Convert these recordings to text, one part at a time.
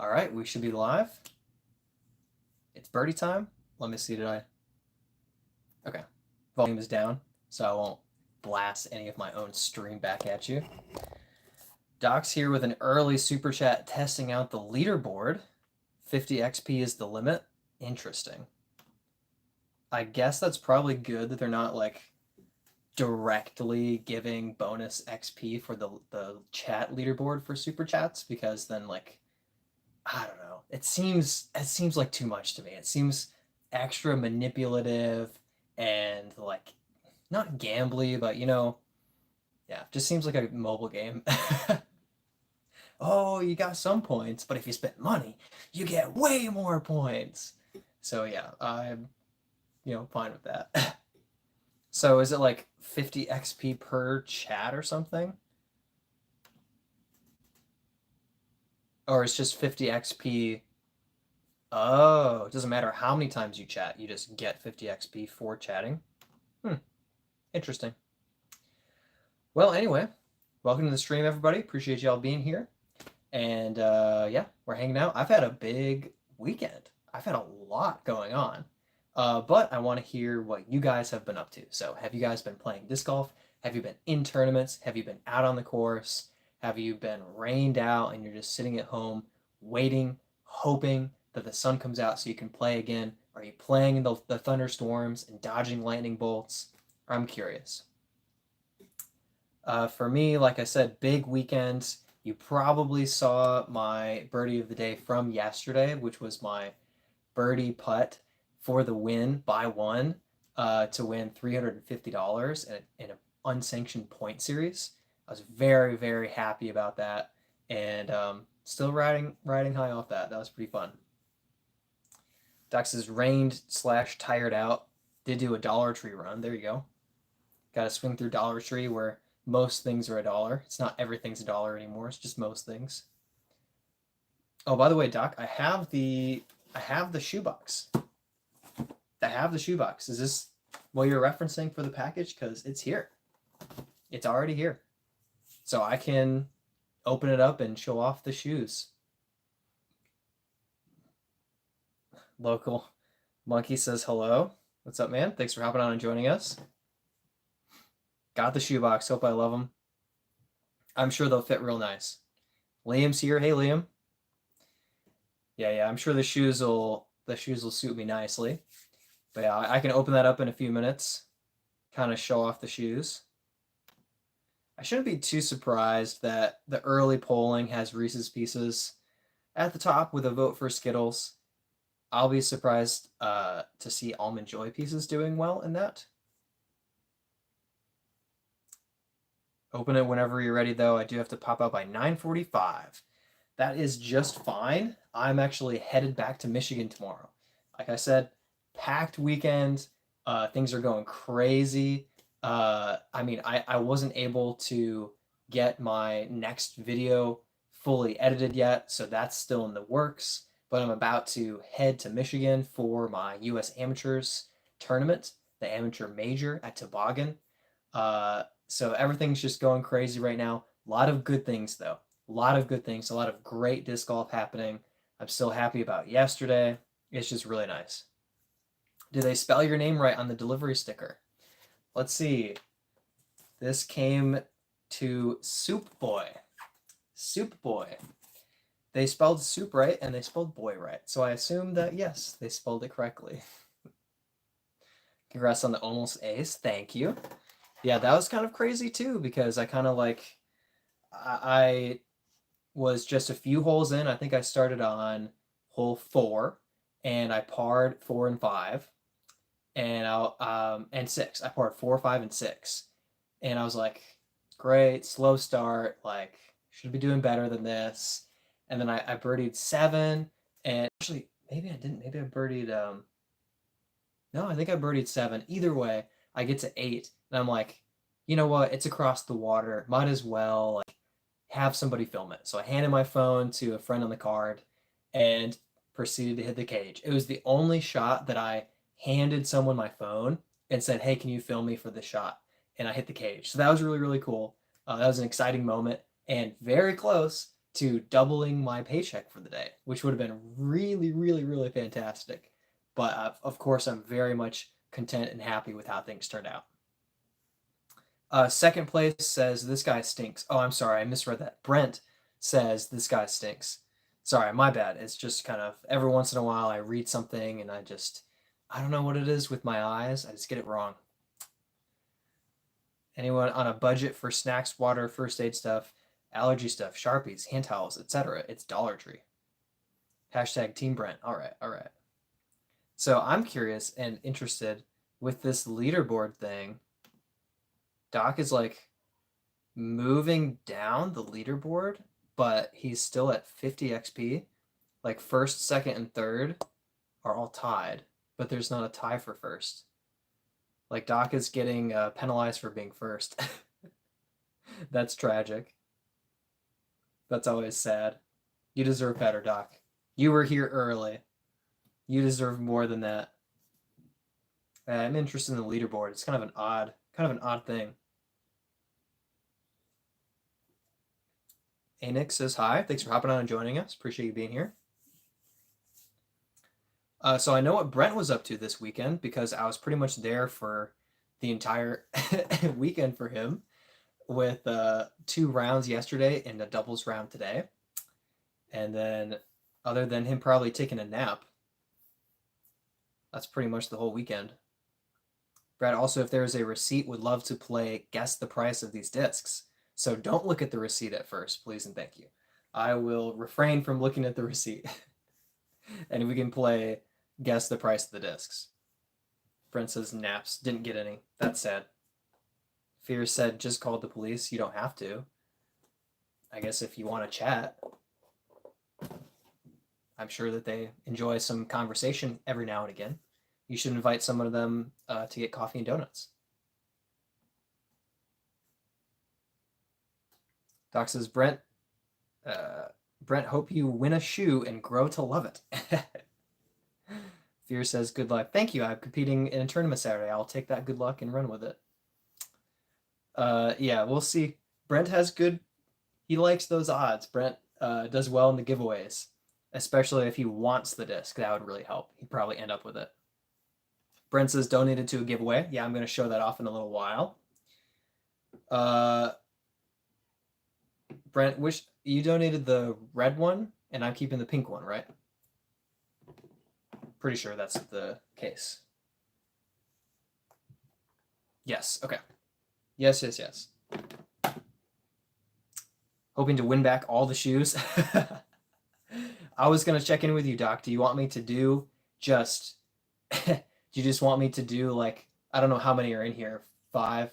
All right, we should be live. It's birdie time. Let me see, Okay. Volume is down, so I won't blast any of my own stream back at you. Doc's here with an early super chat testing out the leaderboard. 50 XP is the limit. Interesting. I guess that's probably good that they're not like directly giving bonus XP for the chat leaderboard for super chats, because then like I don't know. It seems like too much to me. It seems extra manipulative and like not gambly, but yeah, just seems like a mobile game. Oh, you got some points, but if you spend money, you get way more points. So yeah, I'm fine with that. So is it like 50 XP per chat or something? Or it's just 50 XP. Oh, it doesn't matter how many times you chat, you just get 50 XP for chatting. Interesting. Well, anyway, welcome to the stream, everybody. Appreciate y'all being here. And yeah, we're hanging out. I've had a big weekend. I've had a lot going on. But I want to hear what you guys have been up to. So have you guys been playing disc golf? Have you been in tournaments? Have you been out on the course? Have you been rained out and you're just sitting at home waiting, hoping that the sun comes out so you can play again? Are you playing in the thunderstorms and dodging lightning bolts? I'm curious. For me, like I said, big weekend. You probably saw my birdie of the day from yesterday, which was my birdie putt for the win by one to win $350 in an unsanctioned point series. I was very, very happy about that, and still riding high off that. That was pretty fun. Dex is rained / tired out. Did do a Dollar Tree run. There you go. Got to swing through Dollar Tree where most things are $1. It's not everything's $1 anymore. It's just most things. Oh, by the way, Doc, I have the shoebox. I have the shoebox. Is this what you're referencing for the package? Because it's here. It's already here. So I can open it up and show off the shoes. Local Monkey says hello. What's up, man? Thanks for hopping on and joining us. Got the shoebox. Hope I love them. I'm sure they'll fit real nice. Liam's here. Hey, Liam. Yeah. I'm sure the shoes will suit me nicely. But yeah, I can open that up in a few minutes. Kind of show off the shoes. I shouldn't be too surprised that the early polling has Reese's Pieces at the top with a vote for Skittles. I'll be surprised to see Almond Joy Pieces doing well in that. Open it whenever you're ready, though. I do have to pop out by 9:45. That is just fine. I'm actually headed back to Michigan tomorrow. Like I said, packed weekend. Things are going crazy. I wasn't able to get my next video fully edited yet, so that's still in the works. But I'm about to head to Michigan for my US Amateurs tournament, the amateur major at Toboggan. So everything's just going crazy right now. A lot of good things, though. A lot of good things. A lot of great disc golf happening. I'm still happy about yesterday. It's just really nice. Do they spell your name right on the delivery sticker? Let's see. This came to Soup Boy. Soup Boy. They spelled soup right and they spelled boy right. So I assume that, yes, they spelled it correctly. Congrats on the almost ace. Thank you. Yeah, that was kind of crazy too, because I kind of like, I was just a few holes in. I think I started on hole 4 and I parred 4 and 5 and 6. I parred 4, 5, and 6. And I was like, great, slow start. Like, should be doing better than this. And then I birdied 7. And actually, maybe I didn't. Maybe I birdied, no, I think I birdied 7. Either way, I get to 8. And I'm like, you know what? It's across the water. Might as well like have somebody film it. So I handed my phone to a friend on the card and proceeded to hit the cage. It was the only shot that I handed someone my phone and said, hey, can you film me for this shot? And I hit the cage. So that was really, really cool. That was an exciting moment and very close to doubling my paycheck for the day, which would have been really, really, really fantastic. But of course, I'm very much content and happy with how things turned out. Second place says this guy stinks. Oh, I'm sorry, I misread that. Brent says this guy stinks. Sorry, my bad. It's just kind of every once in a while I read something and I don't know what it is with my eyes. I just get it wrong. Anyone on a budget for snacks, water, first aid stuff, allergy stuff, Sharpies, hand towels, etc.? It's Dollar Tree. Hashtag Team Brent. All right, all right. So I'm curious and interested with this leaderboard thing. Doc is like moving down the leaderboard, but he's still at 50 XP. Like first, second, and third are all tied, but there's not a tie for first. Like Doc is getting penalized for being first. That's tragic. That's always sad. You deserve better, Doc. You were here early. You deserve more than that. I'm interested in the leaderboard. It's kind of an odd thing. Nick says hi. Thanks for hopping on and joining us. Appreciate you being here. So I know what Brent was up to this weekend because I was pretty much there for the entire weekend for him with 2 rounds yesterday and a doubles round today. And then other than him probably taking a nap, that's pretty much the whole weekend. Brad, also, if there is a receipt, would love to play Guess the Price of these discs. So don't look at the receipt at first, please and thank you. I will refrain from looking at the receipt. And we can play Guess the Price of the discs. Brent says naps. Didn't get any. That's sad. Fear said just called the police. You don't have to. I guess if you want to chat. I'm sure that they enjoy some conversation every now and again. You should invite some of them to get coffee and donuts. Doc says, Brent, hope you win a shoe and grow to love it. Fear says, good luck. Thank you. I'm competing in a tournament Saturday. I'll take that good luck and run with it. Yeah, we'll see. Brent has good... He likes those odds. Brent does well in the giveaways, especially if he wants the disc. That would really help. He'd probably end up with it. Brent says, donated to a giveaway. Yeah, I'm going to show that off in a little while. Brent, you donated the red one, and I'm keeping the pink one, right? Pretty sure that's the case. Yes, okay. Yes. Hoping to win back all the shoes. I was going to check in with you, Doc. Do you want me to do just... do you just want me to do, like, I don't know how many are in here, 5?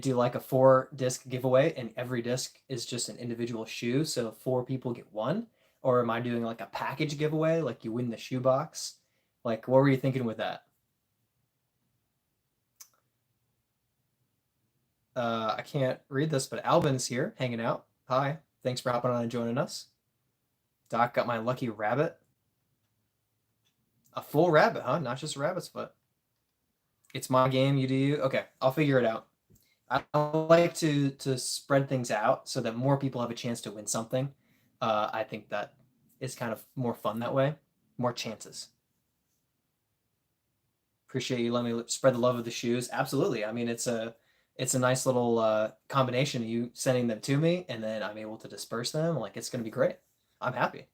Do like a 4-disc giveaway, and every disc is just an individual shoe, so 4 people get one? Or am I doing like a package giveaway, like you win the shoe box? Like, what were you thinking with that? I can't read this, but Albin's here, hanging out. Hi, thanks for hopping on and joining us. Doc got my lucky rabbit. A full rabbit, huh? Not just a rabbit's foot. It's my game, you do you? Okay, I'll figure it out. I like to spread things out so that more people have a chance to win something. I think that is kind of more fun that way. More chances. Appreciate you letting me spread the love of the shoes. Absolutely. I mean, it's a nice little combination of you sending them to me, and then I'm able to disperse them. Like, it's going to be great. I'm happy.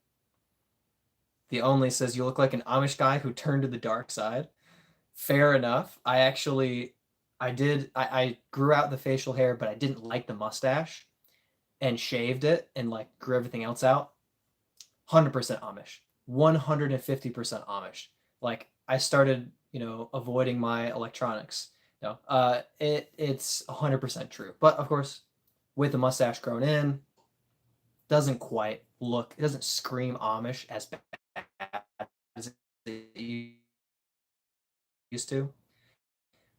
The Only says, you look like an Amish guy who turned to the dark side. Fair enough. I grew out the facial hair, but I didn't like the mustache and shaved it and like grew everything else out. 100% Amish. 150% Amish. Like, I started, avoiding my electronics. No, it's 100% true. But of course, with the mustache grown in, it doesn't scream Amish as bad as it used to.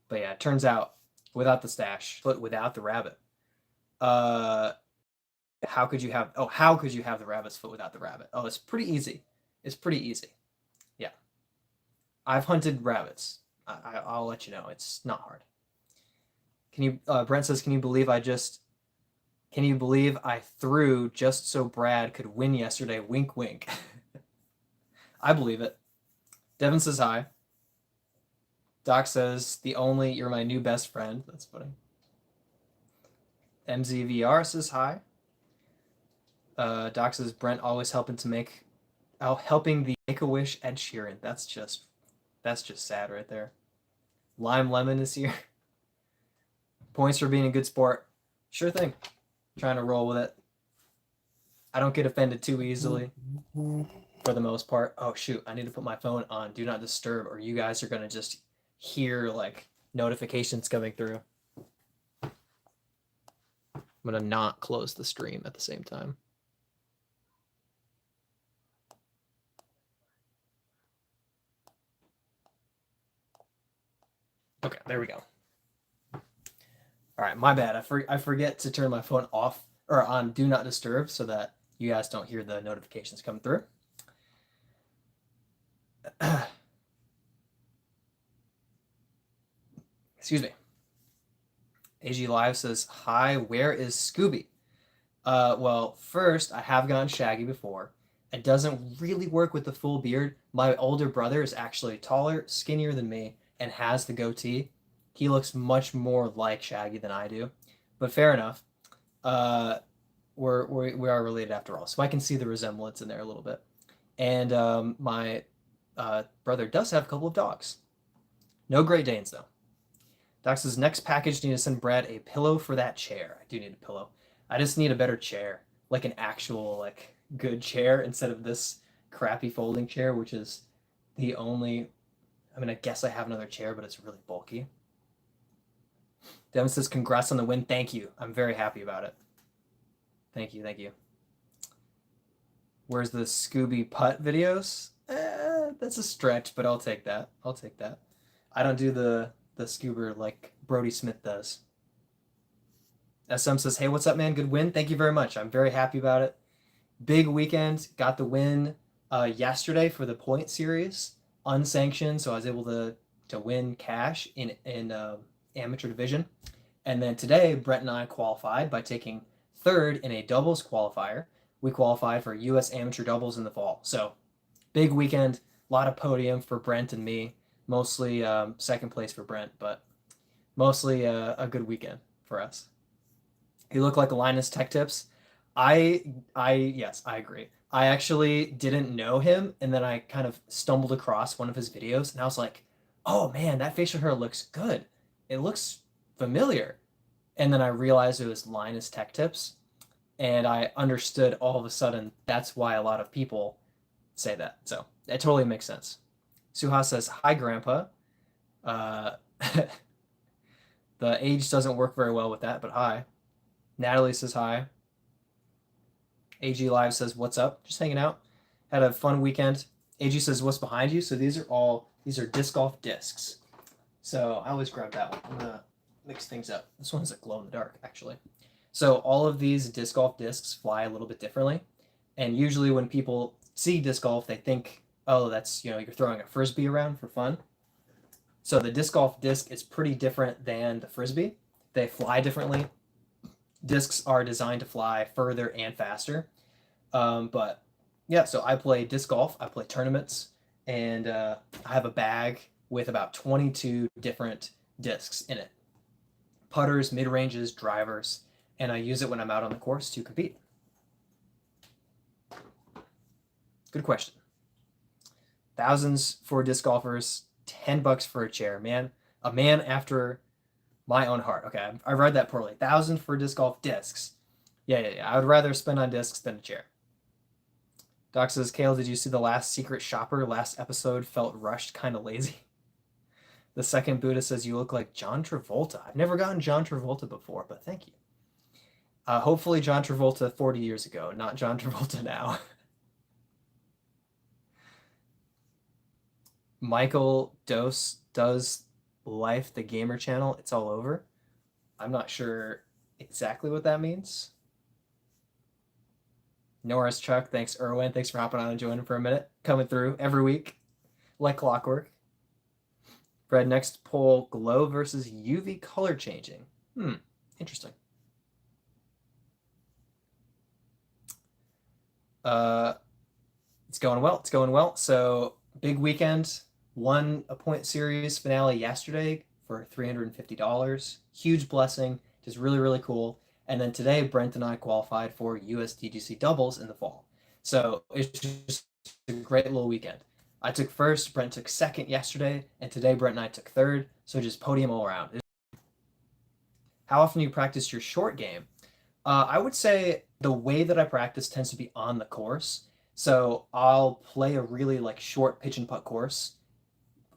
But yeah, it turns out without the stash, but without the rabbit. How could you have the rabbit's foot without the rabbit? Oh, it's pretty easy. Yeah. I've hunted rabbits. I'll let you know. It's not hard. Brent says, can you believe I just Can you believe I threw just so Brad could win yesterday? Wink, wink. I believe it. Devin says hi. Doc says, you're my new best friend. That's funny. MZVR says hi. Doc says, Brent always helping the Make-A-Wish Ed Sheeran. That's just sad right there. Lime Lemon is here. Points for being a good sport. Sure thing. Trying to roll with it. I don't get offended too easily for the most part. Oh, shoot. I need to put my phone on Do Not Disturb or you guys are going to just hear like notifications coming through. I'm going to not close the stream at the same time. Okay, there we go. All right, my bad. I forget to turn my phone off or on Do Not Disturb so that you guys don't hear the notifications come through. Excuse me. AG Live says, hi, where is Scooby? Well, first, I have gone shaggy before. It doesn't really work with the full beard. My older brother is actually taller, skinnier than me, and has the goatee. He looks much more like Shaggy than I do. But fair enough. We are related after all. So I can see the resemblance in there a little bit. And my brother does have a couple of dogs. No Great Danes, though. Doc says, next package, need to send Brad a pillow for that chair. I do need a pillow. I just need a better chair. Like an actual, like, good chair instead of this crappy folding chair, which is the only... I mean, I guess I have another chair, but it's really bulky. Devin says, congrats on the win. Thank you. I'm very happy about it. Thank you, thank you. Where's the Scooby putt videos? That's a stretch, but I'll take that. I'll take that. I don't do the scuba like Brody Smith does. SM says, hey, what's up, man? Good win. Thank you very much. I'm very happy about it. Big weekend. Got the win yesterday for the point series, unsanctioned, so I was able to win cash in amateur division. And then today, Brett and I qualified by taking third in a doubles qualifier. We qualified for US Amateur Doubles in the fall. So big weekend, a lot of podium for Brent and me. Mostly second place for Brent, but mostly a good weekend for us. You look like a Linus Tech Tips. Yes, I agree. I actually didn't know him, and then I kind of stumbled across one of his videos, and I was like, oh man, that facial hair looks good. It looks familiar. And then I realized it was Linus Tech Tips, and I understood all of a sudden that's why a lot of people say that. So it totally makes sense. Suha says, hi, Grandpa. The age doesn't work very well with that, but hi. Natalie says hi. AG Live says, what's up? Just hanging out. Had a fun weekend. AG says, what's behind you? So these are disc golf discs. So I always grab that one. I'm going to mix things up. This one's a glow in the dark, actually. So all of these disc golf discs fly a little bit differently. And usually when people see disc golf, they think, oh, that's, you're throwing a frisbee around for fun. So the disc golf disc is pretty different than the frisbee. They fly differently. Discs are designed to fly further and faster. But yeah, so I play disc golf. I play tournaments, and I have a bag with about 22 different discs in it. Putters, mid-ranges, drivers, and I use it when I'm out on the course to compete. Good question. Thousands for disc golfers, $10 for a chair. Man, a man after my own heart. Okay, I read that poorly. 1,000 for disc golf discs. Yeah. I would rather spend on discs than a chair. Doc says, Kale, did you see the last Secret Shopper? Last episode felt rushed, kind of lazy. The second Buddha says, you look like John Travolta. I've never gotten John Travolta before, but thank you. Hopefully John Travolta 40 years ago, not John Travolta now. Michael Dose does Life the Gamer channel. It's all over. I'm not sure exactly what that means. Norris Chuck, thanks Erwin. Thanks for hopping on and joining for a minute. Coming through every week like clockwork. Fred, next poll, glow versus UV color changing. Interesting. Uh, it's going well. It's going well. So big weekend. Won a point series finale yesterday for $350. Huge blessing. Just really, really cool. And then today, Brent and I qualified for US doubles in the fall. So it's just a great little weekend. I took first, Brent took second yesterday, and today Brent and I took third. So just podium all around. How often do you practice your short game? I would say the way that I practice tends to be on the course. So I'll play a really like short pitch and putt course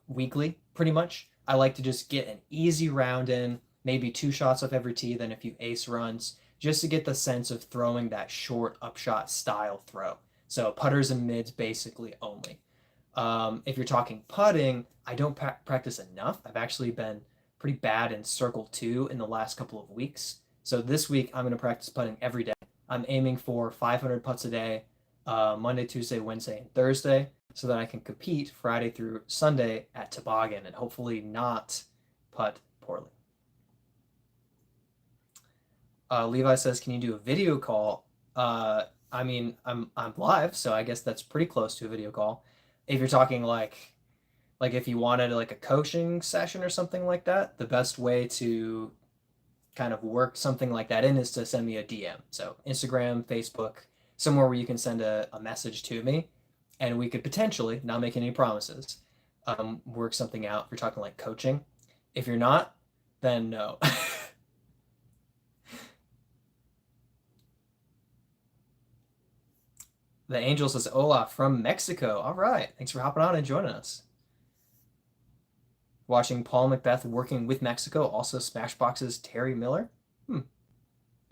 weekly, pretty much. I like to just get an easy round in, maybe 2 shots off every tee, then a few ace runs, just to get the sense of throwing that short upshot style throw. So putters and mids basically only. If you're talking putting, I don't practice enough. I've actually been pretty bad in circle two in the last couple of weeks. So this week I'm going to practice putting every day. I'm aiming for 500 putts a day, Monday, Tuesday, Wednesday, and Thursday, so that I can compete Friday through Sunday at Toboggan and hopefully not putt poorly. Levi says, "Can you do a video call?" I mean, I'm live, so I guess that's pretty close to a video call. If you're talking like if you wanted like a coaching session or something like that, the best way to kind of work something like that in is to send me a DM. So Instagram, Facebook, somewhere where you can send a message to me, and we could potentially, not making any promises, work something out if you're talking like coaching. If you're not, then no. The Angel says, "Hola from Mexico." All right. Thanks for hopping on and joining us. Watching Paul Macbeth working with Mexico, also Smashbox's Terry Miller. I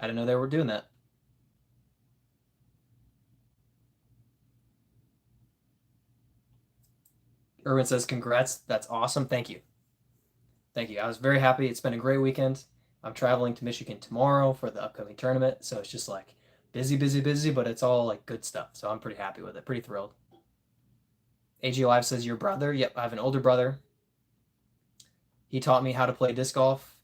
didn't know they were doing that. Erwin says, "Congrats. That's awesome. Thank you. Thank you. I was very happy. It's been a great weekend. I'm traveling to Michigan tomorrow for the upcoming tournament. So it's just like busy, busy, busy, but it's all like good stuff. So I'm pretty happy with it. Pretty thrilled." AG Live says, "Your brother?" Yep, I have an older brother. He taught me how to play disc golf,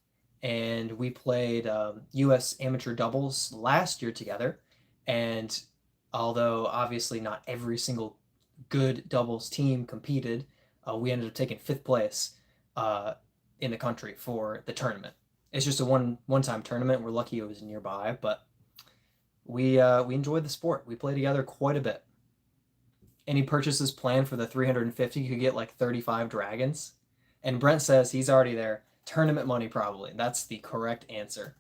and we played US amateur doubles last year together. And although obviously not every single good doubles team competed, we ended up taking fifth place uh, in the country for the tournament. It's just a one time tournament. We're lucky it was nearby, but we enjoyed the sport. We play together quite a bit. Any purchases planned for the 350? You could get like 35 dragons. And Brent says he's already there. Tournament money, probably. That's the correct answer.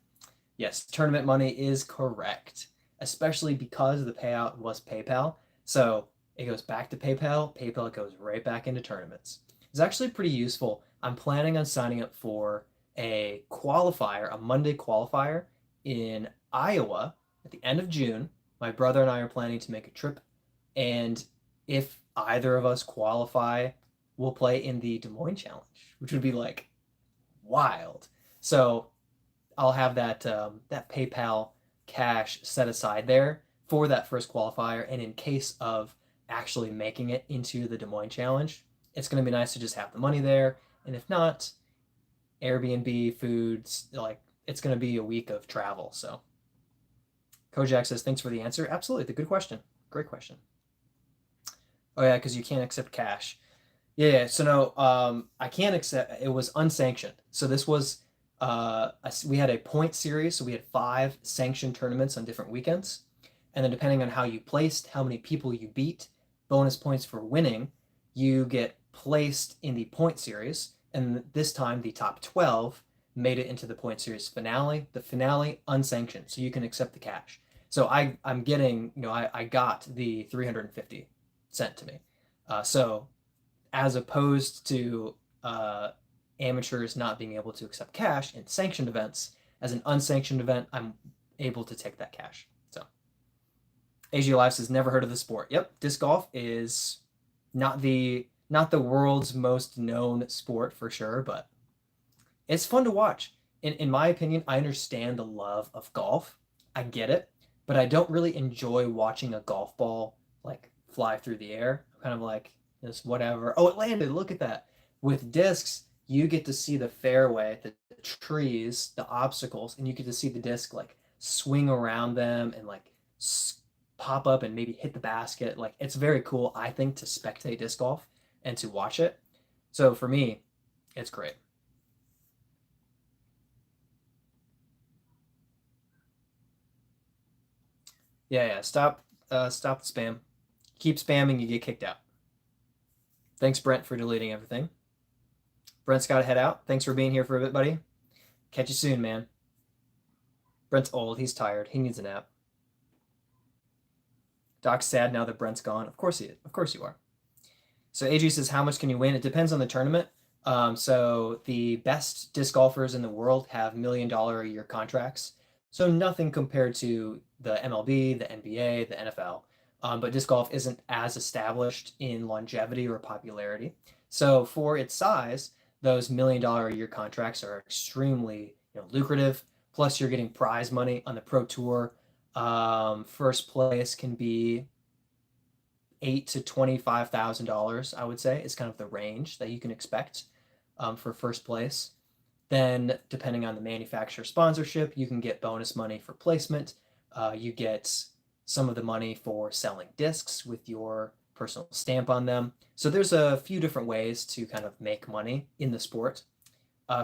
Yes, tournament money is correct, especially because the payout was PayPal. So it goes back to PayPal. PayPal goes right back into tournaments. It's actually pretty useful. I'm planning on signing up for a qualifier, a Monday qualifier in Iowa at the end of June. My brother and I are planning to make a trip, and if either of us qualify, we'll play in the Des Moines Challenge, which would be like wild. So I'll have that PayPal cash set aside there for that first qualifier, and in case of actually making it into the Des Moines Challenge, it's going to be nice to just have the money there. And if not, Airbnb, foods, like it's going to be a week of travel. So Kojak says, "Thanks for the answer." Absolutely, the good question, great question. Oh yeah, because you can't accept cash. Yeah, so no, I can't accept. It was unsanctioned. So this was we had a point series, so we had 5 sanctioned tournaments on different weekends, and then depending on how you placed, how many people you beat, bonus points for winning, you get placed in the point series. And this time, the top 12 made it into the point series finale. The finale unsanctioned, so you can accept the cash. So I'm getting, I got the 350 sent to me. So as opposed to amateurs not being able to accept cash in sanctioned events, as an unsanctioned event, I'm able to take that cash. So AG Live says, "Never heard of the sport." Yep, disc golf is not the world's most known sport for sure, but it's fun to watch. In my opinion, I understand the love of golf. I get it, but I don't really enjoy watching a golf ball like fly through the air. I'm kind of like, just whatever. Oh, it landed. Look at that. With discs, you get to see the fairway, the trees, the obstacles, and you get to see the disc like swing around them and like pop up and maybe hit the basket. Like it's very cool, I think, to spectate disc golf and to watch it. So for me, it's great. Yeah, yeah. Stop the spam. Keep spamming, you get kicked out. Thanks, Brent, for deleting everything. Brent's got to head out. Thanks for being here for a bit, buddy. Catch you soon, man. Brent's old. He's tired. He needs a nap. Doc's sad now that Brent's gone. Of course he is. Of course you are. So AG says, how much can you win? It depends on the tournament. So the best disc golfers in the world have $1 million a year contracts. So nothing compared to the MLB, the NBA, the NFL. But disc golf isn't as established in longevity or popularity. So for its size, those $1 million a year contracts are extremely lucrative. Plus, you're getting prize money on the pro tour. First place can be $8,000 to $25,000, I would say, is kind of the range that you can expect for first place. Then, depending on the manufacturer sponsorship, you can get bonus money for placement. You get some of the money for selling discs with your personal stamp on them. So there's a few different ways to kind of make money in the sport.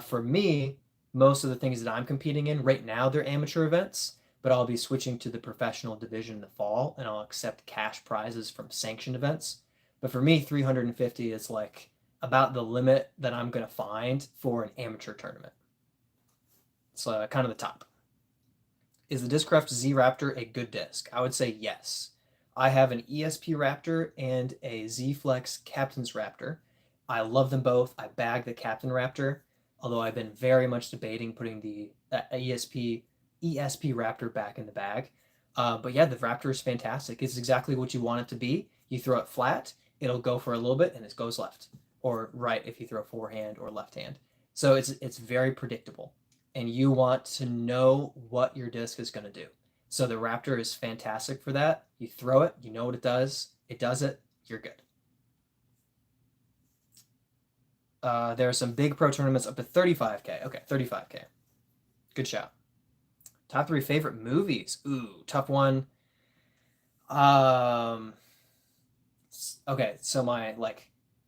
For me, most of the things that I'm competing in right now, they're amateur events, but I'll be switching to the professional division in the fall, and I'll accept cash prizes from sanctioned events. But for me, 350 is like about the limit that I'm going to find for an amateur tournament. It's kind of the top. Is the Discraft Z Raptor a good disc? I would say yes. I have an ESP Raptor and a Z Flex Captain's Raptor. I love them both. I bag the Captain Raptor, although I've been very much debating putting the ESP Raptor back in the bag. But yeah, the Raptor is fantastic. It's exactly what you want it to be. You throw it flat, it'll go for a little bit, and it goes left or right if you throw forehand or left hand. So it's very predictable, and you want to know what your disc is going to do. So the Raptor is fantastic for that. You throw it, you know what it does, you're good. There are some big pro tournaments up to 35K. Okay, 35K. Good shout. Top 3 favorite movies. Ooh, tough one. Okay, so my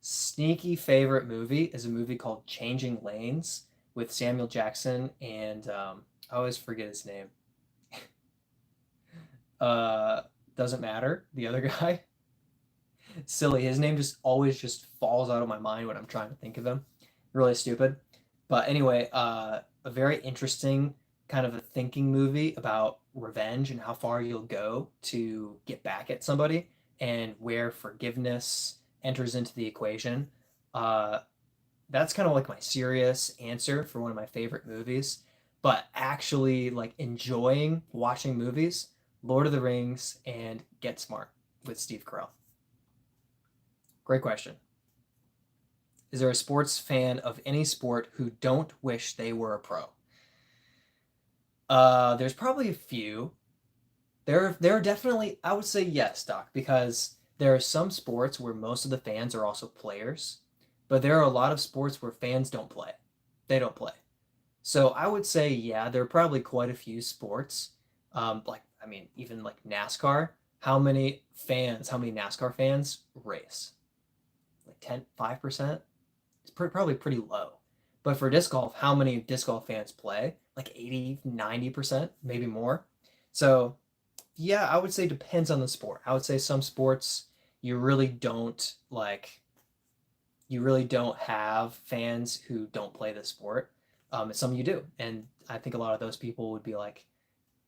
sneaky favorite movie is a movie called Changing Lanes with Samuel Jackson and I always forget his name. Doesn't matter. The other guy. Silly. His name just always falls out of my mind when I'm trying to think of him. Really stupid. But anyway, a very interesting kind of a thinking movie about revenge and how far you'll go to get back at somebody and where forgiveness enters into the equation. That's kind of like my serious answer for one of my favorite movies. But actually enjoying watching movies, Lord of the Rings and Get Smart with Steve Carell. Great question. Is there a sports fan of any sport who don't wish they were a pro? There's probably a few. There are definitely, I would say yes, Doc, because there are some sports where most of the fans are also players, but there are a lot of sports where fans don't play. They don't play. So I would say, yeah, there are probably quite a few sports. Even like NASCAR. How many NASCAR fans race? Like 5%? It's probably pretty low. But for disc golf, how many disc golf fans play? Like 80, 90%, maybe more. So yeah, I would say depends on the sport. I would say some sports you really don't have fans who don't play the sport. Some you do. And I think a lot of those people would be like,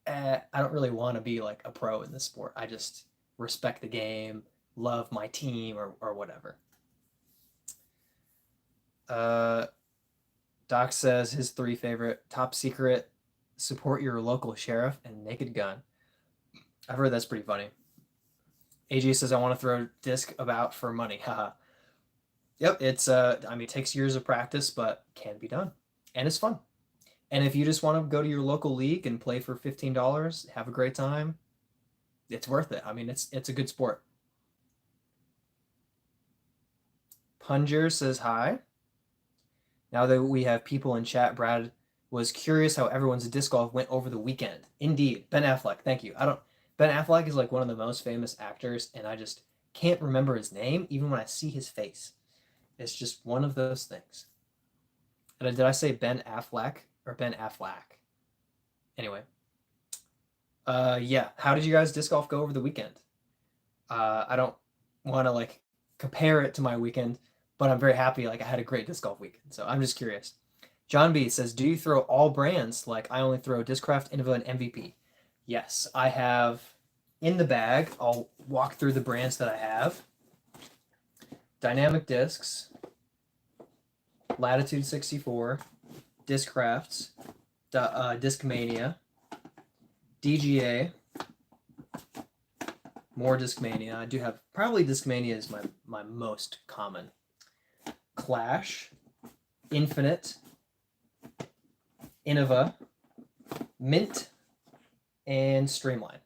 I don't really want to be like a pro in this sport. I just respect the game, love my team or whatever. Doc says his 3 favorite: Top Secret, Support Your Local Sheriff, and Naked Gun. I've heard that's pretty funny. AJ says I want to throw disc about for money. Haha. Yep, it takes years of practice, but can be done. And it's fun. And if you just want to go to your local league and play for $15, have a great time, it's worth it. I mean, it's a good sport. Punger says hi. Now that we have people in chat, Brad was curious how everyone's disc golf went over the weekend. Indeed. Ben Affleck, thank you. Ben Affleck is like one of the most famous actors, and I just can't remember his name even when I see his face. It's just one of those things. And did I say Ben Affleck or Ben Affleck? Anyway, yeah. How did you guys disc golf go over the weekend? I don't want to like compare it to my weekend, but I'm very happy. Like I had a great disc golf weekend, so I'm just curious. John B says, "Do you throw all brands? Like I only throw Discraft, Innova, and MVP." Yes, I have in the bag. I'll walk through the brands that I have. Dynamic Discs, Latitude 64, Discrafts, Discmania, DGA, more Discmania. I do have, probably Discmania is my most common. Clash, Infinite, Innova, Mint, and Streamline.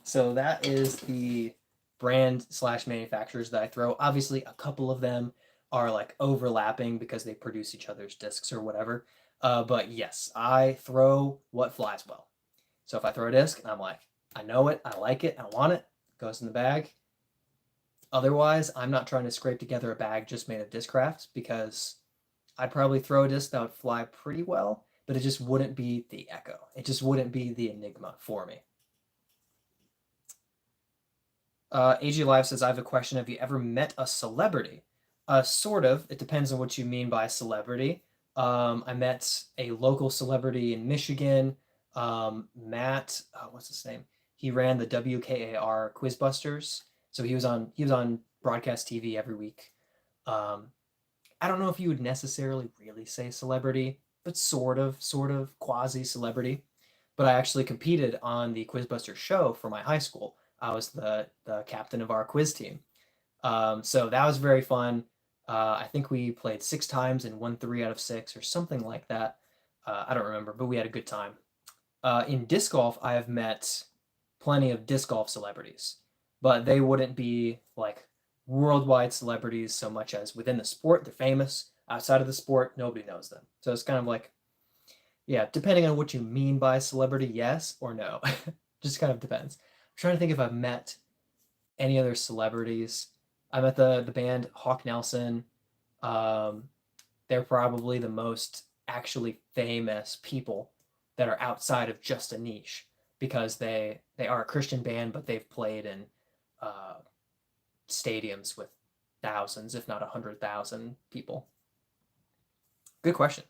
So that is the brand / manufacturers that I throw. Obviously, a couple of them are like overlapping because they produce each other's discs or whatever. But yes, I throw what flies well. So if I throw a disc and I'm like, I know it, I like it, I want it, goes in the bag. Otherwise, I'm not trying to scrape together a bag just made of Discraft because I'd probably throw a disc that would fly pretty well, but it just wouldn't be the Echo. It just wouldn't be the Enigma for me. AG Live says, I have a question. Have you ever met a celebrity? Sort of. It depends on what you mean by celebrity. I met a local celebrity in Michigan. Matt, what's his name? He ran the WKAR Quizbusters. So he was on broadcast TV every week. I don't know if you would necessarily really say celebrity, but sort of quasi celebrity. But I actually competed on the Quizbusters show for my high school. I was the captain of our quiz team. So that was very fun. I think we played 6 times and won 3 out of 6 or something like that. I don't remember, but we had a good time. In disc golf, I have met plenty of disc golf celebrities, but they wouldn't be like worldwide celebrities so much as within the sport. They're famous. Outside of the sport, nobody knows them. So it's kind of like, yeah, depending on what you mean by celebrity, yes or no. Just kind of depends. I'm trying to think if I've met any other celebrities. I met the band Hawk Nelson. They're probably the most actually famous people that are outside of just a niche because they are a Christian band, but they've played in stadiums with thousands, if not 100,000 people. Good question.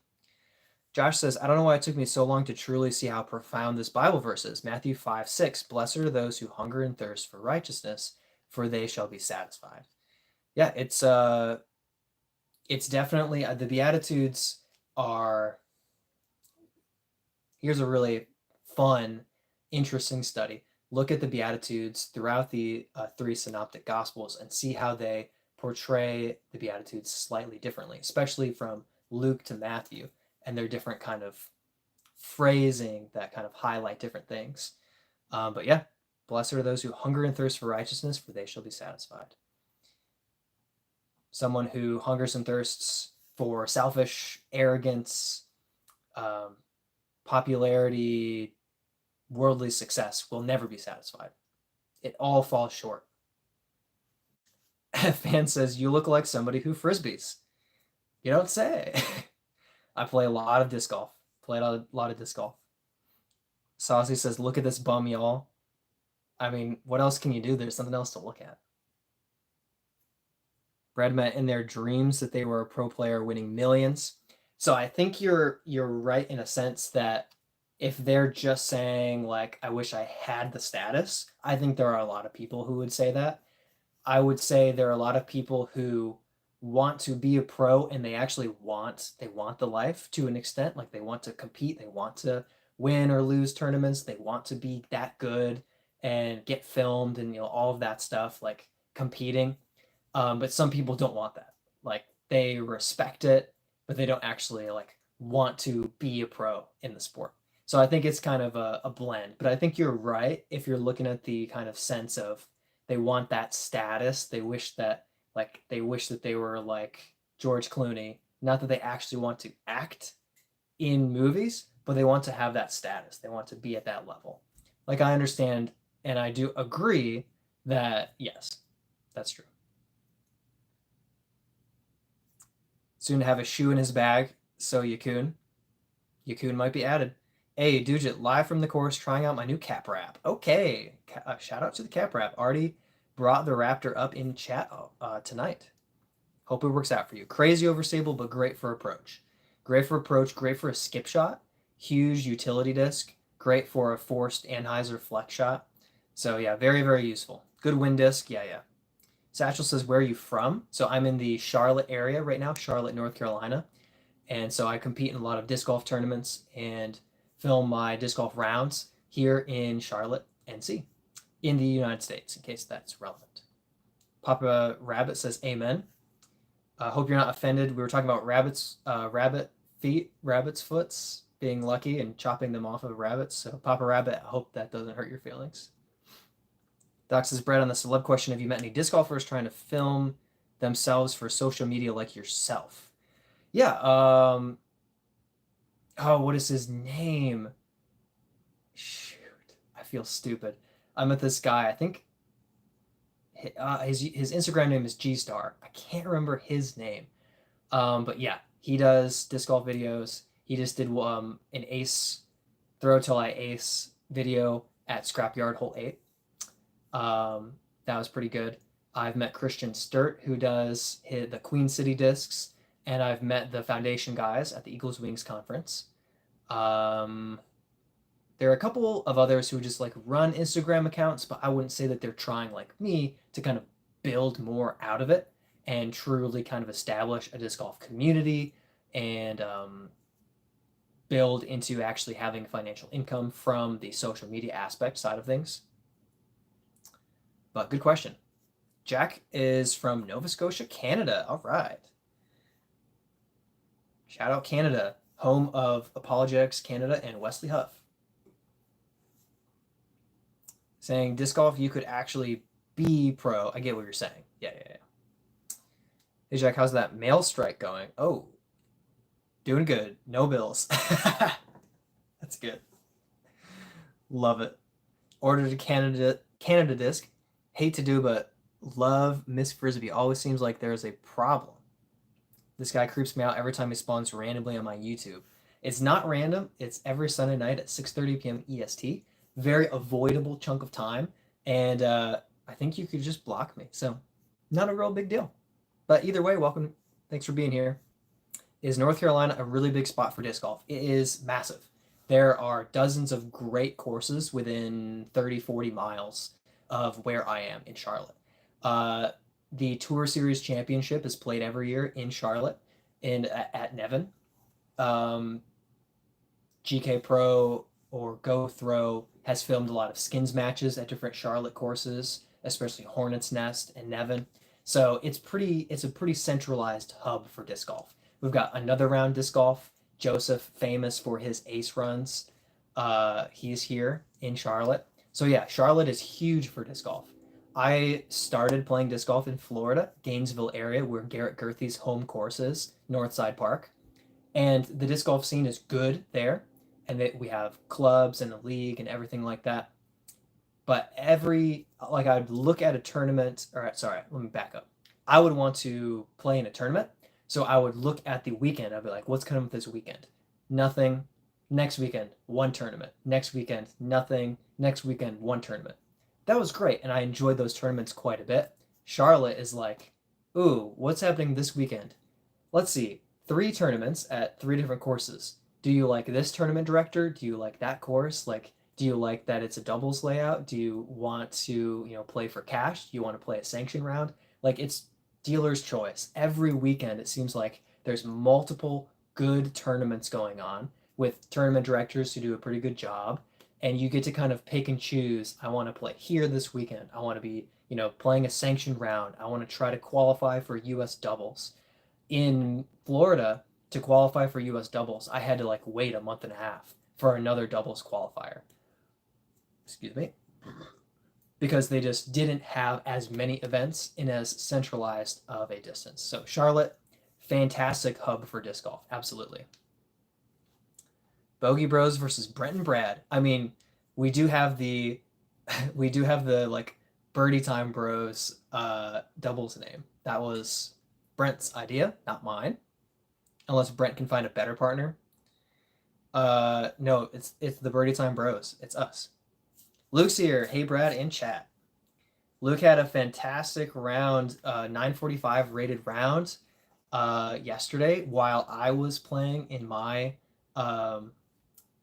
Josh says, I don't know why it took me so long to truly see how profound this Bible verse is. Matthew 5:6, blessed are those who hunger and thirst for righteousness, for they shall be satisfied. Yeah, it's definitely, the Beatitudes are, here's a really fun, interesting study. Look at the Beatitudes throughout the 3 synoptic gospels and see how they portray the Beatitudes slightly differently, especially from Luke to Matthew, and their different kind of phrasing that kind of highlight different things. But yeah, blessed are those who hunger and thirst for righteousness, for they shall be satisfied. Someone who hungers and thirsts for selfish arrogance, popularity, worldly success will never be satisfied. It all falls short. Fan says, you look like somebody who frisbees. You don't say. I play a lot of disc golf. Played a lot of disc golf. Saucy says, look at this bum, y'all. I mean, what else can you do? There's something else to look at. Brad met in their dreams that they were a pro player winning millions. So I think you're right in a sense that if they're just saying like, I wish I had the status, I think there are a lot of people who would say that. I would say there are a lot of people who want to be a pro and they actually want the life to an extent. Like they want to compete, they want to win or lose tournaments, they want to be that good and get filmed and all of that stuff, like competing. But some people don't want that. Like they respect it, but they don't actually like want to be a pro in the sport. So I think it's kind of a blend. But I think you're right if you're looking at the kind of sense of they want that status. They wish that they were like George Clooney. Not that they actually want to act in movies, but they want to have that status. They want to be at that level. Like, I understand and I do agree that, yes, that's true. Soon to have a shoe in his bag, so Yakun. Yakun might be added. Hey, Dujit, live from the course, trying out my new cap wrap. Okay, shout out to the cap wrap. Already brought the Raptor up in chat tonight. Hope it works out for you. Crazy overstable, but great for approach. Great for approach, great for a skip shot. Huge utility disc. Great for a forced Anheuser flex shot. So yeah, very, very useful. Good wind disc. Yeah, yeah. Satchel says, where are you from? So I'm in the Charlotte area right now, Charlotte, North Carolina. And so I compete in a lot of disc golf tournaments and film my disc golf rounds here in Charlotte, NC, in the United States, in case that's relevant. Papa Rabbit says, amen. I hope you're not offended. We were talking about rabbits, rabbits' foots, being lucky and chopping them off of rabbits. So, Papa Rabbit, I hope that doesn't hurt your feelings. Doc says, Brett, on the celeb question, have you met any disc golfers trying to film themselves for social media like yourself? Yeah. Oh, what is his name? Shoot, I feel stupid. I met this guy. I think his Instagram name is G Star. I can't remember his name. But yeah, he does disc golf videos. He just did an ace throw till I ace video at Scrapyard Hole 8. That was pretty good. I've met Christian Sturt, who does the Queen City discs, and I've met the Foundation guys at the Eagles Wings conference. There are a couple of others who just like run Instagram accounts, but I wouldn't say that they're trying like me to kind of build more out of it and truly kind of establish a disc golf community and build into actually having financial income from the social media aspect side of things. But good question. Jack is from Nova Scotia, Canada. All right. Shout out Canada, home of Apologetics Canada and Wesley Huff. Saying disc golf, you could actually be pro. I get what you're saying. Yeah. Hey, Jack, how's that mail strike going? Oh, doing good. No bills. That's good. Love it. Ordered a Canada disc. Hate to do, but love Miss Frisbee. Always seems like there's a problem. This guy creeps me out every time he spawns randomly on my YouTube. It's not random. It's every Sunday night at 6:30 p.m. EST. Very avoidable chunk of time. And I think you could just block me. So not a real big deal. But either way, welcome. Thanks for being here. Is North Carolina a really big spot for disc golf? It is massive. There are dozens of great courses within 30, 40 miles of where I am in Charlotte. The Tour Series Championship is played every year in Charlotte at Nevin. GK Pro or Go Throw has filmed a lot of skins matches at different Charlotte courses, especially Hornets Nest and Nevin. So it's a pretty centralized hub for disc golf. We've got Another Round Disc Golf. Joseph, famous for his ace runs. He's here in Charlotte. So yeah, Charlotte is huge for disc golf. I started playing disc golf in Florida, Gainesville area, where Garrett Gurthey's home course is, Northside Park. And the disc golf scene is good there. And we have clubs and a league and everything like that. But I'd look at a tournament, or sorry, let me back up. I would want to play in a tournament. So I would look at the weekend. I'd be like, what's coming up this weekend? Nothing. Next weekend, one tournament. Next weekend, nothing. Next weekend, one tournament. That was great, and I enjoyed those tournaments quite a bit. Charlotte is like, ooh, what's happening this weekend? Let's see, 3 tournaments at 3 different courses. Do you like this tournament director? Do you like that course? Like, do you like that it's a doubles layout? Do you want to, play for cash? Do you want to play a sanction round? Like, it's dealer's choice. Every weekend, it seems like there's multiple good tournaments going on with tournament directors who do a pretty good job. And you get to kind of pick and choose. I want to play here this weekend. I want to be, playing a sanctioned round. I want to try to qualify for US doubles. In Florida, to qualify for US doubles, I had to wait a month and a half for another doubles qualifier. Excuse me. Because they just didn't have as many events in as centralized of a distance. So Charlotte, fantastic hub for disc golf. Absolutely. Bogey Bros versus Brent and Brad. I mean, we do have the we do have the like birdie time bros doubles name. That was Brent's idea, not mine. Unless Brent can find a better partner. No, it's the birdie time bros. It's us. Luke's here. Hey Brad in chat. Luke had a fantastic round, 945 rated round yesterday while I was playing in my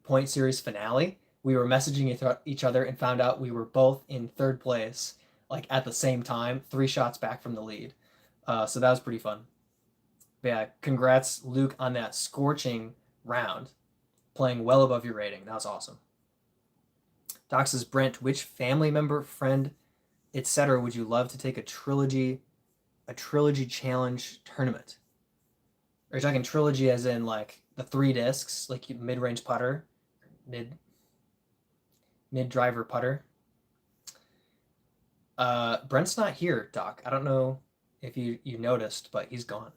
point series finale. We were messaging each other and found out we were both in third place, like at the same time, 3 shots back from the lead. So that was pretty fun. But yeah, congrats, Luke, on that scorching round, playing well above your rating. That was awesome. Doc says, Brent, which family member, friend, etc. would you love to take a trilogy challenge tournament? Are you talking trilogy as in like the 3 discs, like mid-range putter, mid driver putter? Brent's not here, Doc. I don't know if you noticed, but he's gone.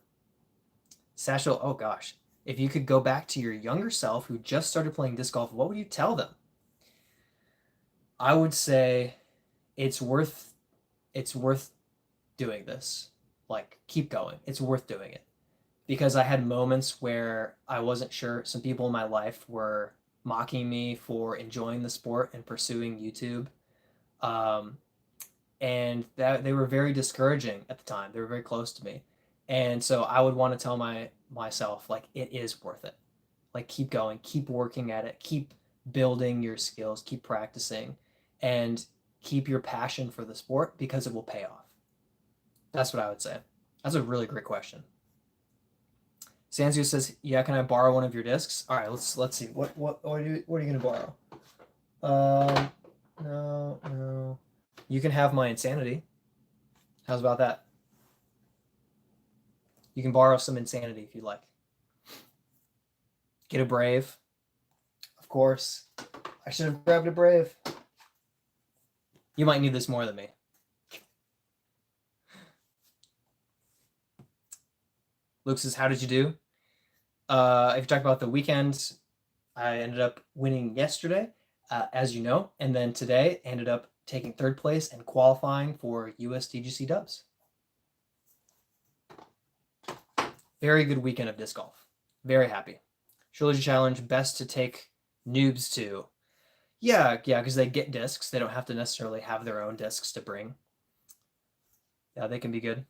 Satchel, oh gosh. If you could go back to your younger self who just started playing disc golf, what would you tell them? I would say it's worth doing this. Like, keep going. It's worth doing it. Because I had moments where I wasn't sure. Some people in my life were mocking me for enjoying the sport and pursuing YouTube. And that they were very discouraging at the time. They were very close to me. And so I would want to tell myself, like, it is worth it. Like, keep going, keep working at it, keep building your skills, keep practicing, and keep your passion for the sport because it will pay off. That's what I would say. That's a really great question. Sanzio says, "Yeah, can I borrow one of your discs?" All right, let's see. What are you gonna borrow? No. You can have my Insanity. How's about that? You can borrow some Insanity if you'd like. Get a Brave. Of course. I should have grabbed a Brave. You might need this more than me. Luke says, how did you do? If you talk about the weekend, I ended up winning yesterday, as you know, and then today ended up taking 3rd place and qualifying for US DGC Dubs. Very good weekend of disc golf. Very happy. Trilogy Challenge, best to take noobs to. Yeah, because they get discs. They don't have to necessarily have their own discs to bring. Yeah, they can be good.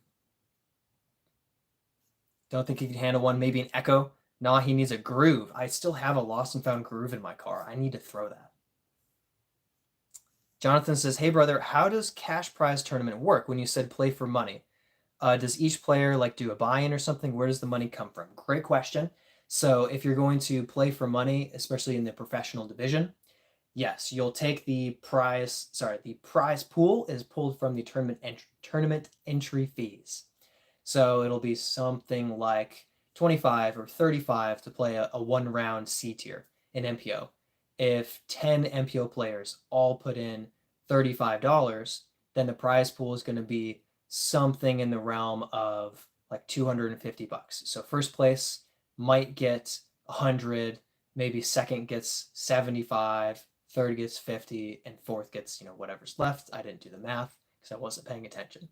Don't think he can handle one. Maybe an Echo. Nah, he needs a Groove. I still have a lost and found Groove in my car. I need to throw that. Jonathan says, hey brother, how does cash prize tournament work when you said play for money? Does each player like do a buy-in or something? Where does the money come from? Great question. So if you're going to play for money, especially in the professional division, yes, you'll take the prize. Sorry, the prize pool is pulled from the tournament entry fees. So it'll be something like 25 or 35 to play a 1-round C tier in MPO. If 10 MPO players all put in $35, then the prize pool is going to be something in the realm of like $250. So first place might get 100, maybe second gets 75, third gets 50, and fourth gets, whatever's left. I didn't do the math because I wasn't paying attention.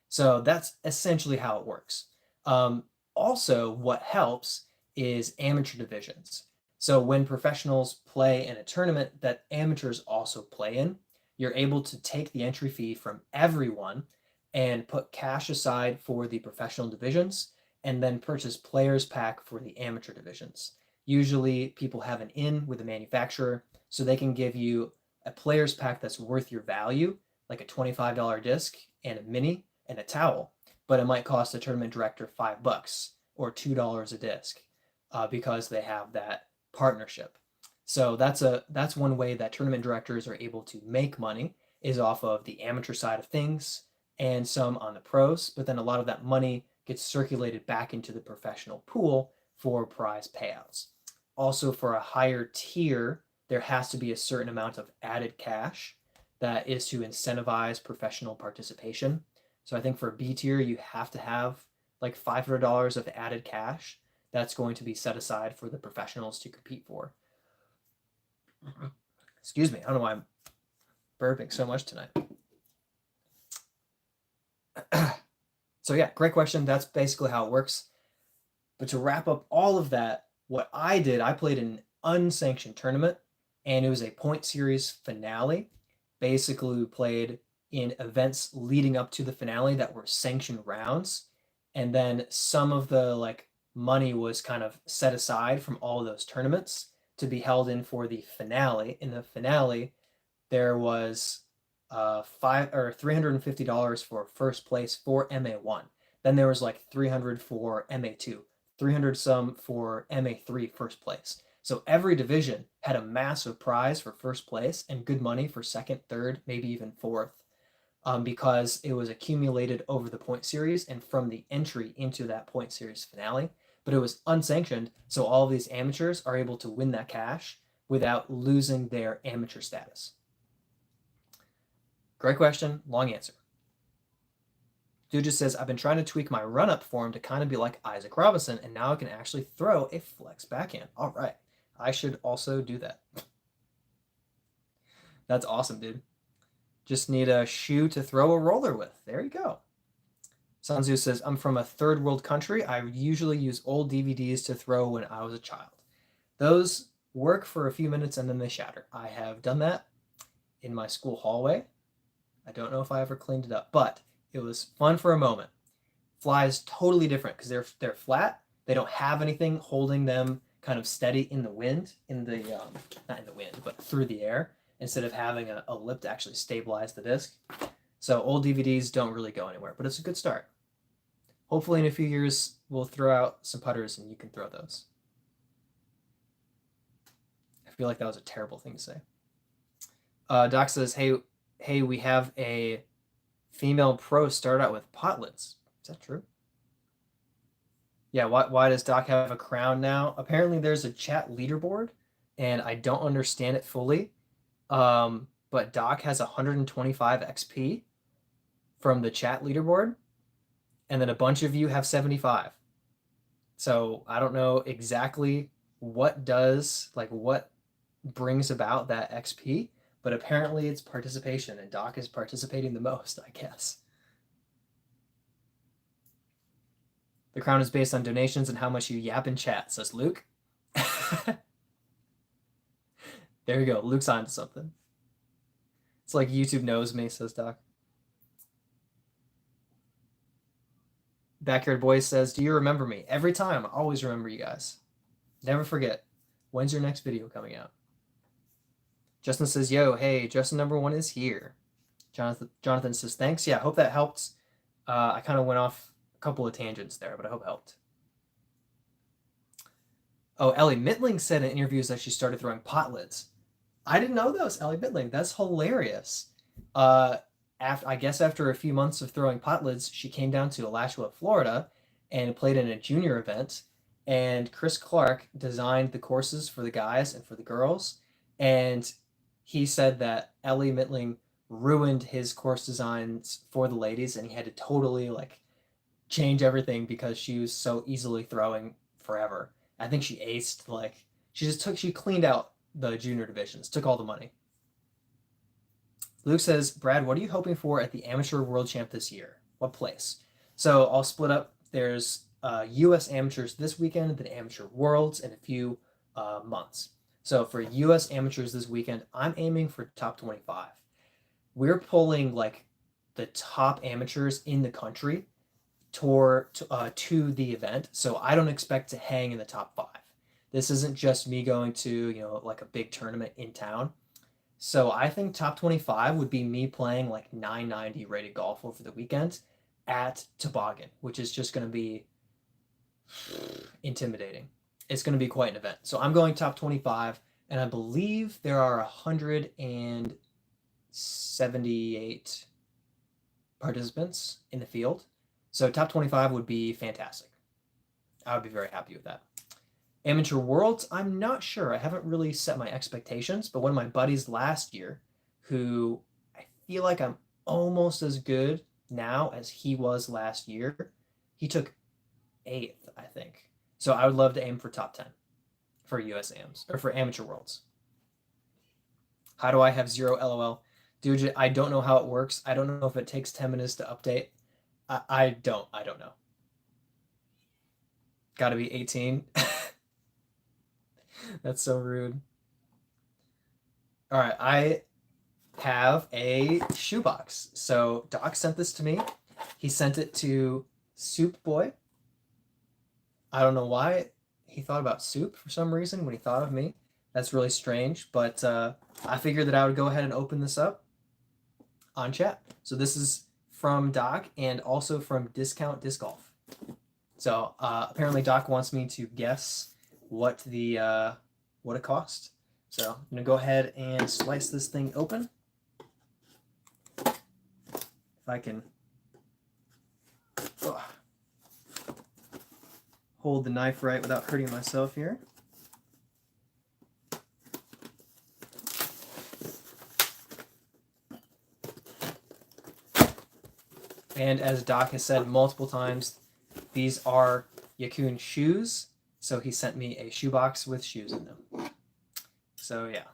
So that's essentially how it works. Also, what helps is amateur divisions. So when professionals play in a tournament that amateurs also play in, you're able to take the entry fee from everyone and put cash aside for the professional divisions and then purchase players pack for the amateur divisions. Usually people have an in with the manufacturer, so they can give you a players pack that's worth your value, like a $25 disc and a mini and a towel, but it might cost the tournament director $5 or $2 a disc because they have that partnership. So that's one way that tournament directors are able to make money, is off of the amateur side of things and some on the pros, but then a lot of that money gets circulated back into the professional pool for prize payouts. Also, for a higher tier, there has to be a certain amount of added cash that is to incentivize professional participation. So I think for B tier, you have to have like $500 of added cash that's going to be set aside for the professionals to compete for. Excuse me. I don't know why I'm burping so much tonight. So yeah, great question. That's basically how it works. But to wrap up all of that, what I did, I played an unsanctioned tournament, and it was a point series finale. Basically, we played in events leading up to the finale that were sanctioned rounds, and then some of the money was kind of set aside from all of those tournaments to be held in for the finale. In the finale, there was $350 for first place for MA1. Then there was like 300 for MA2, 300 some for MA3 first place. So every division had a massive prize for first place and good money for second, third, maybe even fourth, because it was accumulated over the point series and from the entry into that point series finale. But it was unsanctioned, so all of these amateurs are able to win that cash without losing their amateur status. Great question, long answer. Dude just says, I've been trying to tweak my run-up form to kind of be like Isaac Robinson, and now I can actually throw a flex backhand. All right. I should also do that. That's awesome, dude. Just need a shoe to throw a roller with. There you go. Sanzu says, I'm from a third world country. I usually use old DVDs to throw when I was a child. Those work for a few minutes and then they shatter. I have done that in my school hallway. I don't know if I ever cleaned it up, but it was fun for a moment. Fly is totally different because they're flat. They don't have anything holding them kind of steady in the wind, not in the wind, but through the air, instead of having a lip to actually stabilize the disc. So old DVDs don't really go anywhere, but it's a good start. Hopefully in a few years, we'll throw out some putters and you can throw those. I feel like that was a terrible thing to say. Doc says, hey, we have a female pro start out with potlets. Is that true? Yeah, why does Doc have a crown now? Apparently there's a chat leaderboard, and I don't understand it fully. But Doc has 125 XP from the chat leaderboard, and then a bunch of you have 75. So I don't know exactly what brings about that XP, but apparently it's participation, and Doc is participating the most, I guess. The crown is based on donations and how much you yap in chat, says Luke. There you go. Luke's onto something. It's like YouTube knows me, says Doc. Backyard Boy says, do you remember me? Every time. I always remember you guys. Never forget. When's your next video coming out? Justin says, yo, hey, Justin #1 is here. Jonathan says, thanks. Yeah, I hope that helped. I kind of went off a couple of tangents there, but I hope it helped. Oh, Ellie Mittling said in interviews that she started throwing pot lids. I didn't know those, Ellie Mittling. That's hilarious. I guess after a few months of throwing pot lids, she came down to Alachua, Florida, and played in a junior event. And Chris Clark designed the courses for the guys and for the girls. And he said that Ellie Mittling ruined his course designs for the ladies, and he had to totally change everything because she was so easily throwing forever. I think she aced she cleaned out the junior divisions, took all the money. Luke says, Brad, what are you hoping for at the Amateur World Champ this year? What place? So I'll split up. There's US Amateurs this weekend, then Amateur Worlds in a few months. So for US Amateurs this weekend, I'm aiming for top 25. We're pulling the top amateurs in the country to the event, so I don't expect to hang in the top 5. This isn't just me going to a big tournament in town. So I think top 25 would be me playing 990 rated golf over the weekend at Toboggan, which is just going to be intimidating. It's going to be quite an event. So I'm going top 25, and I believe there are 178 participants in the field. So top 25 would be fantastic. I would be very happy with that. Amateur Worlds, I'm not sure. I haven't really set my expectations, but one of my buddies last year, who I feel like I'm almost as good now as he was last year, he took 8th, I think. So I would love to aim for top 10 for US Ams, or for Amateur Worlds. How do I have 0 LOL? Dude, I don't know how it works. I don't know if it takes 10 minutes to update. I don't know. Gotta be 18. That's so rude. All right, I have a shoebox. So Doc sent this to me. He sent it to Soup Boy. I don't know why he thought about soup for some reason when he thought of me. That's really strange, but I figured that I would go ahead and open this up on chat. So this is from Doc and also from Discount Disc Golf. So apparently Doc wants me to guess what it cost. So I'm gonna go ahead and slice this thing open. If I can hold the knife right without hurting myself here. And as Doc has said multiple times, these are Yakun shoes. So he sent me a shoebox with shoes in them. So yeah.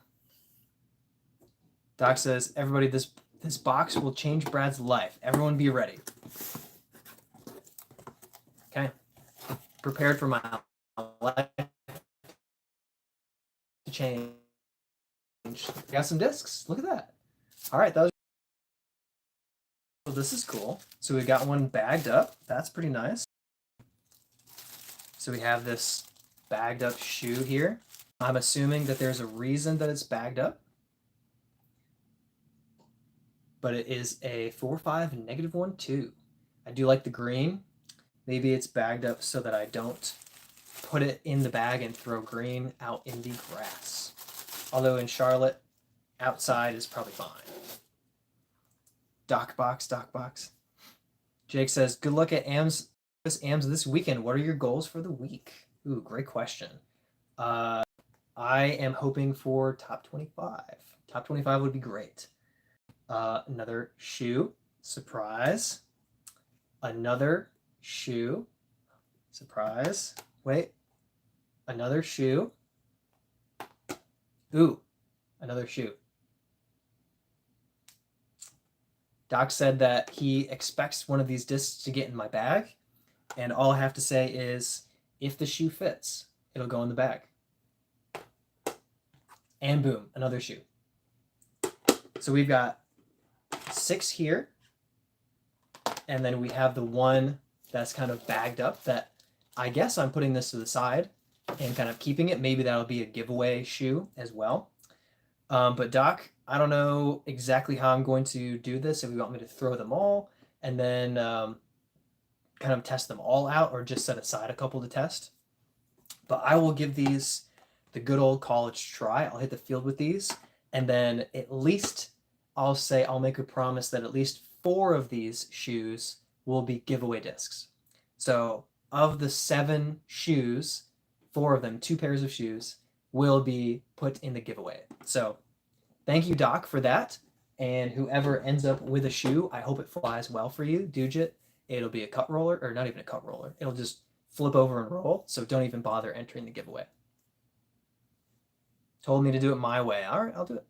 Doc says, everybody, this box will change Brad's life. Everyone be ready. Okay. Prepared for my life to change. Got some discs. Look at that. All right, that was. Well, this is cool. So we got one bagged up. That's pretty nice. So we have this bagged up shoe here. I'm assuming that there's a reason that it's bagged up. But it is a 4-5 -1-2. I do like the green. Maybe it's bagged up so that I don't put it in the bag and throw green out in the grass. Although in Charlotte, outside is probably fine. Doc box. Jake says, good luck at US Ams this weekend. What are your goals for the week? Ooh, great question. I am hoping for top 25. Top 25 would be great. Another shoe. Surprise. Another shoe. Surprise. Wait. Another shoe. Ooh, another shoe. Doc said that he expects one of these discs to get in my bag, and all I have to say is, if the shoe fits, it'll go in the bag. And boom, another shoe. So we've got 6 here, and then we have the one that's kind of bagged up that I guess I'm putting this to the side and kind of keeping it. Maybe that'll be a giveaway shoe as well. But Doc, I don't know exactly how I'm going to do this. If you want me to throw them all and then kind of test them all out, or just set aside a couple to test. But I will give these the good old college try. I'll hit the field with these, and then at least I'll make a promise that at least 4 of these shoes will be giveaway discs. So of the 7 shoes, 4 of them, 2 pairs of shoes, will be put in the giveaway. So thank you, Doc, for that. And whoever ends up with a shoe, I hope it flies well for you. Dujit, it'll be a cut roller, or not even a cut roller. It'll just flip over and roll, so don't even bother entering the giveaway. Told me to do it my way. All right, I'll do it.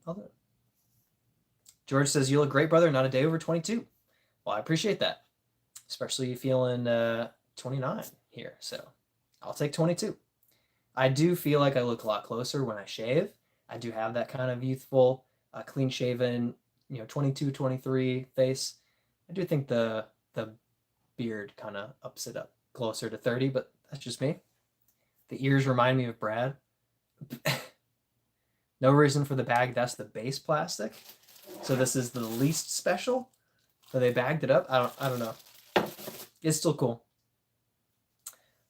George says, you look great, brother. Not a day over 22. Well, I appreciate that. Especially you feeling 29 here. So I'll take 22. I do feel like I look a lot closer when I shave. I do have that kind of youthful, clean-shaven, 22, 23 face. I do think the beard kind of ups it up closer to 30, but that's just me. The ears remind me of Brad. No reason for the bag. That's the base plastic. So this is the least special. So they bagged it up. I don't know. It's still cool.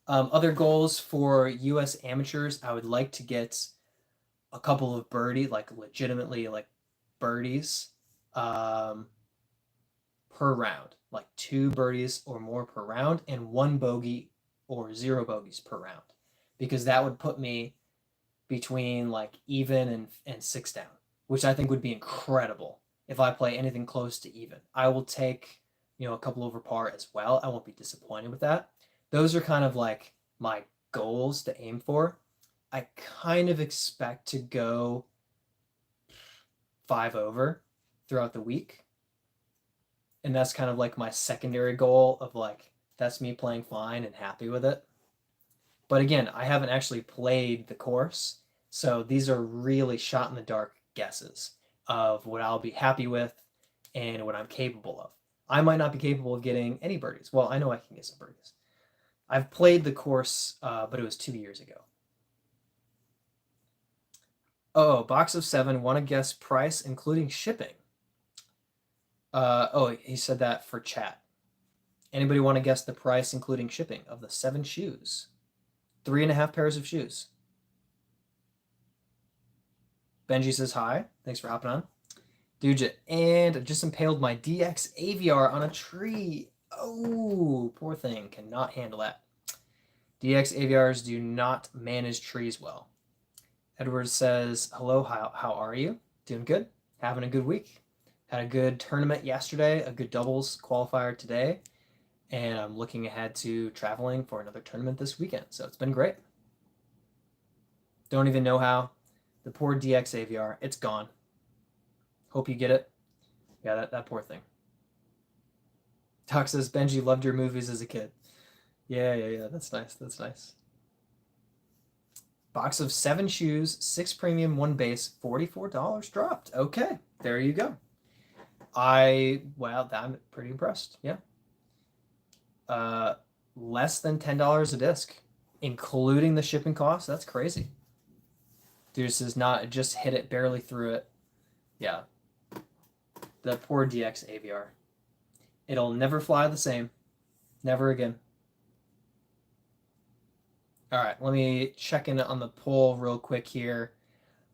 Other goals for US amateurs, I would like to get a couple of legitimately birdies per round, like 2 birdies or more per round, and 1 bogey or 0 bogeys per round, because that would put me between even and 6 down, which I think would be incredible if I play anything close to even. I will take a couple over par as well. I won't be disappointed with that. Those are kind of like my goals to aim for. I kind of expect to go 5 over throughout the week. And that's kind of like my secondary goal of like, that's me playing fine and happy with it. But again, I haven't actually played the course. So these are really shot in the dark guesses of what I'll be happy with and what I'm capable of. I might not be capable of getting any birdies. Well, I know I can get some birdies. I've played the course, but it was 2 years ago. Oh, box of 7. Want to guess price, including shipping? Oh, he said that for chat. Anybody want to guess the price, including shipping, of the 7 shoes? 3.5 pairs of shoes. Benji says hi. Thanks for hopping on. Dude, and I just impaled my DX AVR on a tree. Oh, poor thing. Cannot handle that. DX AVRs do not manage trees well. Edward says, hello, how are you? Doing good? Having a good week? Had a good tournament yesterday, a good doubles qualifier today, and I'm looking ahead to traveling for another tournament this weekend. So it's been great. Don't even know how. The poor DX AVR, it's gone. Hope you get it. Yeah, that poor thing. Doc says, Benji loved your movies as a kid. Yeah. That's nice. That's nice. Box of 7 shoes, 6 premium, 1 base, $44 dropped. Okay, there you go. Well, I'm pretty impressed. Yeah. Less than $10 a disc, including the shipping cost. That's crazy. Dude, this is not, just hit it, barely through it. Yeah. The poor DX AVR. It'll never fly the same. Never again. All right, let me check in on the poll real quick here.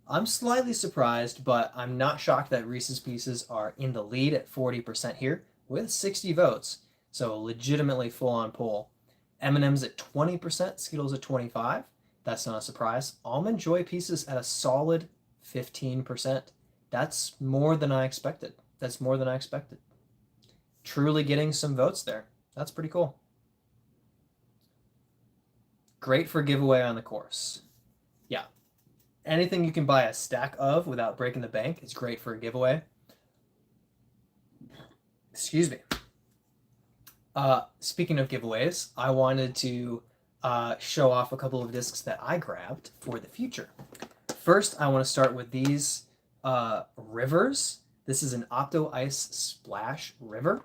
I'm slightly surprised, but I'm not shocked that Reese's Pieces are in the lead at 40% here with 60 votes. So legitimately full-on poll. M&M's at 20%, Skittles at 25%. That's not a surprise. Almond Joy Pieces at a solid 15%. That's more than I expected. Truly getting some votes there. That's pretty cool. Great for giveaway on the course. Yeah. Anything you can buy a stack of without breaking the bank is great for a giveaway. Excuse me. Speaking of giveaways, I wanted to show off a couple of discs that I grabbed for the future. First, I want to start with these rivers. This is an Opto Ice Splash River.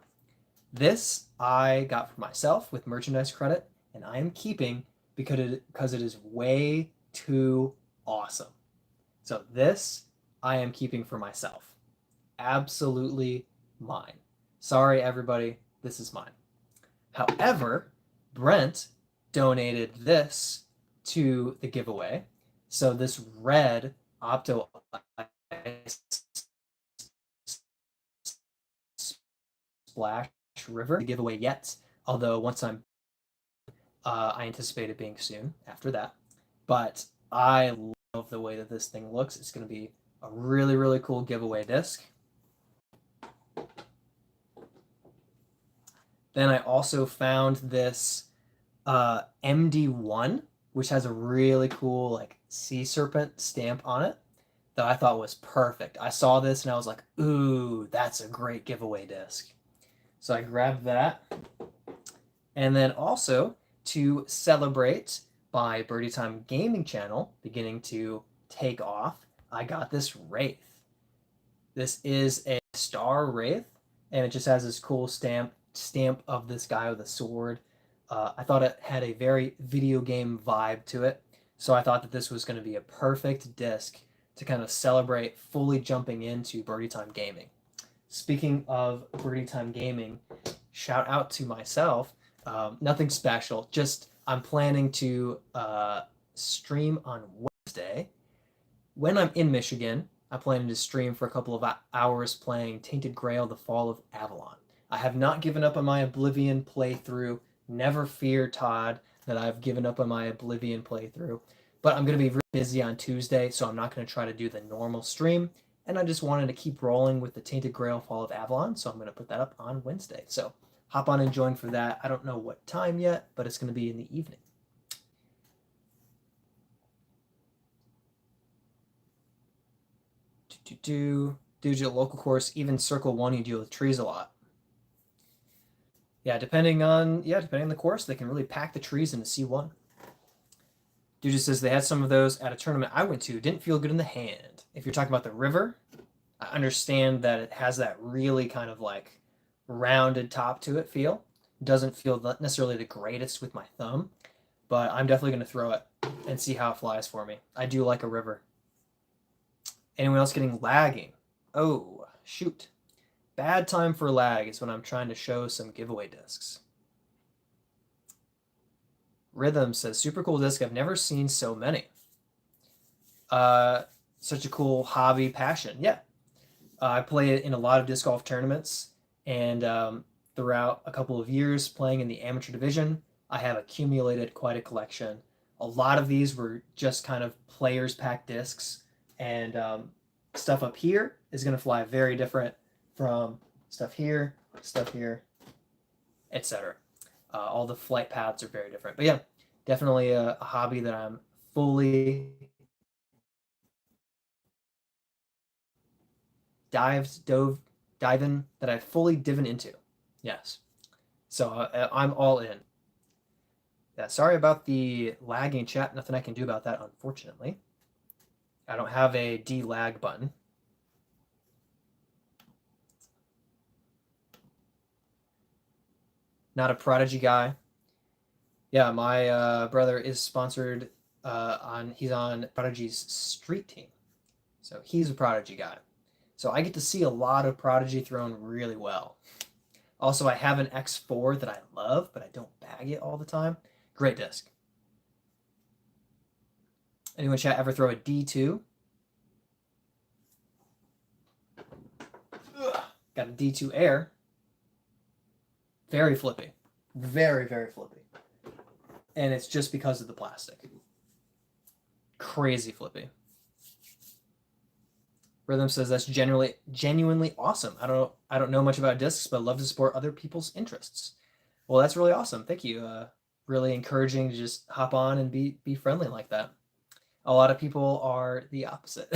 This I got for myself with merchandise credit, and I am keeping because it is way too awesome. So this I am keeping for myself. Absolutely mine. Sorry, everybody. This is mine. However, Brent donated this to the giveaway. So this red Opto Ice Splash River, the giveaway yet, although once I anticipate it being soon after that. But I love the way that this thing looks. It's going to be a really, really cool giveaway disc. Then I also found this MD1, which has a really cool like sea serpent stamp on it that I thought was perfect. I saw this and I was like, ooh, that's a great giveaway disc. So I grabbed that. And then also to celebrate my Birdietime gaming channel beginning to take off, I got this Wraith. This is a Star Wraith, and it just has this cool stamp of this guy with a sword. I thought it had a very video game vibe to it, so I thought that this was going to be a perfect disc to kind of celebrate fully jumping into Birdietime gaming. Speaking of Birdietime gaming, shout out to myself. Nothing special, just I'm planning to stream on Wednesday. When I'm in Michigan, I'm planning to stream for a couple of hours playing Tainted Grail, The Fall of Avalon. I have not given up on my Oblivion playthrough. Never fear, Todd, that I've given up on my Oblivion playthrough. But I'm going to be really busy on Tuesday, so I'm not going to try to do the normal stream. And I just wanted to keep rolling with the Tainted Grail, Fall of Avalon, so I'm going to put that up on Wednesday. So hop on and join for that. I don't know what time yet, but it's going to be in the evening. Due to a local course, even circle one, you deal with trees a lot. Yeah, depending on the course, they can really pack the trees into C1. Dude just says they had some of those at a tournament I went to. Didn't feel good in the hand. If you're talking about the river, I understand that it has that really kind of like rounded top to it feel. Doesn't feel necessarily the greatest with my thumb, but I'm definitely going to throw it and see how it flies for me. I do like a river. Anyone else getting lagging? Oh, shoot. Bad time for lag is when I'm trying to show some giveaway discs. Rhythm says, super cool disc. I've never seen so many. Such a cool hobby passion. Yeah. I play it in a lot of disc golf tournaments, and throughout a couple of years playing in the amateur division, I have accumulated quite a collection. A lot of these were just kind of players pack discs, and stuff up here is going to fly very different from stuff here, etc. All the flight paths are very different. But yeah, definitely a hobby that I'm fully diving that I fully diven into. Yes. So I'm all in. Yeah, sorry about the lagging chat. Nothing I can do about that, unfortunately. I don't have a delag button. Not a Prodigy guy. Yeah, my brother is sponsored he's on Prodigy's street team. So he's a Prodigy guy. So I get to see a lot of Prodigy thrown really well. Also, I have an X4 that I love, but I don't bag it all the time. Great disc. Anyone chat ever throw a D2? Ugh, got a D2 Air. Very flippy. Very, very flippy. And it's just because of the plastic. Crazy flippy. Rhythm says that's genuinely awesome. I don't know much about discs, but I love to support other people's interests. Well, that's really awesome. Thank you. Really encouraging to just hop on and be friendly like that. A lot of people are the opposite.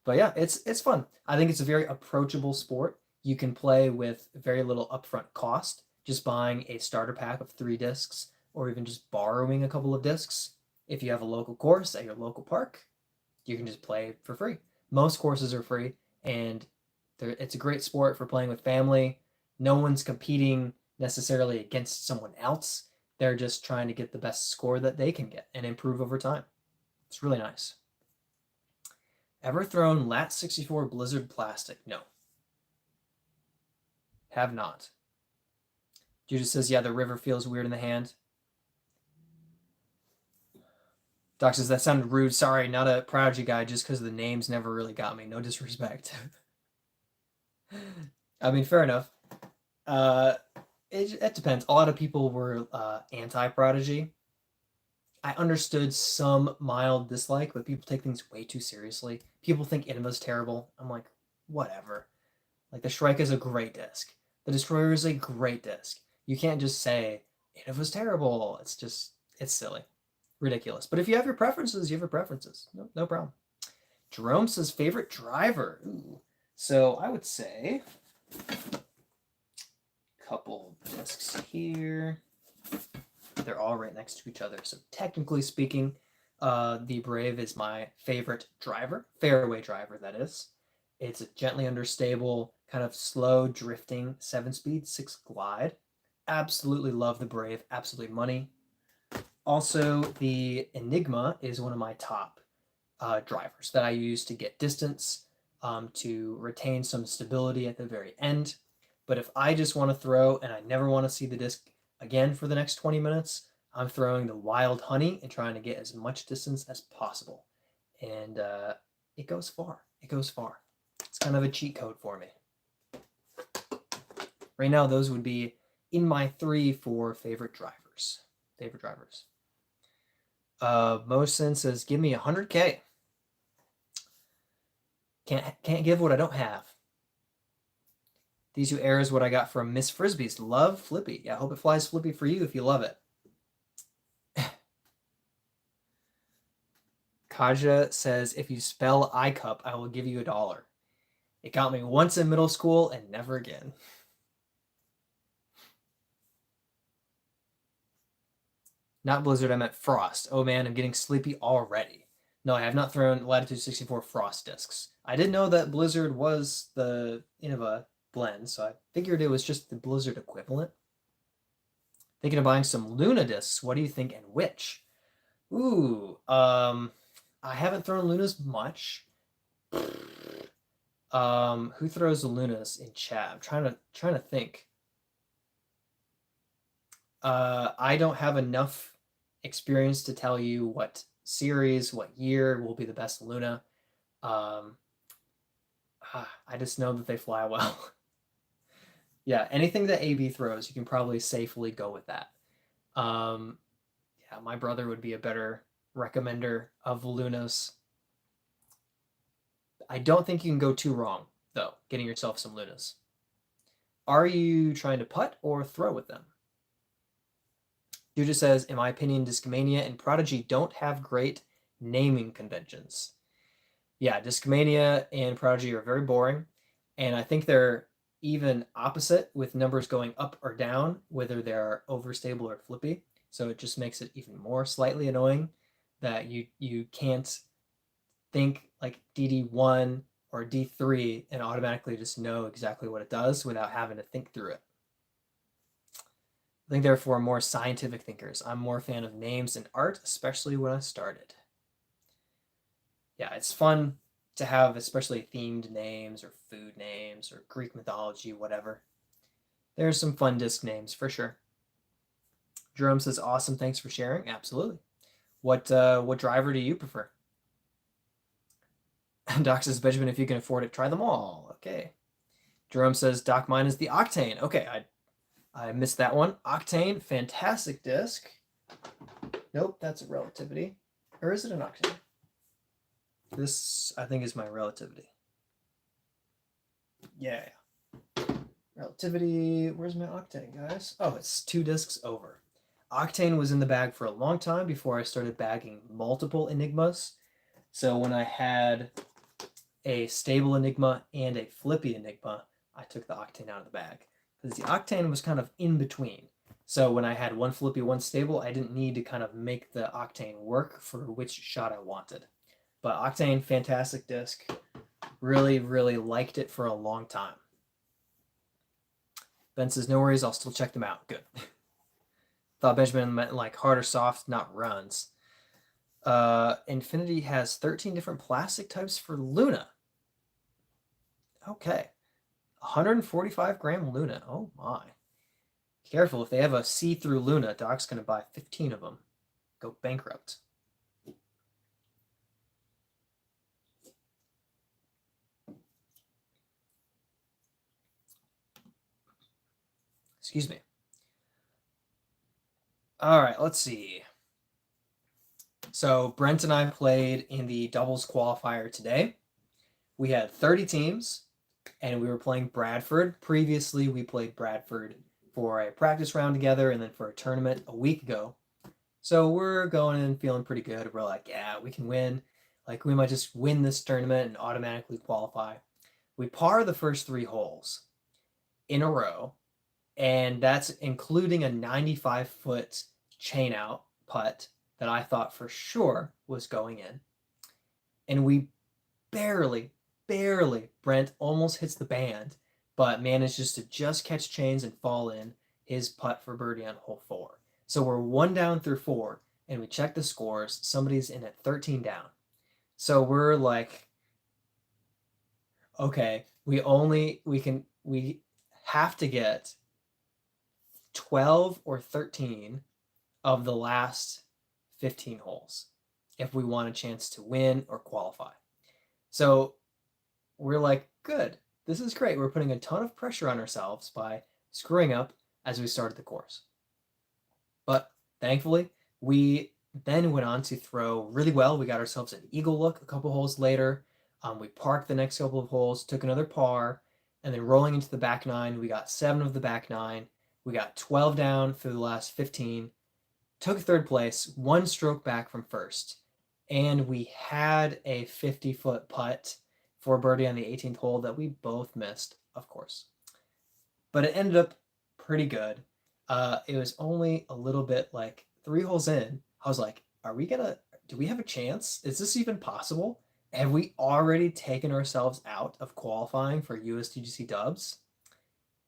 But yeah, it's fun. I think it's a very approachable sport. You can play with very little upfront cost, just buying a starter pack of 3 discs, or even just borrowing a couple of discs. If you have a local course at your local park, you can just play for free. Most courses are free, and it's a great sport for playing with family. No one's competing necessarily against someone else. They're just trying to get the best score that they can get and improve over time. It's really nice. Ever thrown Lat 64 Blizzard plastic? No. Have not. Judas says, yeah, the river feels weird in the hand. Doc says, that sounded rude. Sorry, not a Prodigy guy just because the names never really got me. No disrespect. I mean, fair enough. It depends. A lot of people were anti-Prodigy. I understood some mild dislike, but people take things way too seriously. People think Innova's terrible. I'm like, whatever. Like, the Shrike is a great disc. The Destroyer is a great disc. You can't just say, Innova's terrible. It's silly. Ridiculous. But if you have your preferences, you have your preferences. No problem. Jerome says, favorite driver. Ooh. So I would say couple discs here. They're all right next to each other. So technically speaking, the Brave is my favorite driver. Fairway driver, that is. It's a gently understable, kind of slow drifting 7-speed, 6 glide. Absolutely love the Brave. Absolutely money. Also, the Enigma is one of my top drivers that I use to get distance, to retain some stability at the very end. But if I just want to throw and I never want to see the disc again for the next 20 minutes, I'm throwing the Wild Honey and trying to get as much distance as possible. And it goes far. It goes far. It's kind of a cheat code for me. Right now, those would be in my 3-4 favorite drivers. Mosin says, give me 100K. Can't give what I don't have. These 2 errors, what I got from Miss Frisbee's. Love Flippy. Yeah, I hope it flies Flippy for you if you love it. Kaja says, if you spell iCup, I will give you $1. It got me once in middle school and never again. Not Blizzard, I meant Frost. Oh man, I'm getting sleepy already. No, I have not thrown Latitude 64 Frost discs. I didn't know that Blizzard was the Innova blend, so I figured it was just the Blizzard equivalent. Thinking of buying some Luna discs. What do you think and which? Ooh, I haven't thrown Lunas much. Who throws the Lunas in chat? I'm trying to think. I don't have enough experience to tell you what series, what year will be the best Luna. I just know that they fly well. Yeah, anything that AB throws, you can probably safely go with that. Yeah, my brother would be a better recommender of Lunas. I don't think you can go too wrong, though, getting yourself some Lunas. Are you trying to putt or throw with them? Judah says, in my opinion, Discmania and Prodigy don't have great naming conventions. Yeah, Discmania and Prodigy are very boring, and I think they're even opposite with numbers going up or down, whether they're overstable or flippy. So it just makes it even more slightly annoying that you can't think like DD1 or D3 and automatically just know exactly what it does without having to think through it. I think therefore more scientific thinkers. I'm more a fan of names and art, especially when I started. Yeah, it's fun to have especially themed names or food names or Greek mythology, whatever. There's some fun disc names for sure. Jerome says, awesome, thanks for sharing. Absolutely. What driver do you prefer? Doc says, Benjamin, if you can afford it, try them all. Okay. Jerome says, Doc, mine is the Octane. Okay, I missed that one. Octane, fantastic disc. Nope, that's a Relativity. Or is it an Octane? This, I think, is my Relativity. Yeah. Relativity, where's my Octane, guys? Oh, it's 2 discs over. Octane was in the bag for a long time before I started bagging multiple Enigmas. So when I had a stable Enigma and a flippy Enigma, I took the Octane out of the bag. Because the Octane was kind of in between. So when I had one flippy, one stable, I didn't need to kind of make the Octane work for which shot I wanted. But Octane, fantastic disc. Really, really liked it for a long time. Ben says, no worries, I'll still check them out. Good. Thought Benjamin meant like hard or soft, not runs. Infinity has 13 different plastic types for Luna. Okay. 145 gram Luna. Oh my. Careful, if they have a see-through Luna, Doc's going to buy 15 of them. Go bankrupt. Excuse me. All right, let's see. So Brent and I played in the doubles qualifier today. We had 30 teams, and we were playing Bradford. Previously, we played Bradford for a practice round together and then for a tournament a week ago. So we're going in feeling pretty good. We're like, yeah, we can win. Like, we might just win this tournament and automatically qualify. We par the first 3 holes in a row, and that's including a 95-foot chain out putt that I thought for sure was going in. And we barely, Brent almost hits the band, but manages to just catch chains and fall in his putt for birdie on hole 4. So we're 1 down through 4, and we check the scores. Somebody's in at 13 down. So we're like, okay, we have to get 12 or 13 of the last 15 holes if we want a chance to win or qualify. So we're like, good, this is great. We're putting a ton of pressure on ourselves by screwing up as we started the course. But thankfully, we then went on to throw really well. We got ourselves an eagle look a couple holes later. We parked the next couple of holes, took another par, and then rolling into the back 9, we got 7 of the back 9. We got 12 down through the last 15, took 3rd place, 1 stroke back from first. and we had a 50-foot putt for birdie on the 18th hole that we both missed, of course. But it ended up pretty good. It was only a little bit like 3 holes in. I was like, do we have a chance? Is this even possible? Have we already taken ourselves out of qualifying for USDGC dubs?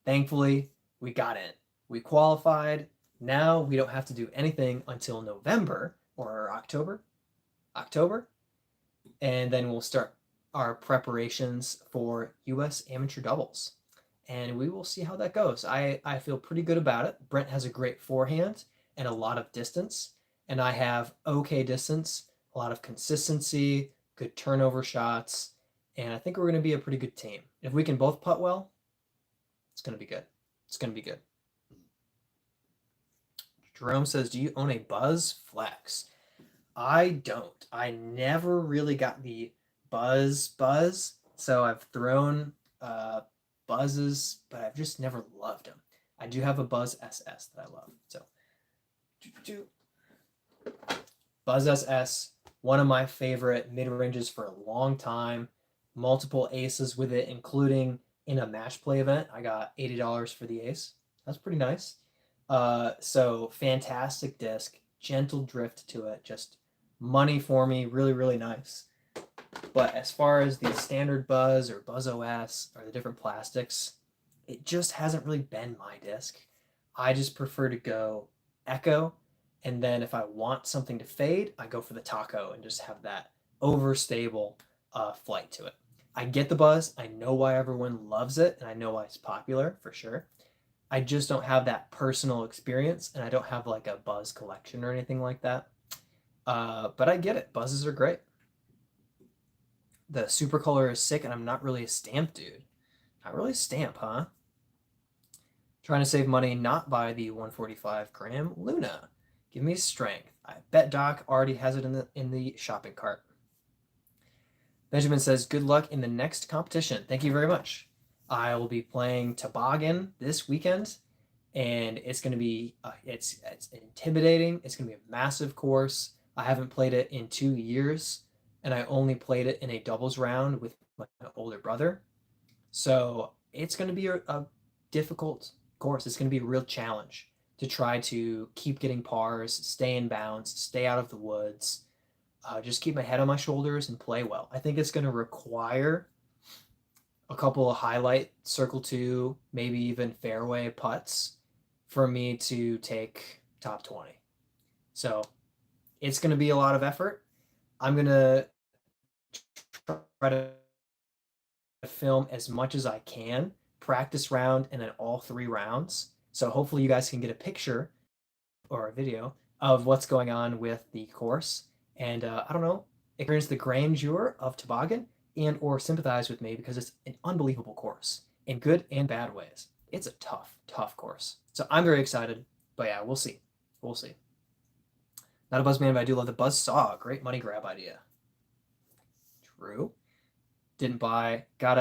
Thankfully, we got in. We qualified. Now we don't have to do anything until November or October. And then we'll start our preparations for US Amateur Doubles. And we will see how that goes. I feel pretty good about it. Brent has a great forehand and a lot of distance, and I have okay distance, a lot of consistency, good turnover shots, and I think we're going to be a pretty good team. If we can both putt well, it's going to be good. It's going to be good. Jerome says, do you own a Buzz Flex? I don't. I never really got the Buzz, so I've thrown Buzzes, but I've just never loved them. I do have a Buzz SS that I love. So, Buzz SS, one of my favorite mid-ranges for a long time. Multiple aces with it, including in a match play event. I got $80 for the ace. That's pretty nice. So fantastic disc, gentle drift to it, just money for me, really, really nice. But as far as the standard Buzz or Buzz OS or the different plastics, it just hasn't really been my disc. I just prefer to go Echo, and then if I want something to fade, I go for the Taco and just have that overstable flight to it. I get the Buzz. I know why everyone loves it, and I know why it's popular for sure. I just don't have that personal experience, and I don't have like a Buzz collection or anything like that. But I get it. Buzzes are great. The super color is sick, and I'm not really a stamp dude. Not really a stamp, huh? Trying to save money, not buy the 145 gram Luna. Give me strength. I bet Doc already has it in the shopping cart. Benjamin says, good luck in the next competition. Thank you very much. I will be playing Toboggan this weekend, and it's going to be it's intimidating. It's going to be a massive course. I haven't played it in 2 years, and I only played it in a doubles round with my older brother. So it's going to be a difficult course. It's going to be a real challenge to try to keep getting pars, stay in bounds, stay out of the woods, just keep my head on my shoulders and play well. I think it's going to require a couple of highlight circle 2, maybe even fairway putts for me to take top 20. So it's going to be a lot of effort. I'm going to try to film as much as I can, practice round and then all 3 rounds. So hopefully you guys can get a picture or a video of what's going on with the course. And I don't know, experience the grandeur of Toboggan and or sympathize with me because it's an unbelievable course in good and bad ways. It's a tough, tough course. So I'm very excited, but yeah, we'll see. We'll see. Not a Buzz man, but I do love the Buzz Saw. Great money grab idea. True. Didn't buy. Got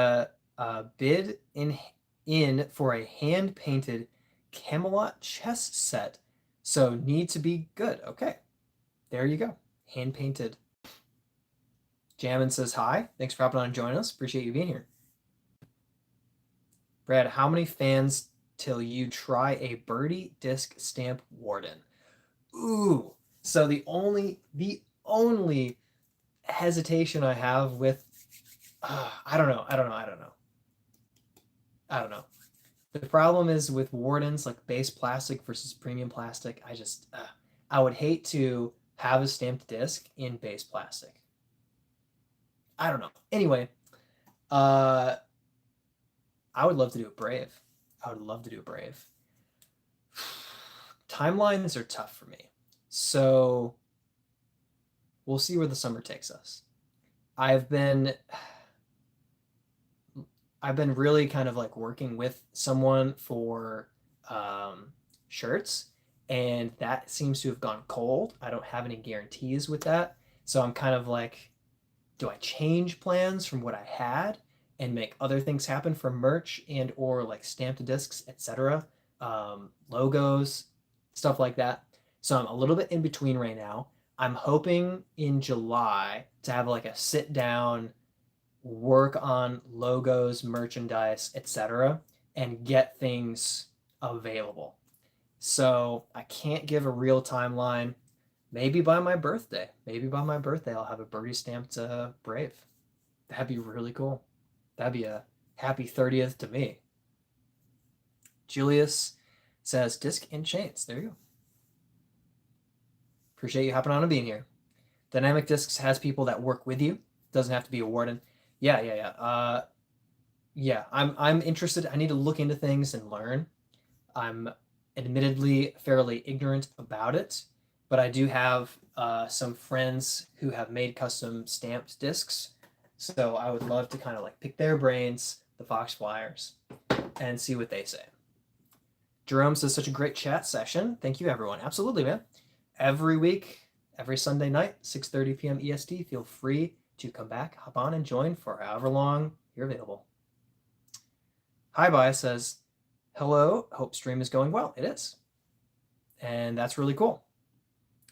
a bid in for a hand-painted Camelot chess set. So need to be good. Okay. There you go. Hand-painted. Jammin says hi. Thanks for hopping on and joining us. Appreciate you being here. Brad, how many fans till you try a birdie disc stamp Warden? Ooh. So the only hesitation I have with I don't know. The problem is with Wardens, like base plastic versus premium plastic. I would hate to have a stamped disc in base plastic. I don't know. Anyway, I would love to do a Brave. Timelines are tough for me. So we'll see where the summer takes us. I've been really kind of like working with someone for shirts, and that seems to have gone cold. I don't have any guarantees with that. So I'm kind of like, do I change plans from what I had and make other things happen for merch and or like stamped discs, etc., logos, stuff like that. So I'm a little bit in between right now. I'm hoping in July to have like a sit down, work on logos, merchandise, etc., and get things available. So I can't give a real timeline. Maybe by my birthday. Maybe by my birthday, I'll have a birdie stamped Brave. That'd be really cool. That'd be a happy 30th to me. Julius says disc and chains. There you go. Appreciate you hopping on and being here. Dynamic Discs has people that work with you. Doesn't have to be a warden. Yeah. I'm interested. I need to look into things and learn. I'm admittedly fairly ignorant about it, but I do have some friends who have made custom stamped discs. So I would love to kind of like pick their brains, the Fox Flyers, and see what they say. Jerome says such a great chat session. Thank you, everyone. Absolutely, man. Every week, every Sunday night, 6:30 p.m. EST. Feel free to come back, hop on, and join for however long you're available. Hi Bye says, hello, hope stream is going well. It is. And that's really cool.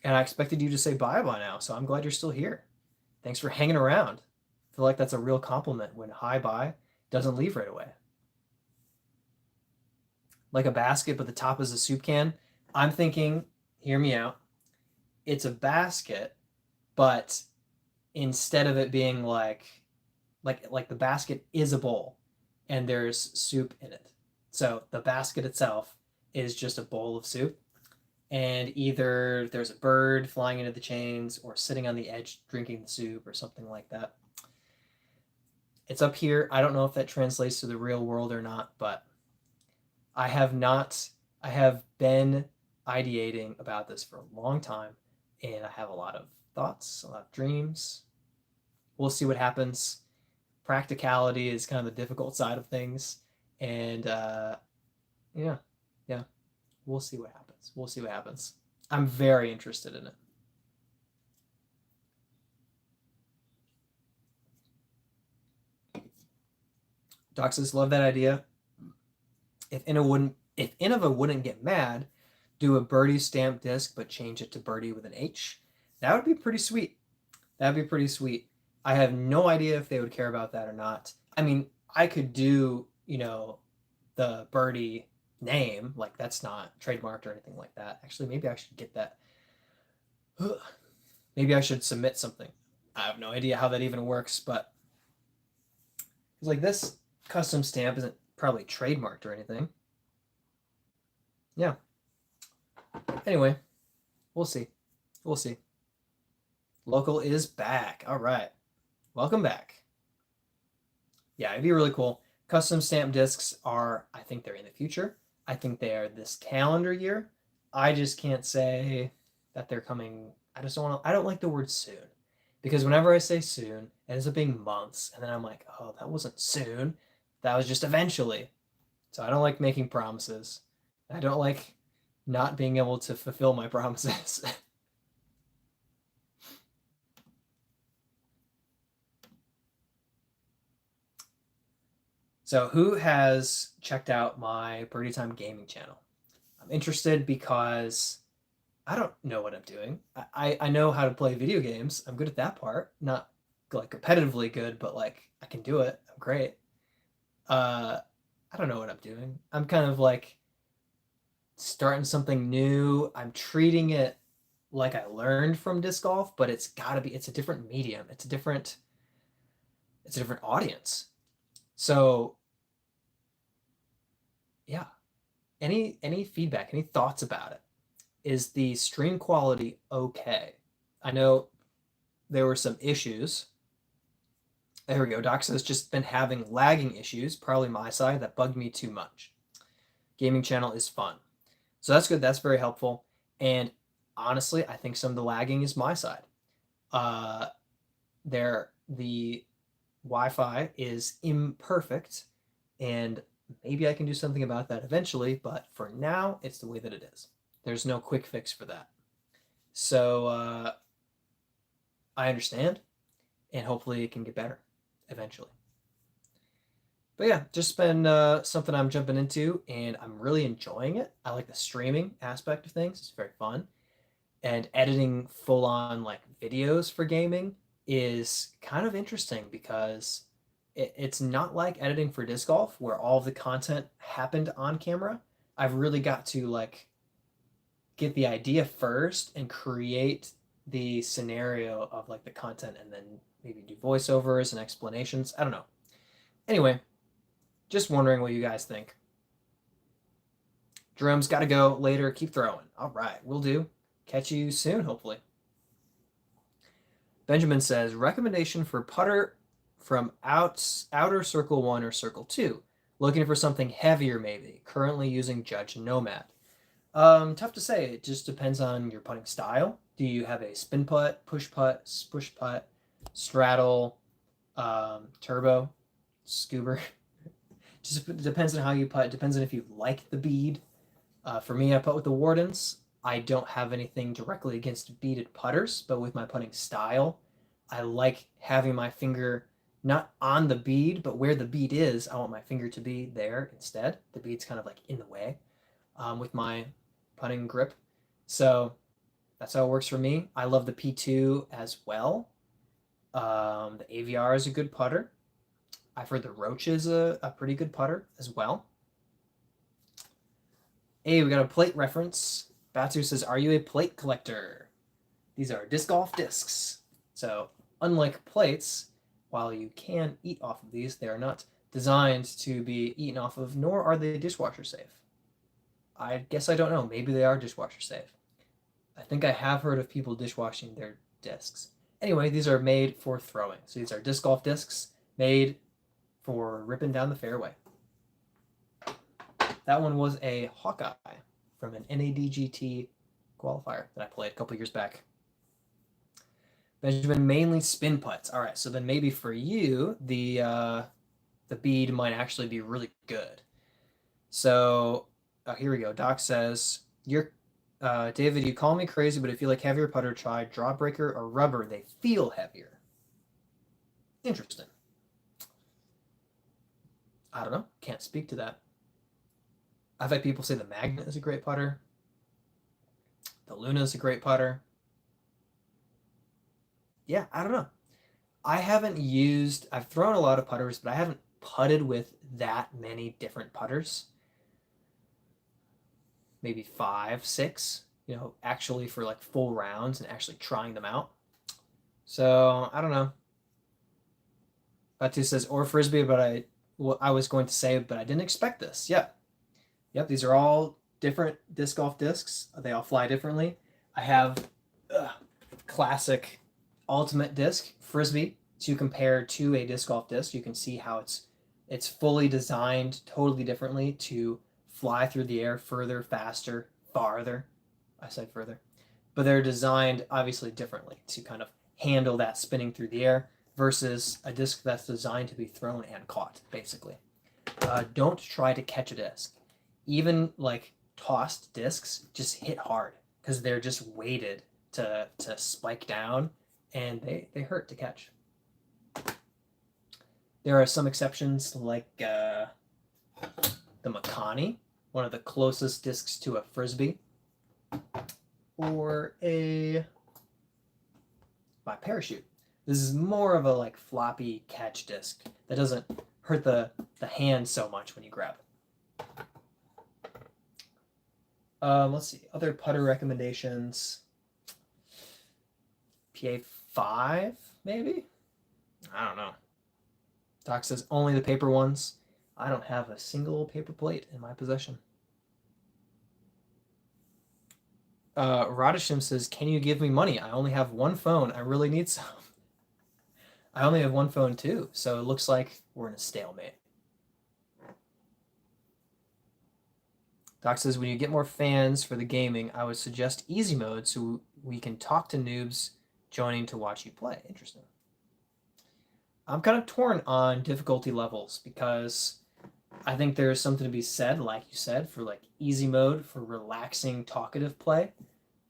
And I expected you to say bye by now, so I'm glad you're still here. Thanks for hanging around. I feel like that's a real compliment when hi bye doesn't leave right away. Like a basket, but the top is a soup can. I'm thinking, hear me out. It's a basket, but instead of it being like the basket is a bowl and there's soup in it. So the basket itself is just a bowl of soup. And either there's a bird flying into the chains or sitting on the edge drinking the soup or something like that. It's up here. I don't know if that translates to the real world or not, but I have been ideating about this for a long time, and I have a lot of thoughts, a lot of dreams. We'll see what happens. Practicality is kind of the difficult side of things, and yeah, we'll see what happens. I'm very interested in it. Doc says, love that idea. If Innova wouldn't get mad, do a birdie stamp disc but change it to birdie with an H. That would be pretty sweet. I have no idea if they would care about that or not. I mean, I could do, the birdie name, like that's not trademarked or anything like that. Actually, maybe I should get that. Maybe I should submit something. I have no idea how that even works, but it's like this custom stamp isn't probably trademarked or anything. Yeah. Anyway, we'll see. Local is back. All right. Welcome back. Yeah, it'd be really cool. Custom stamp discs are, I think they're in the future. I think they are this calendar year. I just can't say that they're coming. I don't like the word soon. Because whenever I say soon, it ends up being months. And then I'm like, oh, that wasn't soon. That was just eventually. So I don't like making promises. I don't like not being able to fulfill my promises. So who has checked out my Birdietime gaming channel? I'm interested because I don't know what I'm doing. I know how to play video games. I'm good at that part. Not like competitively good, but like I can do it. I'm great. I don't know what I'm doing. I'm kind of like starting something new. I'm treating it like I learned from disc golf, but it's a different medium. It's a different audience. So yeah. Any feedback, any thoughts about it? Is the stream quality okay? I know there were some issues. There we go. Doc says just been having lagging issues, probably my side, that bugged me too much. Gaming channel is fun. So that's good. That's very helpful. And honestly, I think some of the lagging is my side. The Wi-Fi is imperfect, and maybe I can do something about that eventually, but for now, it's the way that it is. There's no quick fix for that. So I understand, and hopefully it can get better eventually. But yeah, just been something I'm jumping into, and I'm really enjoying it. I like the streaming aspect of things. It's very fun. and editing full on like videos for gaming is kind of interesting because it's not like editing for disc golf where all of the content happened on camera. I've really got to like get the idea first and create the scenario of like the content and then maybe do voiceovers and explanations. I don't know. Anyway, just wondering what you guys think. Jerome's got to go later. Keep throwing. All right, we'll do. Catch you soon, hopefully. Benjamin says, recommendation for putter from outer circle 1 or circle 2. Looking for something heavier, maybe. Currently using Judge Nomad. Tough to say. It just depends on your putting style. Do you have a spin putt, push putt, straddle, turbo, scuba? Just depends on how you putt. Depends on if you like the bead. For me, I putt with the Wardens. I don't have anything directly against beaded putters, but with my putting style, I like having my finger not on the bead, but where the bead is, I want my finger to be there instead. The bead's kind of like in the way with my putting grip. So that's how it works for me. I love the P2 as well. The AVR is a good putter. I've heard the Roach is a pretty good putter as well. Hey, we got a plate reference. Batsu says, are you a plate collector? These are disc golf discs. So unlike plates, while you can eat off of these, they are not designed to be eaten off of, nor are they dishwasher safe. I guess I don't know. Maybe they are dishwasher safe. I think I have heard of people dishwashing their discs. Anyway, these are made for throwing. So these are disc golf discs made for ripping down the fairway. That one was a Hawkeye from an NADGT qualifier that I played a couple years back. Benjamin, mainly spin putts. All right, so then maybe for you, the bead might actually be really good. So here we go. Doc says, David, you call me crazy, but if you like heavier putter, try Drawbreaker or rubber. They feel heavier. Interesting. I don't know. Can't speak to that. I've had people say the Magnet is a great putter. The Luna is a great putter. Yeah, I don't know. I've thrown a lot of putters, but I haven't putted with that many different putters. Maybe 5, 6, actually for like full rounds and actually trying them out. So I don't know. Batu says, or frisbee, but I was going to say, but I didn't expect this. Yep, these are all different disc golf discs. They all fly differently. I have classic ultimate disc frisbee to compare to a disc golf disc. You can see how it's fully designed totally differently to fly through the air further, faster, farther. I said further. But they're designed obviously differently to kind of handle that spinning through the air versus a disc that's designed to be thrown and caught, basically. Don't try to catch a disc. Even like tossed discs just hit hard because they're just weighted to spike down, and they hurt to catch. There are some exceptions like the Makani, one of the closest discs to a frisbee, or my parachute. This is more of a like floppy catch disc that doesn't hurt the hand so much when you grab it. Let's see, other putter recommendations. PA5, maybe? I don't know. Doc says only the paper ones. I don't have a single paper plate in my possession. Radishim says, can you give me money? I only have one phone. I really need some. I only have one phone too, so it looks like we're in a stalemate. Doc says, when you get more fans for the gaming, I would suggest easy mode so we can talk to noobs joining to watch you play. Interesting. I'm kind of torn on difficulty levels because I think there's something to be said, like you said, for like easy mode for relaxing, talkative play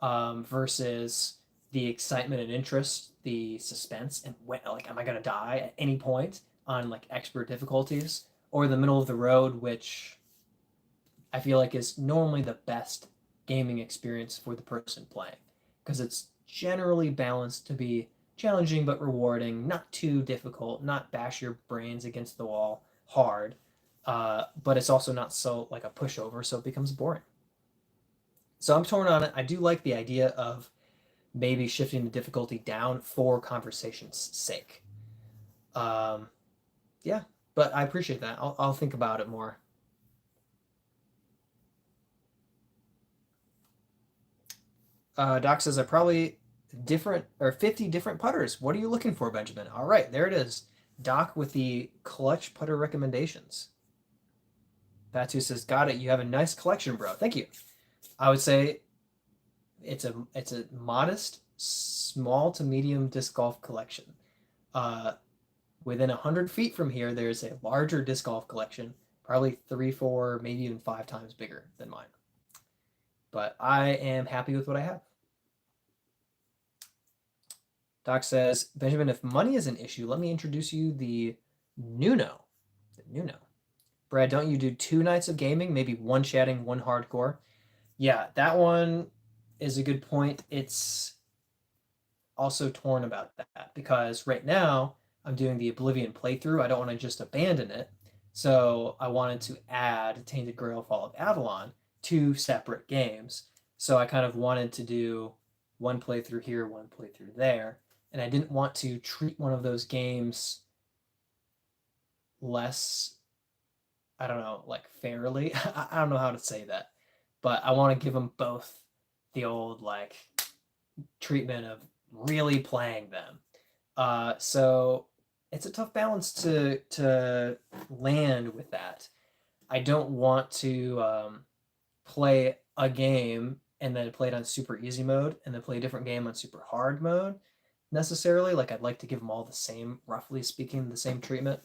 versus the excitement and interest, the suspense, and when, like, am I going to die at any point on like expert difficulties, or the middle of the road, which I feel like is normally the best gaming experience for the person playing. because it's generally balanced to be challenging but rewarding, not too difficult, not bash your brains against the wall hard, but it's also not so like a pushover, so it becomes boring. So I'm torn on it. I do like the idea of maybe shifting the difficulty down for conversation's sake. Um, yeah, but I appreciate that. I'll think about it more. Doc says I probably different or 50 different putters. What are you looking for, Benjamin? All right, there it is. Doc with the clutch putter recommendations. Batu says, got it. You have a nice collection, bro. Thank you. I would say it's a modest, small to medium disc golf collection. Uh, Within 100 feet from here, there's a larger disc golf collection, probably 3, 4, maybe even 5 times bigger than mine. But I am happy with what I have. Doc says, Benjamin, if money is an issue, let me introduce you the Nuno. The Nuno. Brad, don't you do 2 nights of gaming? Maybe 1 chatting, 1 hardcore? Yeah, that one is a good point. It's also torn about that because right now I'm doing the Oblivion playthrough. I don't want to just abandon it. So I wanted to add Tainted Grail Fall of Avalon, 2 separate games. So I kind of wanted to do 1 playthrough here, 1 playthrough there. And I didn't want to treat one of those games less, I don't know, like fairly. I don't know how to say that. But I want to give them both the old like treatment of really playing them. So it's a tough balance to land with that. I don't want to play a game and then play it on super easy mode and then play a different game on super hard mode necessarily. Like I'd like to give them all the same, roughly speaking, the same treatment.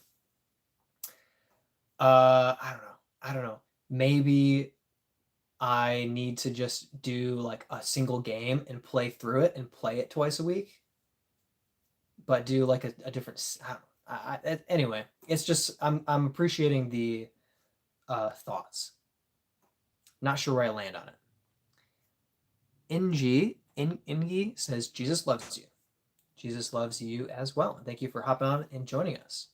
I don't know. I don't know. Maybe I need to just do like a single game and play through it and play it twice a week, but do like a different. Anyway, it's just I'm appreciating the thoughts. Not sure where I land on it. Ingi says Jesus loves you. Jesus loves you as well. Thank you for hopping on and joining us.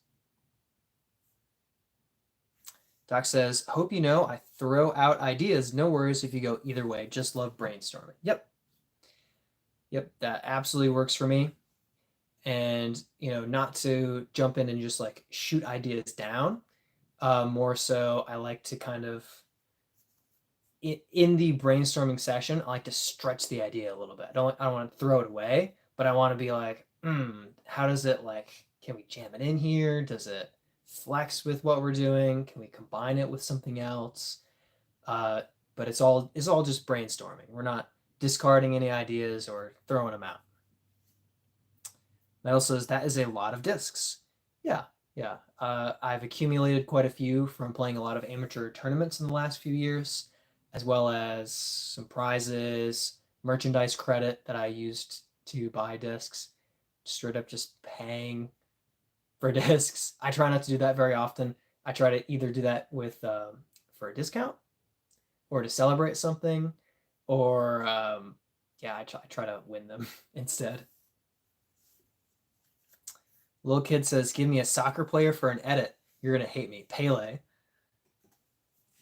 Doc says, hope you know I throw out ideas. No worries if you go either way. Just love brainstorming. Yep. Yep, that absolutely works for me. And, not to jump in and just like shoot ideas down. More so, I like to kind of, in the brainstorming session, I like to stretch the idea a little bit. I don't want to throw it away, but I want to be like, how does it like, can we jam it in here? Does it flex with what we're doing? Can we combine it with something else? But it's all just brainstorming. We're not discarding any ideas or throwing them out. Metal says that is a lot of discs. Yeah, yeah. I've accumulated quite a few from playing a lot of amateur tournaments in the last few years, as well as some prizes, merchandise credit that I used to buy discs, straight up just paying for discs. I try not to do that very often. I try to either do that with for a discount or to celebrate something, or I try to win them instead. Little kid says, give me a soccer player for an edit. You're going to hate me. Pele.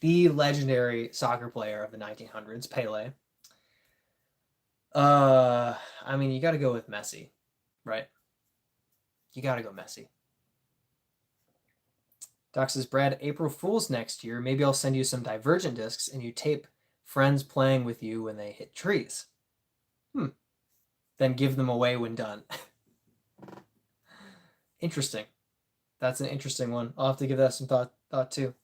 The legendary soccer player of the 1900s, Pele. I mean, you got to go with Messi, right? You got to go Messi. Doc says, Brad, April Fool's next year. Maybe I'll send you some Divergent discs and you tape friends playing with you when they hit trees. Then give them away when done. Interesting. That's an interesting one. I'll have to give that some thought too.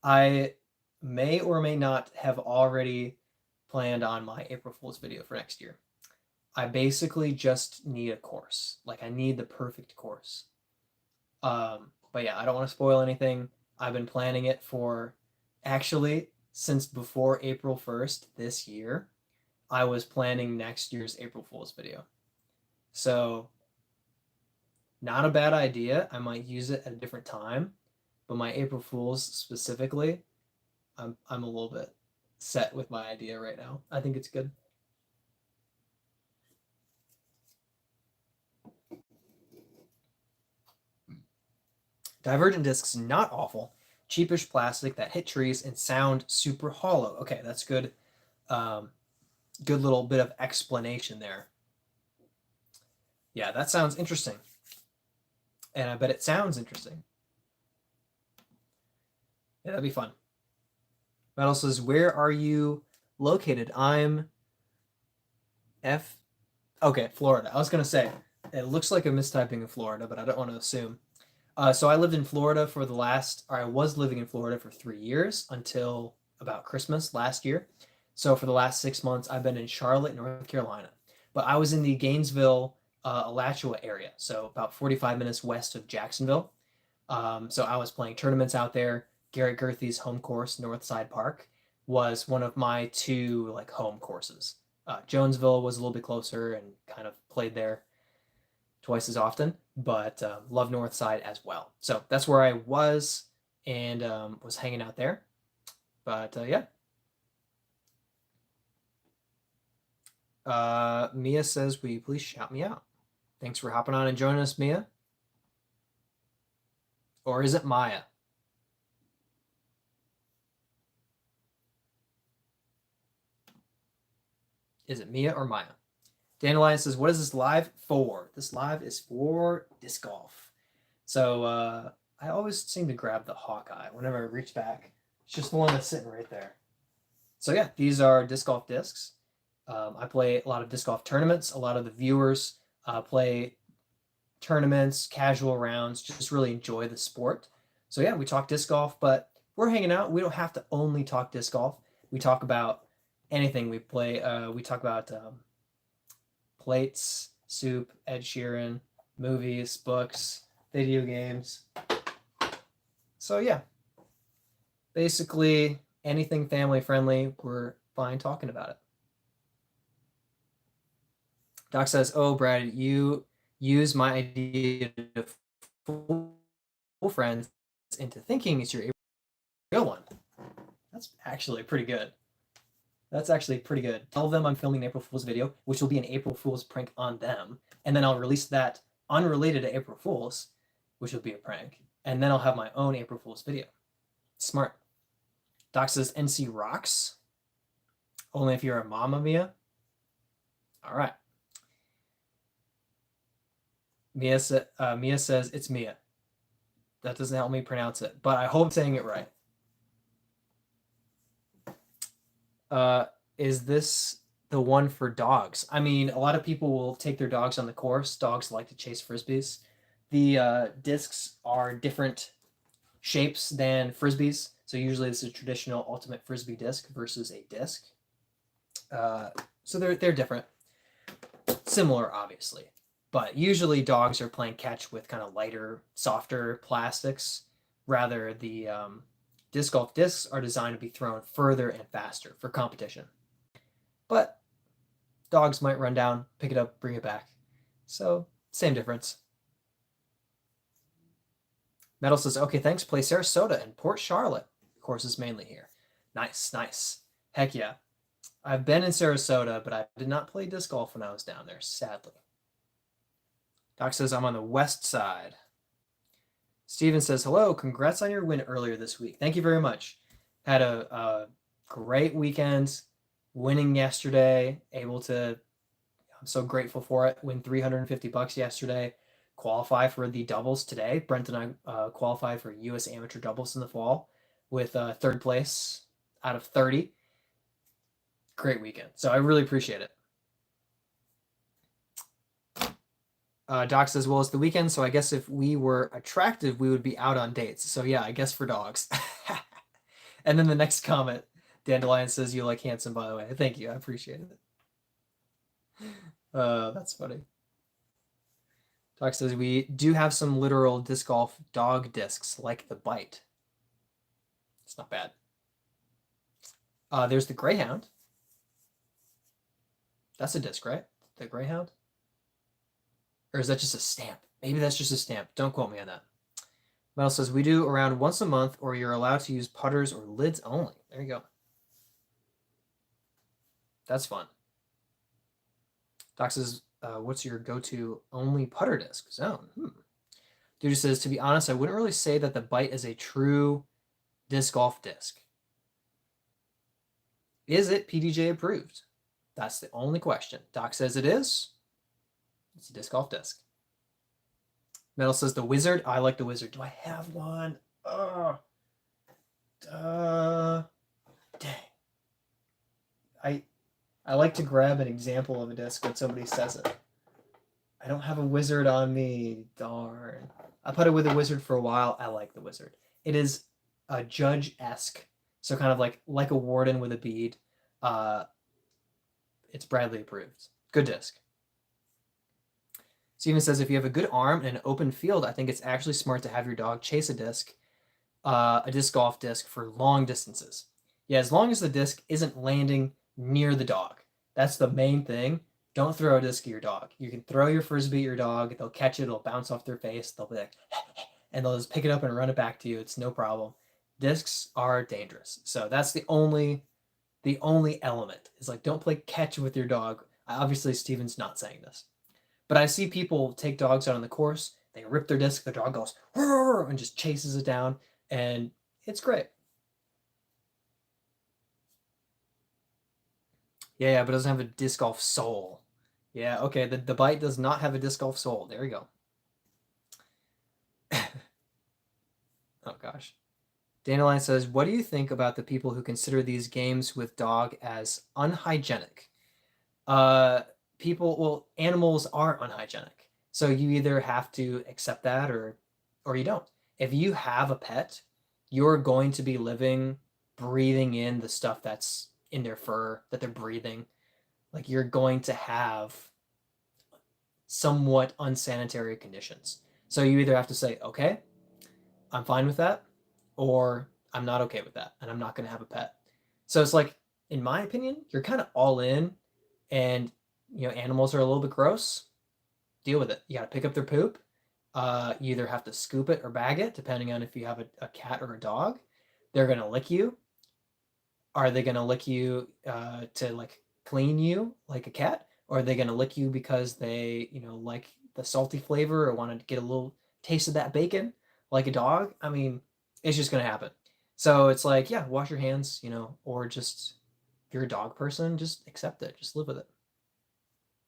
I may or may not have already planned on my April Fool's video for next year. I basically just need a course. Like I need the perfect course. But yeah, I don't want to spoil anything. I've been planning it for actually since before April 1st this year. I was planning next year's April Fool's video. So not a bad idea. I might use it at a different time, but my April Fool's specifically, I'm a little bit set with my idea right now. I think it's good. Divergent discs, not awful. Cheapish plastic that hit trees and sound super hollow. Okay, that's good. Good little bit of explanation there. Yeah, that sounds interesting. And I bet it sounds interesting. Yeah, that'd be fun. Metal says, where are you located? I'm Okay, Florida. I was going to say, it looks like a mistyping of Florida, but I don't want to assume. So I lived in Florida I was living in Florida for 3 years until about Christmas last year. So for the last 6 months, I've been in Charlotte, North Carolina. But I was in the Gainesville, Alachua area, so about 45 minutes west of Jacksonville. So I was playing tournaments out there. Garrett Gurthey's home course, Northside Park, was one of my two like home courses. Jonesville was a little bit closer and kind of played there twice as often, but love Northside as well. So that's where I was and was hanging out there. But yeah. Mia says, will you please shout me out? Thanks for hopping on and joining us, Mia. Or is it Maya? Is it Mia or Maya? Dandelion says, what is this live for? This live is for disc golf. So I always seem to grab the Hawkeye whenever I reach back. It's just the one that's sitting right there. So yeah, these are disc golf discs. I play a lot of disc golf tournaments. A lot of the viewers play tournaments, casual rounds, just really enjoy the sport. So yeah, we talk disc golf, but we're hanging out. We don't have to only talk disc golf. We talk about anything. We talk about plates, soup, Ed Sheeran, movies, books, video games. So yeah, basically anything family friendly, we're fine talking about it. Doc says, oh, Brad, you use my idea to fool friends into thinking it's your real one. That's actually pretty good. That's actually pretty good. Tell them I'm filming an April Fool's video, which will be an April Fool's prank on them. And then I'll release that unrelated to April Fool's, which will be a prank. And then I'll have my own April Fool's video. Smart. Doc says, NC rocks. Only if you're a mama, Mia. All right. Mia says, it's Mia. That doesn't help me pronounce it, but I hope I'm saying it right. Is this the one for dogs? I mean, a lot of people will take their dogs on the course. Dogs like to chase frisbees. The discs are different shapes than frisbees. So usually this is a traditional ultimate frisbee disc versus a disc. So they're different. Similar, obviously. But usually dogs are playing catch with kind of lighter, softer plastics. Rather, the disc golf discs are designed to be thrown further and faster for competition. But dogs might run down, pick it up, bring it back. So, same difference. Metal says, okay, thanks. Play Sarasota and Port Charlotte. Courses mainly here. Nice, nice. Heck yeah. I've been in Sarasota, but I did not play disc golf when I was down there, sadly. Doc says, I'm on the west side. Steven says, hello, congrats on your win earlier this week. Thank you very much. Had a great weekend, winning yesterday, I'm so grateful for it, win $350 yesterday, qualify for the doubles today. Brent and I qualified for US Amateur doubles in the fall with third place out of 30. Great weekend. So I really appreciate it. Doc says, well, it's the weekend, so I guess if we were attractive, we would be out on dates. So yeah, I guess for dogs. And then the next comment, Dandelion says, you look handsome, by the way. Thank you. I appreciate it. That's funny. Doc says, we do have some literal disc golf dog discs, like the Bite. It's not bad. There's the Greyhound. That's a disc, right? The Greyhound? Or is that just a stamp? Maybe that's just a stamp. Don't quote me on that. Metal says, we do around once a month, or you're allowed to use putters or lids only. There you go. That's fun. Doc says, what's your go-to only putter disc? Zone. Dude says, to be honest, I wouldn't really say that the bite is a true disc golf disc. Is it PDJ approved? That's the only question. Doc says it is. It's a disc golf disc. Metal says the Wizard. I like the Wizard. Do I have one? Oh, dang. I like to grab an example of a disc when somebody says it. I don't have a Wizard on me. Darn. I put it with a Wizard for a while. I like the Wizard. It is a Judge-esque, so kind of like a Warden with a bead. It's Bradley approved. Good disc. Steven says, if you have a good arm and an open field, I think it's actually smart to have your dog chase a disc golf disc for long distances. Yeah, as long as the disc isn't landing near the dog. That's the main thing. Don't throw a disc at your dog. You can throw your frisbee at your dog. They'll catch it. It'll bounce off their face. They'll be like, and they'll just pick it up and run it back to you. It's no problem. Discs are dangerous. So that's the only element. Is like, don't play catch with your dog. Obviously, Steven's not saying this. But I see people take dogs out on the course. They rip their disc. The dog goes, and just chases it down. And it's great. Yeah, but it doesn't have a disc golf sole. Yeah, okay, the bite does not have a disc golf sole. There you go. Oh, gosh. Dandelion says, what do you think about the people who consider these games with dog as unhygienic? Animals are unhygienic. So you either have to accept that or you don't. If you have a pet, you're going to be breathing in the stuff that's in their fur, that they're breathing. Like, you're going to have somewhat unsanitary conditions. So you either have to say, okay, I'm fine with that, or I'm not okay with that, and I'm not going to have a pet. So it's like, in my opinion, you're kind of all in, and animals are a little bit gross. Deal with it. You got to pick up their poop. You either have to scoop it or bag it, depending on if you have a cat or a dog. They're going to lick you. Are they going to lick you to like clean you like a cat? Or are they going to lick you because they, like the salty flavor or want to get a little taste of that bacon like a dog? I mean, it's just going to happen. So it's like, yeah, wash your hands, or just, if you're a dog person, just accept it. Just live with it.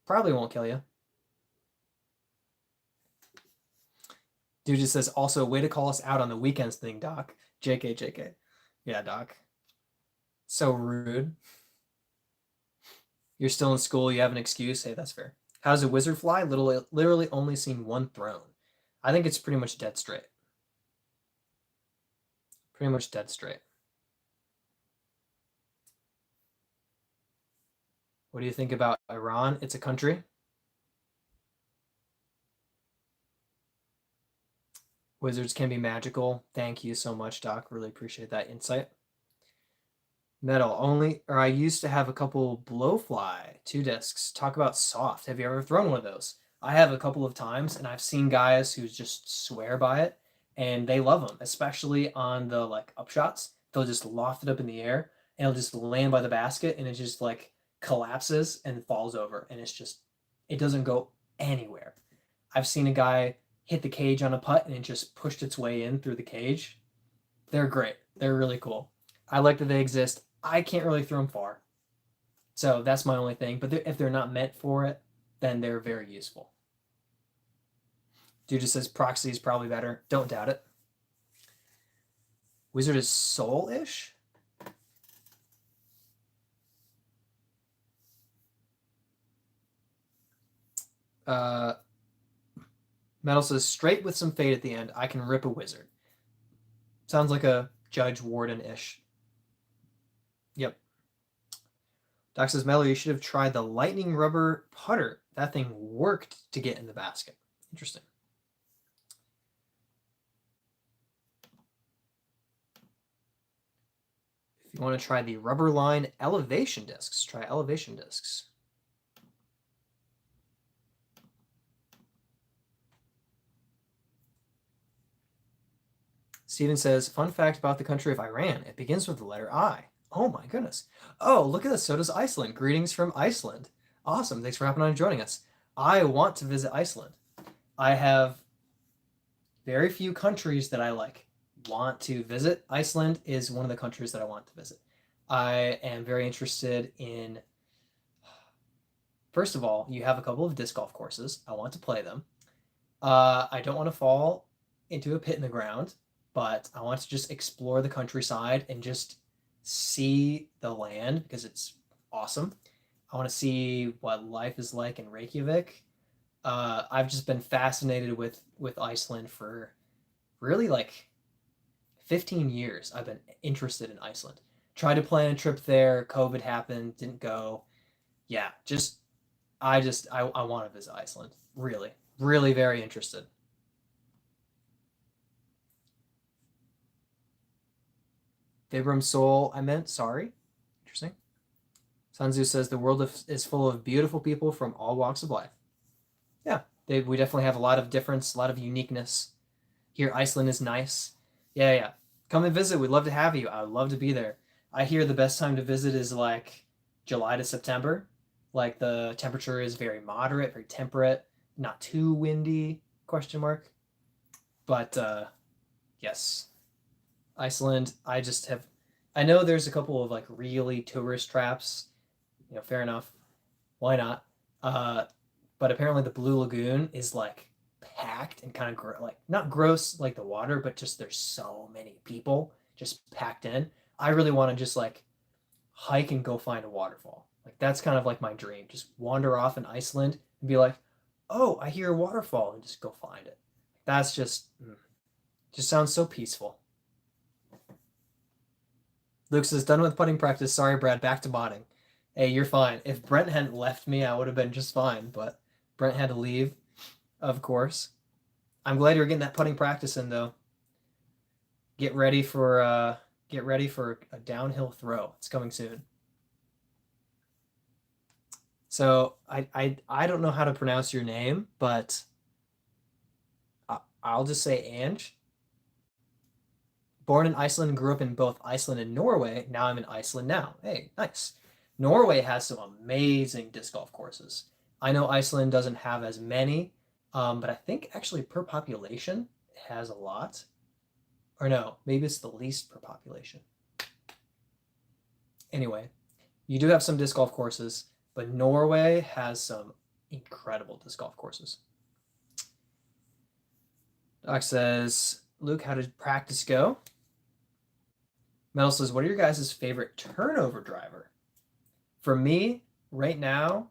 Probably won't kill you. Dude just says, also, way to call us out on the weekends thing, Doc. JK. Yeah, Doc. So rude. You're still in school. You have an excuse. Hey, that's fair. How does a wizard fly? Literally only seen one thrown. I think it's pretty much dead straight. Pretty much dead straight. What do you think about Iran? It's a country. Wizards can be magical. Thank you so much, Doc. Really appreciate that insight. Metal only, or I used to have a couple blowfly 2 discs. Talk about soft. Have you ever thrown one of those? I have a couple of times, and I've seen guys who just swear by it, and they love them, especially on the like upshots. They'll just loft it up in the air, and it'll just land by the basket, and it just like collapses and falls over, and it doesn't go anywhere. I've seen a guy hit the cage on a putt, and it just pushed its way in through the cage. They're great. They're really cool. I like that they exist. I can't really throw them far. So that's my only thing. But if they're not meant for it, then they're very useful. Dude just says proxy is probably better. Don't doubt it. Wizard is soul-ish? Metal says straight with some fade at the end. I can rip a wizard. Sounds like a Judge Warden-ish. Yep. Doc says, Metal, you should have tried the lightning rubber putter. That thing worked to get in the basket. Interesting. If you want to try the rubber line elevation discs, try elevation discs. Steven says, fun fact about the country of Iran. It begins with the letter I. Oh my goodness. Oh, look at this. So does Iceland. Greetings from Iceland. Awesome. Thanks for hopping on and joining us. I want to visit Iceland. I have very few countries that I like want to visit. Iceland is one of the countries that I want to visit. I am very interested in, first of all, you have a couple of disc golf courses. I want to play them. I don't want to fall into a pit in the ground, but I want to just explore the countryside and just see the land because it's awesome. I want to see what life is like in Reykjavik. I've just been fascinated with Iceland for really like 15 years. I've been interested in Iceland. Tried to plan a trip there. COVID happened, didn't go. Yeah, I want to visit Iceland. Really, really very interested. Vibram Soul, I meant, sorry. Interesting. Sanzu says the world is full of beautiful people from all walks of life. Yeah, we definitely have a lot of difference, a lot of uniqueness. Here, Iceland is nice. Yeah, yeah. Come and visit. We'd love to have you. I would love to be there. I hear the best time to visit is like July to September. Like the temperature is very moderate, very temperate, not too windy, question mark. But yes, Iceland, I know there's a couple of like really tourist traps. Fair enough. Why not? Uh, but apparently the Blue Lagoon is like packed and kind of like not gross like the water, but just there's so many people just packed in. I really want to just like hike and go find a waterfall. Like that's kind of like my dream. Just wander off in Iceland and be like, "Oh, I hear a waterfall," and just go find it. That's just sounds so peaceful. Luke says, "Done with putting practice. Sorry, Brad. Back to botting." Hey, you're fine. If Brent hadn't left me, I would have been just fine. But Brent had to leave, of course. I'm glad you're getting that putting practice in, though. Get ready for a downhill throw. It's coming soon. So I don't know how to pronounce your name, but I'll just say Ange. Born in Iceland, grew up in both Iceland and Norway. Now I'm in Iceland now. Hey, nice. Norway has some amazing disc golf courses. I know Iceland doesn't have as many, but I think actually per population it has a lot. Or no, maybe it's the least per population. Anyway, you do have some disc golf courses, but Norway has some incredible disc golf courses. Doc says, Luke, how did practice go? Metal says, what are your guys' favorite turnover driver? For me, right now,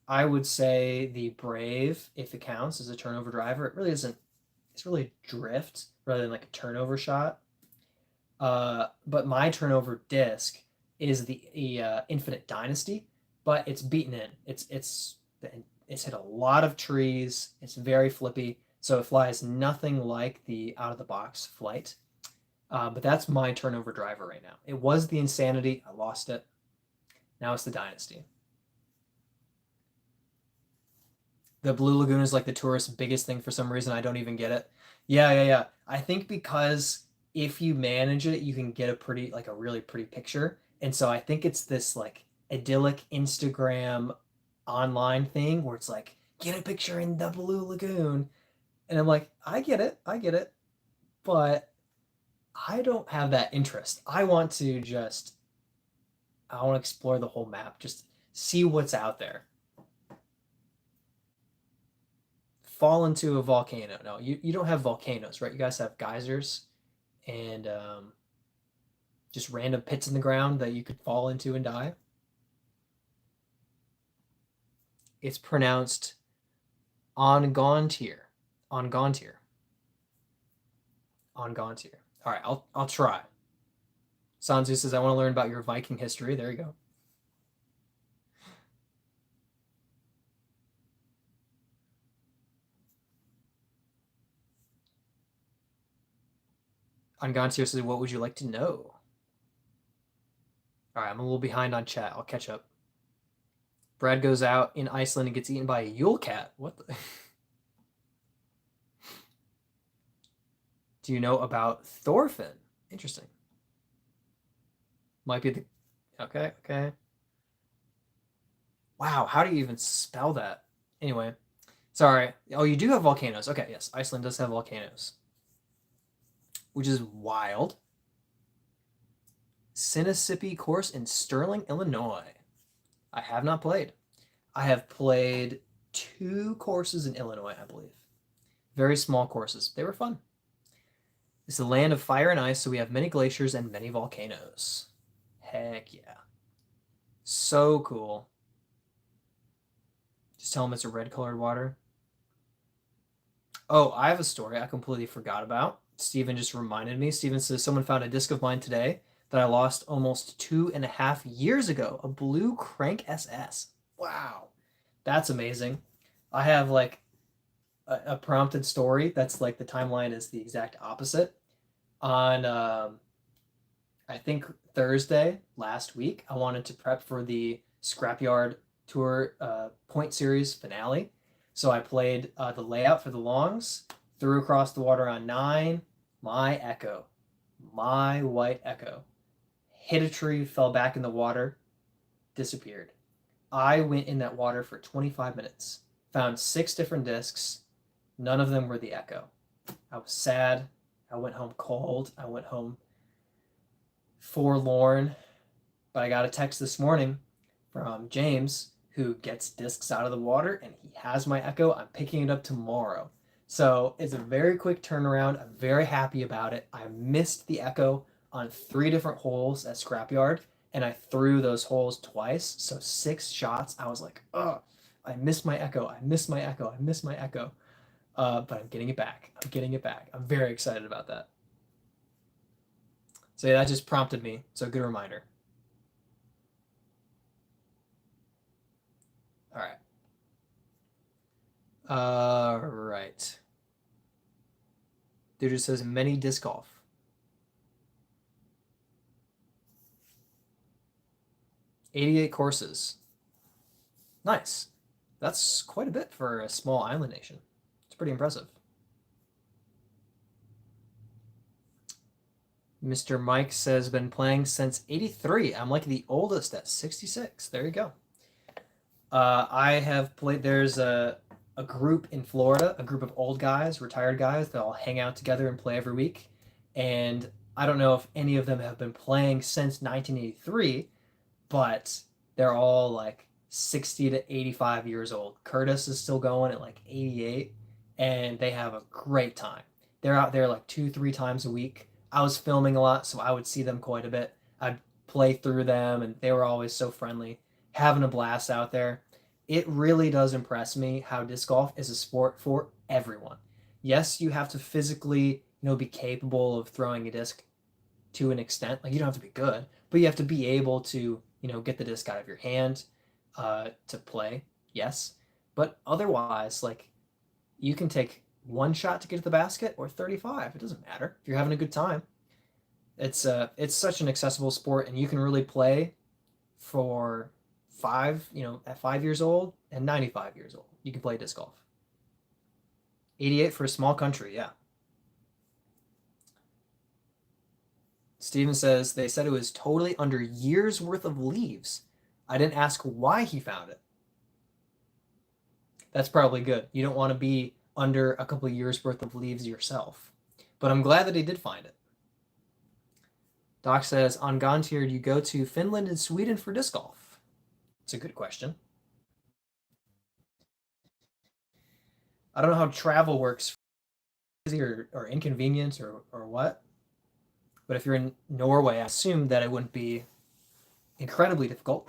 I would say the Brave, if it counts as a turnover driver. It really isn't. It's really drift rather than like a turnover shot. But my turnover disc is the Infinite Dynasty, but it's beaten in. It's hit a lot of trees. It's very flippy, so it flies nothing like the out of the box flight. But that's my turnover driver right now. It was the Insanity. I lost it. Now it's the Dynasty. The Blue Lagoon is like the tourist's biggest thing for some reason. I don't even get it. Yeah. I think because if you manage it, you can get a really pretty picture. And so I think it's this like idyllic Instagram online thing where it's like, get a picture in the Blue Lagoon. And I'm like, I get it. But I don't have that interest. I want to explore the whole map, just see what's out there. Fall into a volcano. No, you don't have volcanoes, right? You guys have geysers and just random pits in the ground that you could fall into and die. It's pronounced Ongontier. Ongontier. Ongontier. All right, I'll try. Sanzu says, I want to learn about your Viking history. There you go. Ongontier says, what would you like to know? All right, I'm a little behind on chat. I'll catch up. Brad goes out in Iceland and gets eaten by a Yule cat. What the? Do you know about Thorfinn? Interesting. Might be the... Okay. Wow, how do you even spell that? Anyway, sorry. Oh, you do have volcanoes. Okay, yes, Iceland does have volcanoes. which is wild. Sinisippi course in Sterling, Illinois. I have not played. I have played 2 courses in Illinois, I believe. Very small courses. They were fun. It's the land of fire and ice, so we have many glaciers and many volcanoes. Heck yeah. So cool. Just tell them it's a red colored water. Oh, I have a story I completely forgot about. Steven just reminded me. Steven says someone found a disc of mine today that I lost almost 2.5 years ago. A blue Crank SS. Wow. That's amazing. I have like a prompted story that's like the timeline is the exact opposite. On I think Thursday last week, I wanted to prep for the Scrapyard Tour Point Series finale. So I played the layout for the longs, threw across the water on 9, my Echo, my white Echo, hit a tree, fell back in the water, disappeared. I went in that water for 25 minutes, found 6 different discs, none of them were the Echo. I was sad. I went home cold. I went home forlorn. But I got a text this morning from James, who gets discs out of the water, and he has my Echo. I'm picking it up tomorrow. So it's a very quick turnaround. I'm very happy about it. I missed the Echo on 3 different holes at Scrapyard, and I threw those holes twice. So 6 shots. I was like, oh, I missed my Echo. I missed my Echo. I missed my Echo. But I'm getting it back. I'm getting it back. I'm very excited about that. So yeah, that just prompted me. So good reminder. All right. All right. Dude just says many disc golf. "88 courses. Nice. That's quite a bit for a small island nation. It's pretty impressive. Mr. Mike says, been playing since 83. I'm like the oldest at 66. There you go. I have played, there's a group in Florida, a group of old guys, retired guys that all hang out together and play every week. And I don't know if any of them have been playing since 1983, but they're all like 60 to 85 years old. Curtis is still going at like 88, and they have a great time. They're out there like 2, 3 times a week. I was filming a lot, so I would see them quite a bit. I'd play through them, and they were always so friendly, having a blast out there. It really does impress me how disc golf is a sport for everyone. Yes, you have to physically, be capable of throwing a disc to an extent. Like you don't have to be good, but you have to be able to, get the disc out of your hand to play. Yes, but otherwise, like you can take 1 shot to get to the basket or 35. It doesn't matter if you're having a good time. It's such an accessible sport, and you can really play for 5, at 5 years old and 95 years old. You can play disc golf. 88 for a small country, yeah. Steven says they said it was totally under years worth of leaves. I didn't ask why he found it. That's probably good. You don't want to be under a couple of years worth of leaves yourself. But I'm glad that he did find it. Doc says, on Gontier, do you go to Finland and Sweden for disc golf? It's a good question. I don't know how travel works, or inconvenience or what. But if you're in Norway, I assume that it wouldn't be incredibly difficult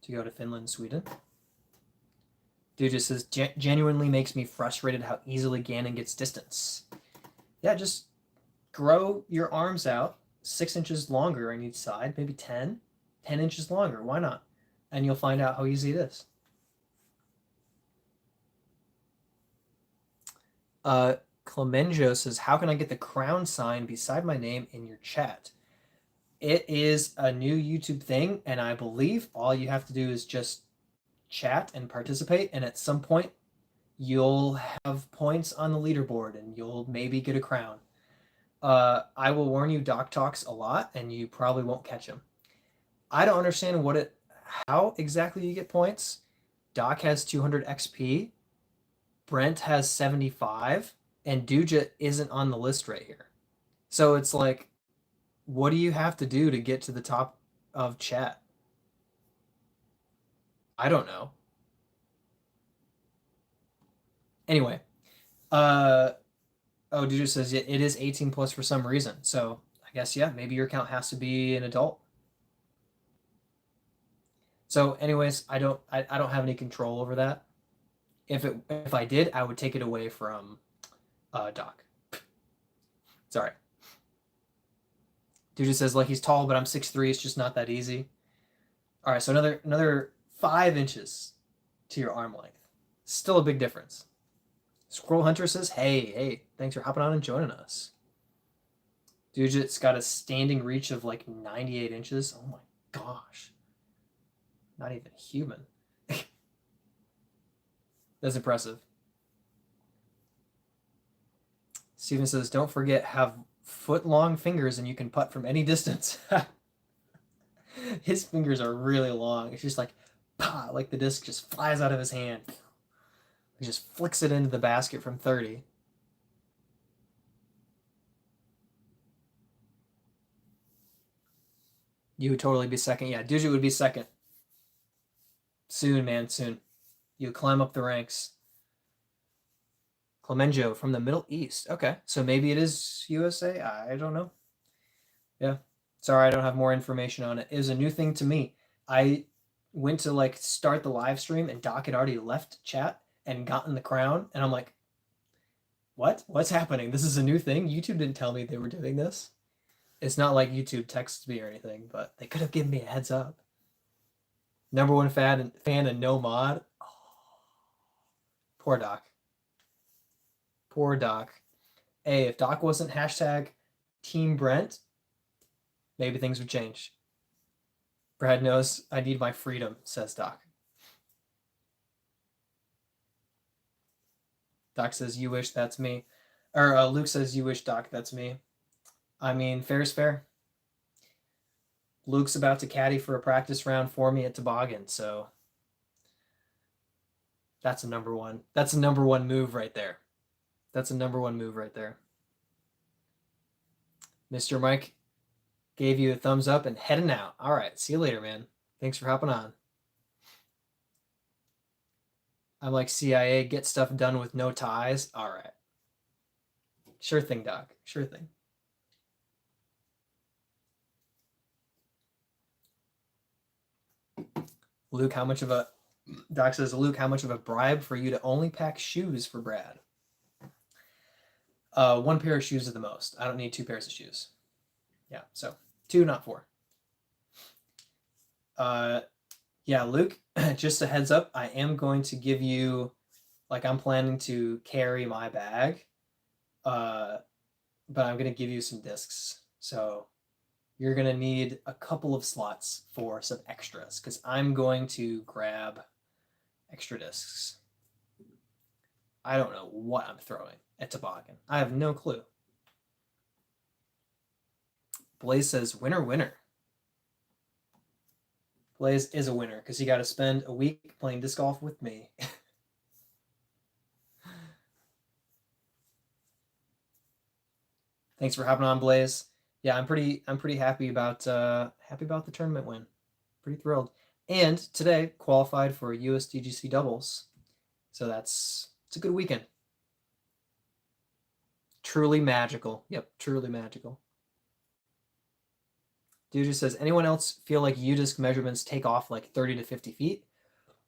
to go to Finland, Sweden. Dude just says, genuinely makes me frustrated how easily Gannon gets distance. Yeah, just grow your arms out 6 inches longer on each side, maybe 10 inches longer. Why not? And you'll find out how easy it is. Clemenjo says, how can I get the crown sign beside my name in your chat? It is a new YouTube thing, and I believe all you have to do is just chat and participate, and at some point you'll have points on the leaderboard and you'll maybe get a crown. I will warn you, Doc talks a lot and you probably won't catch him. I don't understand how exactly you get points. Doc has 200 XP. Brent has 75. and Duja isn't on the list right here. So it's like, what do you have to do to get to the top of chat? I don't know. Anyway, uh, oh, Duja says it is 18 plus for some reason. So I guess, yeah, maybe your account has to be an adult. So anyways, I don't have any control over that. If I did, I would take it away from Doc. Sorry. Dude just says like he's tall, but I'm 6'3". It's just not that easy. All right, so another 5 inches to your arm length. Still a big difference. Squirrel Hunter says, hey, thanks for hopping on and joining us. Dude's got a standing reach of like 98 inches. Oh my gosh. Not even human. That's impressive. Steven says, don't forget, have foot-long fingers and you can putt from any distance. His fingers are really long. It's just like, pah, like the disc just flies out of his hand. He just flicks it into the basket from 30. You would totally be second. Yeah, Duju would be second. Soon, man, soon. You climb up the ranks. Clemenjo from the Middle East. Okay, so maybe it is USA. I don't know. Yeah, sorry, I don't have more information on it. It was a new thing to me. I went to like start the live stream and Doc had already left chat and gotten the crown, and I'm like, what? What's happening? This is a new thing. YouTube didn't tell me they were doing this. It's not like YouTube texted me or anything, but they could have given me a heads up. Number one fan and no mod. Oh, poor Doc. Poor Doc. Hey, if Doc wasn't hashtag Team Brent, maybe things would change. Brad knows I need my freedom, says Doc. Doc says, you wish that's me. Or Luke says, you wish, Doc, that's me. I mean, fair is fair. Luke's about to caddy for a practice round for me at Toboggan, so that's a number one. That's a number one move right there. That's a number one move right there. Mr. Mike gave you a thumbs up and heading out. All right, see you later, man. Thanks for hopping on. I'm like CIA, get stuff done with no ties. All right. Sure thing, Doc. Sure thing. Luke, how much of a Doc says, Luke, how much of a bribe for you to only pack shoes for Brad? One pair of shoes at the most. I don't need 2 pairs of shoes. Yeah, so 2, not 4. Yeah, Luke, just a heads up, I am going to give you, like, I'm planning to carry my bag, but I'm going to give you some discs. So you're going to need a couple of slots for some extras because I'm going to grab extra discs. I don't know what I'm throwing at Toboggan. I have no clue. Blaze says, winner, winner. Blaze is a winner because he got to spend a week playing disc golf with me. Thanks for hopping on, Blaze. Yeah, I'm pretty happy about the tournament win. Pretty thrilled. And today qualified for US DGC doubles. So it's a good weekend. Truly magical. Yep, truly magical. Dude just says, anyone else feel like U-disc measurements take off like 30 to 50 feet?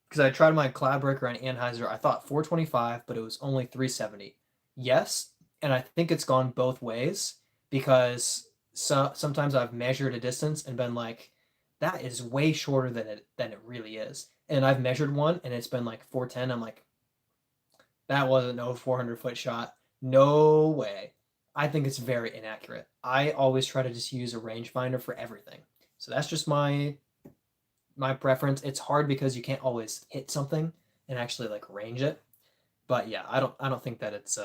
Because I tried my cloud breaker on Anheuser. I thought 425, but it was only 370. Yes, and I think it's gone both ways because sometimes I've measured a distance and been like, that is way shorter than it really is. And I've measured one and it's been like 410. I'm like, that wasn't no 400-foot shot. No way. I think it's very inaccurate. I always try to just use a rangefinder for everything. So that's just my preference. It's hard because you can't always hit something and actually like range it. But yeah, I don't think that it's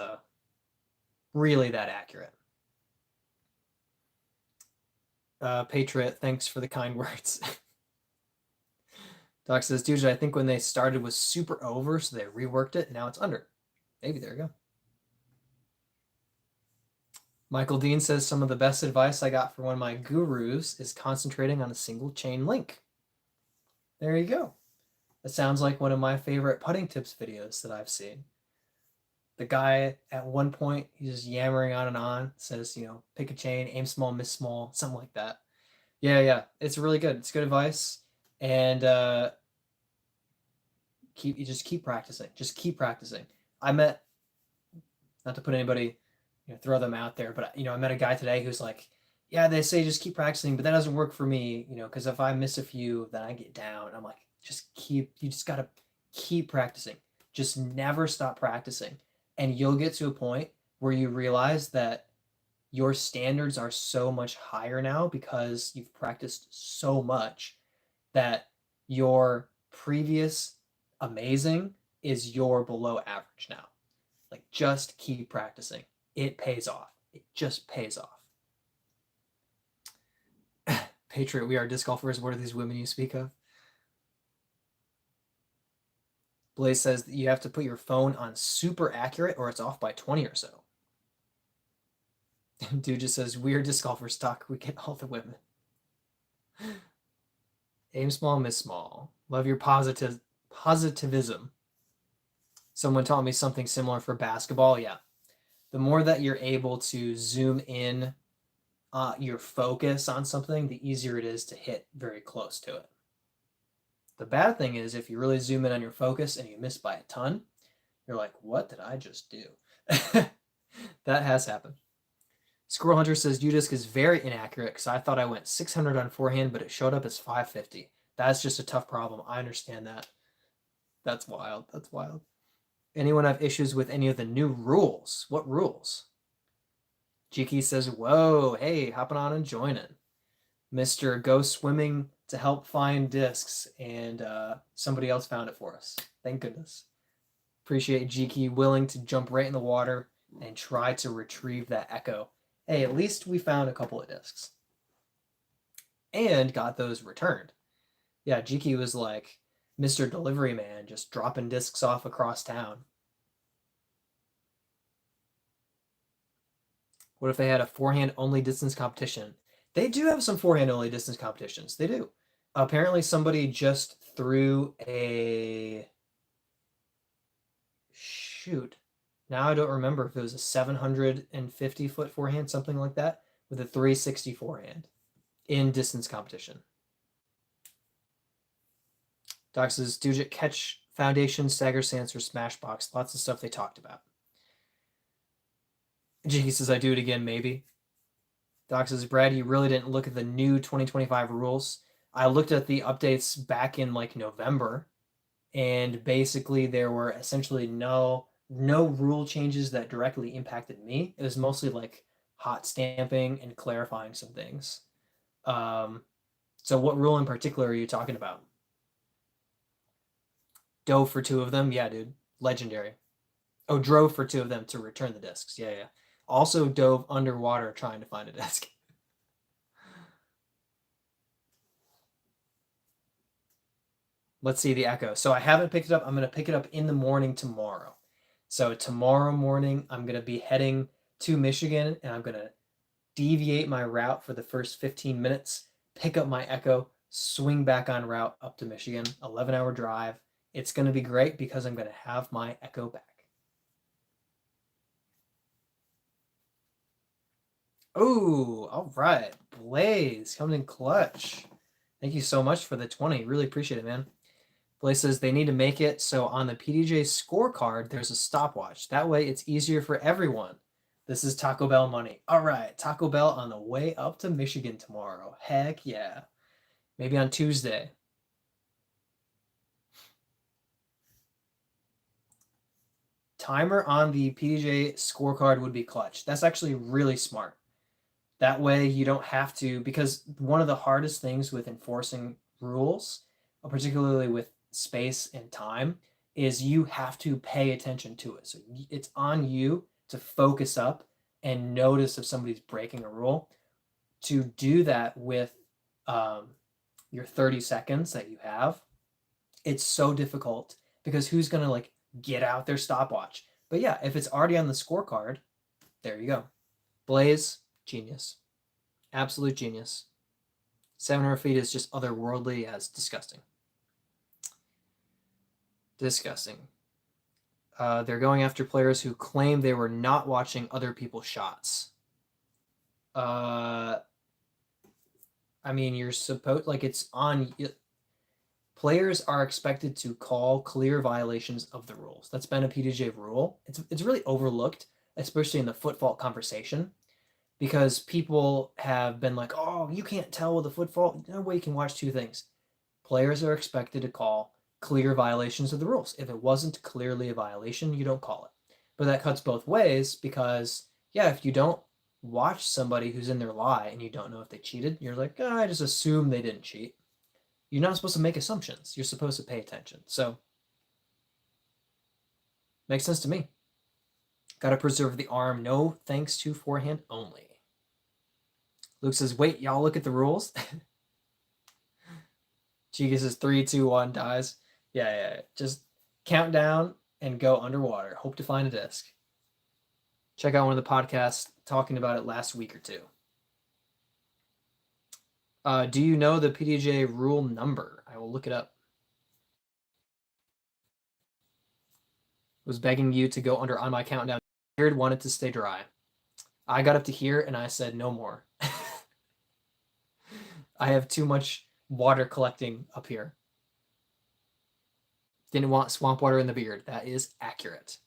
really that accurate. Patriot, thanks for the kind words. Doc says, dude, I think when they started was super over, so they reworked it. Now it's under. Maybe, there you go. Michael Dean says some of the best advice I got from one of my gurus is concentrating on a single chain link. There you go. That sounds like one of my favorite putting tips videos that I've seen. The guy at one point, he's just yammering on and on, says, pick a chain, aim small, miss small, something like that. Yeah. It's really good. It's good advice. And keep practicing. Just keep practicing. I met, not to put anybody, throw them out there, but I met a guy today who's like, yeah, they say just keep practicing, but that doesn't work for me, because if I miss a few, then I get down. I'm like, you just gotta keep practicing. Just never stop practicing. And you'll get to a point where you realize that your standards are so much higher now because you've practiced so much that your previous amazing is your below average now. Like, just keep practicing. It pays off. It just pays off. Patriot, we are disc golfers. What are these women you speak of? Blaze says that you have to put your phone on super accurate or it's off by 20 or so. Dude just says, weird disc golfers talk. We get all the women. Aim small, miss small. Love your positivism. Someone taught me something similar for basketball. Yeah. The more that you're able to zoom in your focus on something, the easier it is to hit very close to it. The bad thing is if you really zoom in on your focus and you miss by a ton, you're like, what did I just do? That has happened. Squirrel Hunter says UDisc is very inaccurate because I thought I went 600 on forehand, but it showed up as 550. That's just a tough problem. I understand that. That's wild. That's wild. Anyone have issues with any of the new rules? What rules? Jiki says, whoa, hey, hopping on and joining. Mr. Go Swimming to help find discs, and somebody else found it for us. Thank goodness. Appreciate Jiki willing to jump right in the water and try to retrieve that echo. Hey, at least we found a couple of discs. And got those returned. Yeah, Jiki was like Mr. Delivery Man, just dropping discs off across town. What if they had a forehand-only distance competition? They do have some forehand-only distance competitions. They do. Apparently somebody just threw a... Shoot. Now I don't remember if it was a 750-foot forehand, something like that, with a 360 forehand in distance competition. Doc says, Dujit catch foundation, stagger stance, or smash box. Lots of stuff they talked about. Jiki says, I do it again, maybe. Doc says, Brad, you really didn't look at the new 2025 rules. I looked at the updates back in like November, and basically there were essentially no rule changes that directly impacted me. It was mostly like hot stamping and clarifying some things. So what rule in particular are you talking about? Dove for 2 of them? Yeah, dude. Legendary. Oh, drove for 2 of them to return the discs. Yeah. Also dove underwater trying to find a disc. Let's see the echo. So I haven't picked it up. I'm going to pick it up in the morning tomorrow. So tomorrow morning, I'm going to be heading to Michigan, and I'm going to deviate my route for the first 15 minutes, pick up my echo, swing back on route up to Michigan, 11-hour drive. It's going to be great because I'm going to have my echo back. Oh, all right. Blaze coming in clutch. Thank you so much for the 20. Really appreciate it, man. Blaze says they need to make it so on the PDJ scorecard, there's a stopwatch. That way it's easier for everyone. This is Taco Bell money. All right, Taco Bell on the way up to Michigan tomorrow. Heck yeah. Maybe on Tuesday. Timer on the PDJ scorecard would be clutch. That's actually really smart. That way you don't have to, because one of the hardest things with enforcing rules, particularly with space and time, is you have to pay attention to it. So it's on you to focus up and notice if somebody's breaking a rule. To do that with your 30 seconds that you have, it's so difficult because who's going to like get out their stopwatch? But yeah, if it's already on the scorecard, there you go. Blaze, genius. Absolute genius. 700 feet is just otherworldly as disgusting. Disgusting. They're going after players who claim they were not watching other people's shots. I mean, you're supposed, like, it's on. Players are expected to call clear violations of the rules. That's been a PDJ rule. It's really overlooked, especially in the foot fault conversation, because people have been like, oh, you can't tell with a foot fault. No way you can watch two things. Players are expected to call clear violations of the rules. If it wasn't clearly a violation, you don't call it. But that cuts both ways because, yeah, if you don't watch somebody who's in their lie and you don't know if they cheated, you're like, oh, I just assume they didn't cheat. You're not supposed to make assumptions. You're supposed to pay attention. So, makes sense to me. Got to preserve the arm. No thanks to forehand only. Luke says, wait, y'all look at the rules. Chica says 3, 2, 1, dies. Yeah. Just count down and go underwater. Hope to find a disc. Check out one of the podcasts talking about it last week or two. Do you know the PDJ rule number? I will look it up. Was begging you to go under on my countdown. Beard wanted to stay dry. I got up to here and I said no more. I have too much water collecting up here. Didn't want swamp water in the beard. That is accurate.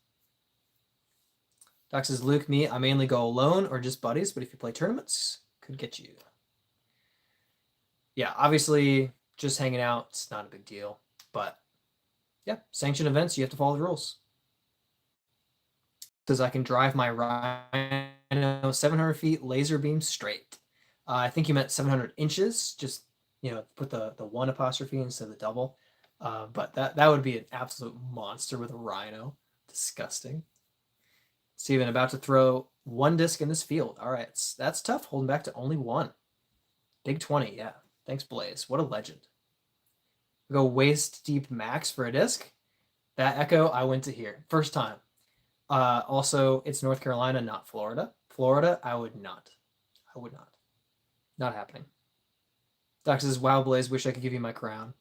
Doc says, Luke, me, I mainly go alone or just buddies, but if you play tournaments, could get you. Yeah, obviously, just hanging out, it's not a big deal. But, yeah, sanctioned events, you have to follow the rules. Says I can drive my Rhino 700 feet laser beam straight. I think you meant 700 inches, just, put the one apostrophe instead of the double. But that would be an absolute monster with a Rhino. Disgusting. Steven, about to throw one disc in this field. All right, that's tough, holding back to only one. Big 20, yeah. Thanks, Blaze. What a legend. We go waist deep max for a disc. That echo, I went to here. First time. Also, it's North Carolina, not Florida. Florida, I would not. Not happening. Doc says, wow, Blaze, wish I could give you my crown.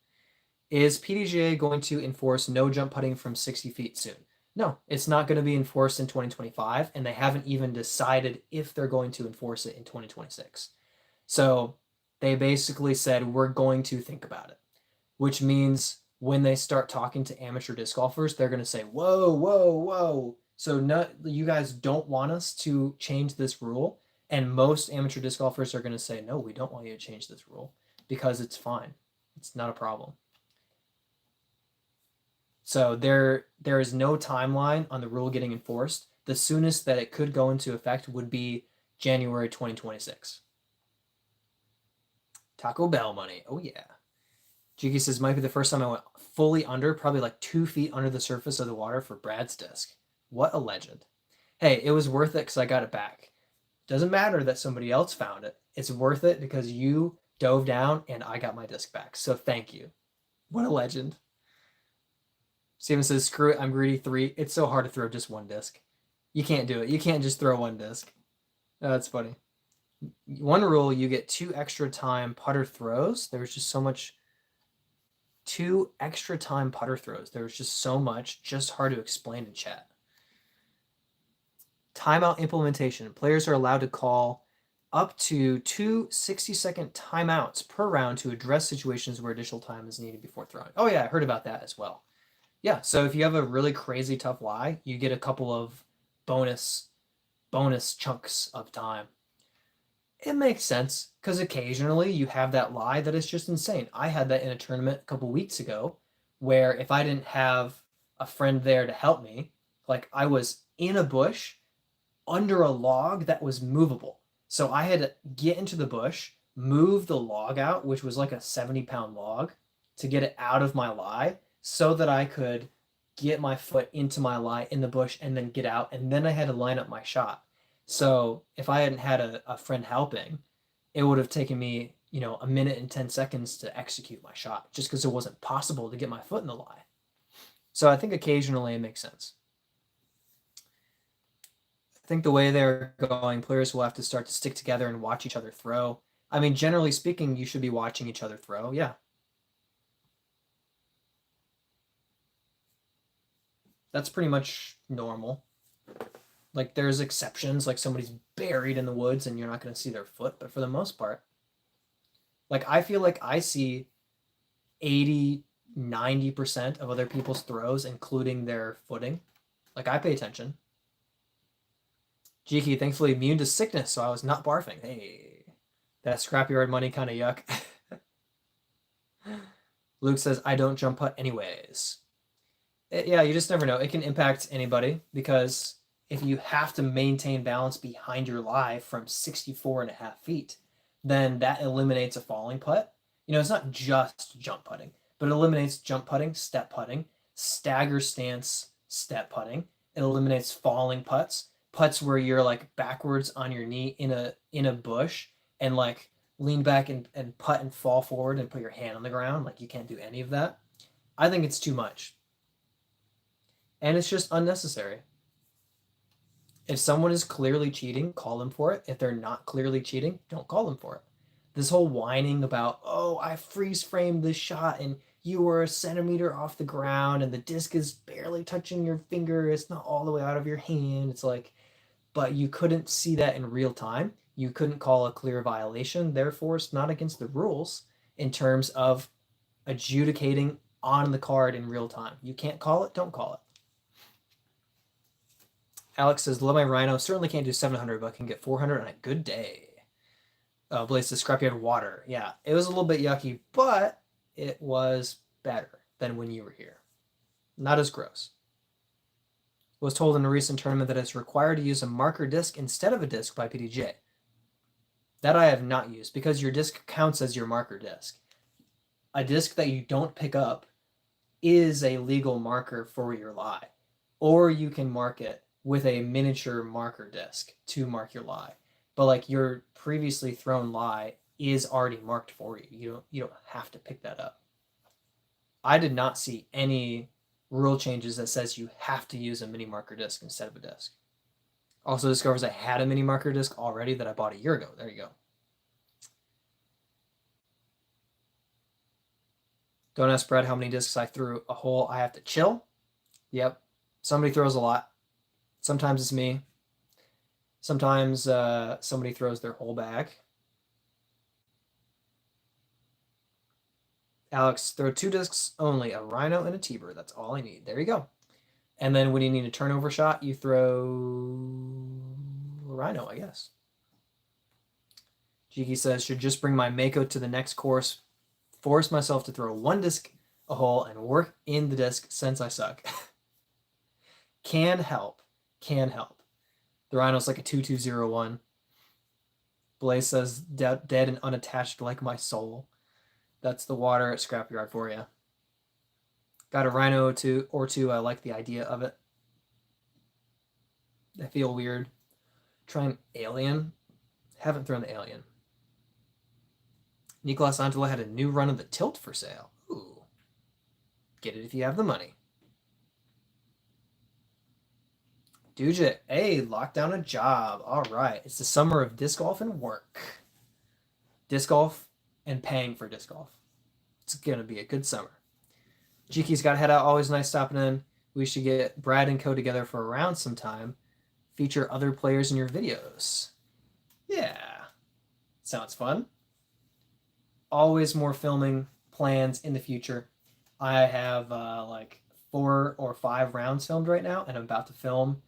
Is PDGA going to enforce no jump putting from 60 feet soon? No, it's not going to be enforced in 2025, and they haven't even decided if they're going to enforce it in 2026. So they basically said, we're going to think about it, which means when they start talking to amateur disc golfers, they're going to say, whoa. So you guys don't want us to change this rule. And most amateur disc golfers are going to say, no, we don't want you to change this rule because it's fine. It's not a problem. So there is no timeline on the rule getting enforced. The soonest that it could go into effect would be January 2026. Taco Bell money. Oh, yeah. Jiki says, might be the first time I went fully under, probably like 2 feet under the surface of the water for Brad's disc. What a legend. Hey, it was worth it because I got it back. Doesn't matter that somebody else found it. It's worth it because you dove down and I got my disc back. So thank you. What a legend. Steven says, screw it, I'm greedy 3. It's so hard to throw just one disc. You can't do it. You can't just throw one disc. Oh, that's funny. One rule, you get 2 extra time putter throws. There's just so much. 2 extra time putter throws. There's just so much, just hard to explain in chat. Timeout implementation. Players are allowed to call up to 2 60-second timeouts per round to address situations where additional time is needed before throwing. Oh yeah, I heard about that as well. Yeah, so if you have a really crazy tough lie, you get a couple of bonus chunks of time. It makes sense because occasionally you have that lie that is just insane. I had that in a tournament a couple weeks ago where if I didn't have a friend there to help me, like I was in a bush under a log that was movable. So I had to get into the bush, move the log out, which was like a 70-pound log, to get it out of my lie so that I could get my foot into my lie in the bush and then get out. And then I had to line up my shot. So if I hadn't had a friend helping, it would have taken me, 1 minute and 10 seconds to execute my shot just because it wasn't possible to get my foot in the lie. So I think occasionally it makes sense. think the way they're going, players will have to start to stick together and watch each other throw. I mean, generally speaking, you should be watching each other throw. Yeah. That's pretty much normal. Like there's exceptions, like somebody's buried in the woods and you're not going to see their foot, but for the most part, like I feel like I see 80, 90% of other people's throws, including their footing. Like I pay attention. Jiki, thankfully immune to sickness, so I was not barfing. Hey, that scrapyard money kind of yuck. Luke says, I don't jump putt anyways. Yeah, you just never know. It can impact anybody because if you have to maintain balance behind your lie from 64.5 feet, then that eliminates a falling putt. You know, it's not just jump putting, but it eliminates jump putting, step putting, stagger stance, step putting. It eliminates falling putts, putts where you're like backwards on your knee in a bush and like lean back and putt and fall forward and put your hand on the ground. Like you can't do any of that. I think it's too much. And it's just unnecessary. If someone is clearly cheating, call them for it. If they're not clearly cheating, don't call them for it. This whole whining about, oh, I freeze framed this shot and you were a centimeter off the ground and the disc is barely touching your finger. It's not all the way out of your hand. It's like, but you couldn't see that in real time. You couldn't call a clear violation. Therefore, it's not against the rules in terms of adjudicating on the card in real time. You can't call it, don't call it. Alex says, love my rhino. Certainly can't do 700, but can get 400 on a good day. Blaze says, scrapyard water. Yeah, it was a little bit yucky, but it was better than when you were here. Not as gross. Was told in a recent tournament that it's required to use a marker disc instead of a disc by PDJ. That I have not used because your disc counts as your marker disc. A disc that you don't pick up is a legal marker for your lie. Or you can mark it with a miniature marker disc to mark your lie. But like your previously thrown lie is already marked for you. You don't have to pick that up. I did not see any rule changes that says you have to use a mini marker disc instead of a disc. Also discovers I had a mini marker disc already that I bought a year ago. There you go. Don't ask Brad how many discs I threw a hole. I have to chill. Yep. Somebody throws a lot. Sometimes it's me. Sometimes somebody throws their whole bag. Alex, throw 2 discs only, a rhino and a T-bird. That's all I need. There you go. And then when you need a turnover shot, you throw a rhino, I guess. Jiki says, should just bring my Mako to the next course, force myself to throw 1 disc a hole and work in the disc since I suck. Can help. Can help. The rhino's like a 2201. Blaze says, dead and unattached like my soul. That's the water at Scrapyard for you. Got a rhino or two. I like the idea of it. I feel weird. Try an alien. Haven't thrown the alien. Nicolas Angela had a new run of the tilt for sale. Ooh. Get it if you have the money. Dujit, hey, lock down a job. All right. It's the summer of disc golf and work. Disc golf and paying for disc golf. It's going to be a good summer. Jiki's got to head out. Always nice stopping in. We should get Brad and Co. together for a round sometime. Feature other players in your videos. Yeah. Sounds fun. Always more filming plans in the future. I have like 4 or 5 rounds filmed right now, and I'm about to film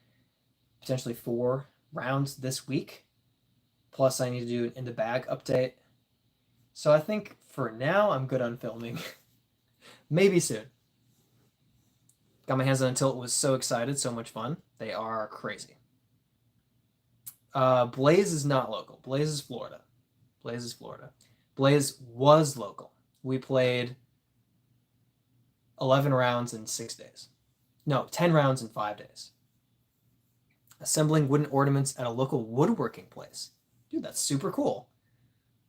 potentially 4 rounds this week. Plus, I need to do an in the bag update. So I think for now, I'm good on filming. Maybe soon. Got my hands on a tilt, was so excited, so much fun. They are crazy. Blaze is not local. Blaze is Florida. Blaze is Florida. Blaze was local. We played 11 rounds in 6 days. No, 10 rounds in 5 days. Assembling wooden ornaments at a local woodworking place. Dude, that's super cool.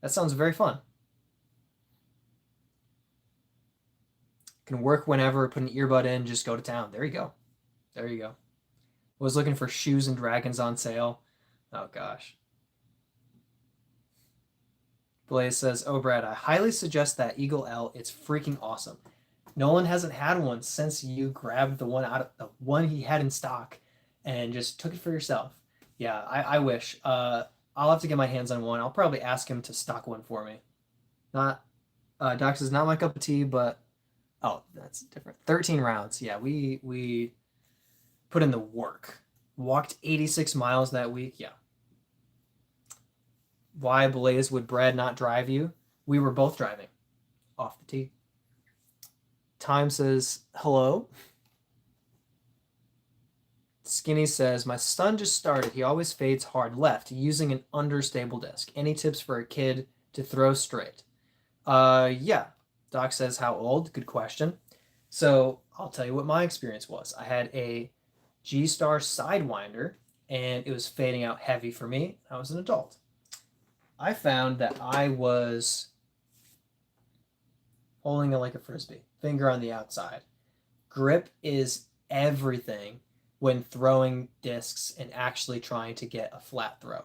That sounds very fun. Can work whenever, put an earbud in, just go to town. There you go. There you go. Was looking for shoes and dragons on sale. Oh gosh. Blaze says, "Oh Brad, I highly suggest that Eagle L. It's freaking awesome. Nolan hasn't had one since you grabbed the one out of the one he had in stock and just took it for yourself." Yeah, I wish. I'll have to get my hands on one. I'll probably ask him to stock one for me. Not Doc says not my cup of tea, but oh, that's different. 13 rounds. Yeah, we put in the work. Walked 86 miles that week. Yeah. Why, Blaze, would Brad not drive you? We were both driving off the tee. Time says hello. Skinny says, my son just started. He always fades hard left using an understable disc. Any tips for a kid to throw straight? Yeah. Doc says, how old? Good question. So I'll tell you what my experience was. I had a G-Star Sidewinder, and it was fading out heavy for me. I was an adult. I found that I was holding it like a frisbee, finger on the outside. Grip is everything when throwing discs and actually trying to get a flat throw.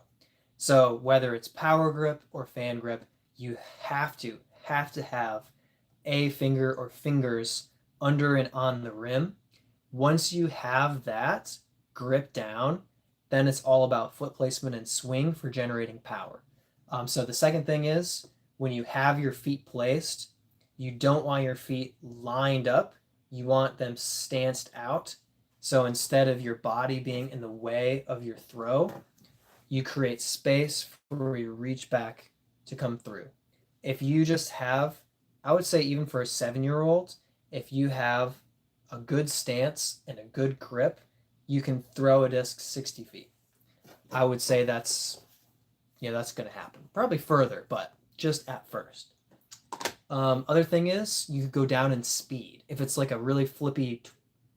So whether it's power grip or fan grip, you have to have a finger or fingers under and on the rim. Once you have that grip down, then it's all about foot placement and swing for generating power. So the second thing is when you have your feet placed, you don't want your feet lined up. You want them stanced out. So instead of your body being in the way of your throw, you create space for your reach back to come through. If you just have, I would say even for a 7-year-old, if you have a good stance and a good grip, you can throw a disc 60 feet. I would say that's going to happen. Probably further, but just at first. Other thing is you could go down in speed. If it's like a really flippy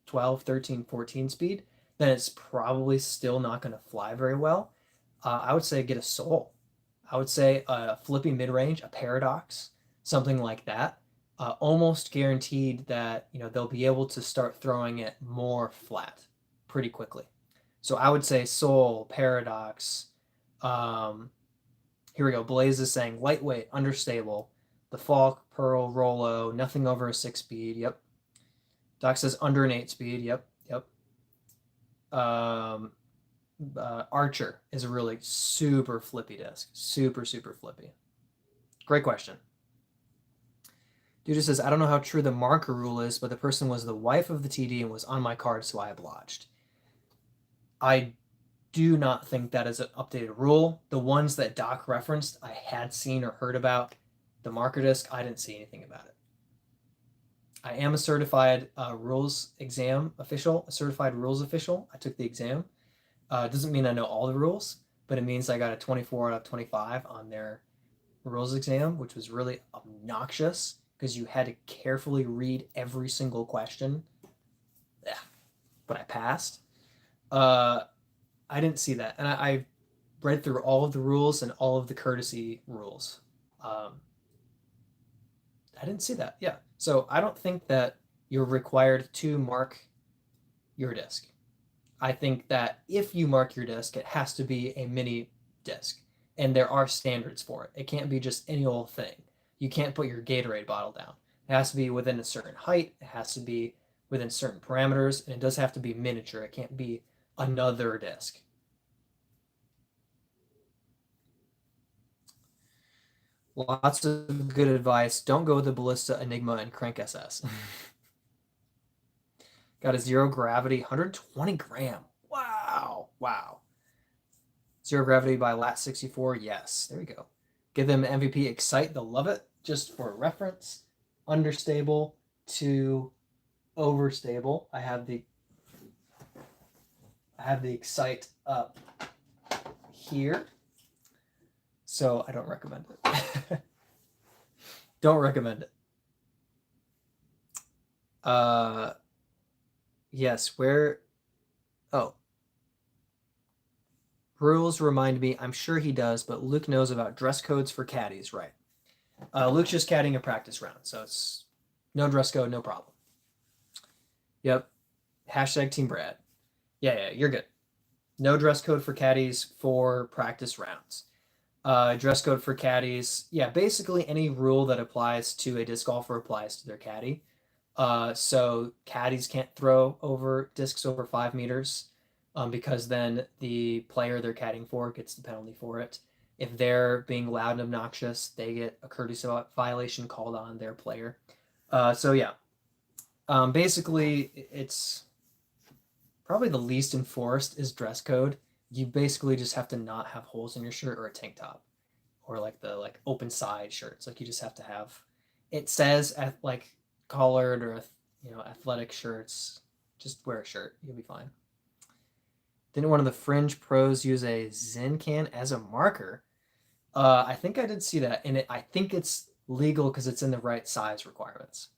12, 13, 14 speed, then it's probably still not going to fly very well. I would say get a sole. I would say a flippy mid-range, a paradox, something like that. Almost guaranteed that they'll be able to start throwing it more flat pretty quickly. So I would say sole, paradox. Here we go. Blaze is saying lightweight, understable. The Falk, Pearl, Rolo, nothing over a 6-speed. Yep. Doc says under an 8-speed. Yep. Archer is a really super flippy disc. Super flippy. Great question. Dude says, I don't know how true the marker rule is, but the person was the wife of the TD and was on my card, so I obliged. I do not think that is an updated rule. The ones that Doc referenced, I had seen or heard about. The marker disc, I didn't see anything about it. I am a certified rules official. I took the exam. It doesn't mean I know all the rules, but it means I got a 24 out of 25 on their rules exam, which was really obnoxious because you had to carefully read every single question. Yeah, but I passed. I didn't see that, and I read through all of the rules and all of the courtesy rules. I didn't see that. Yeah. So I don't think that you're required to mark your disc. I think that if you mark your disc, it has to be a mini disc. And there are standards for it. It can't be just any old thing. You can't put your Gatorade bottle down. It has to be within a certain height. It has to be within certain parameters. And it does have to be miniature. It can't be another disc. Lots of good advice. Don't go with the Ballista, Enigma, and Crank SS. Got a zero gravity, 120 gram. Wow. Zero gravity by Lat 64. Yes, there we go. Give them MVP Excite. They'll love it. Just for reference, understable to overstable. I have the Excite up here. So I don't recommend it. Don't recommend it. Yes, where... Oh. Rules remind me, I'm sure he does, but Luke knows about dress codes for caddies, right? Luke's just caddying a practice round, so it's no dress code, no problem. Yep. Hashtag Team Brad. Yeah, you're good. No dress code for caddies for practice rounds. Dress code for caddies. Yeah, basically any rule that applies to a disc golfer applies to their caddy. So caddies can't throw over discs over 5 meters, because then the player they're caddying for gets the penalty for it. If they're being loud and obnoxious, they get a courtesy violation called on their player. So yeah, basically it's probably the least enforced is dress code. You basically just have to not have holes in your shirt or a tank top, or like the open side shirts. Like you just have to have. It says at like collared or athletic shirts. Just wear a shirt. You'll be fine. Didn't one of the fringe pros use a Zen can as a marker? I think I did see that, and I think it's legal because it's in the right size requirements.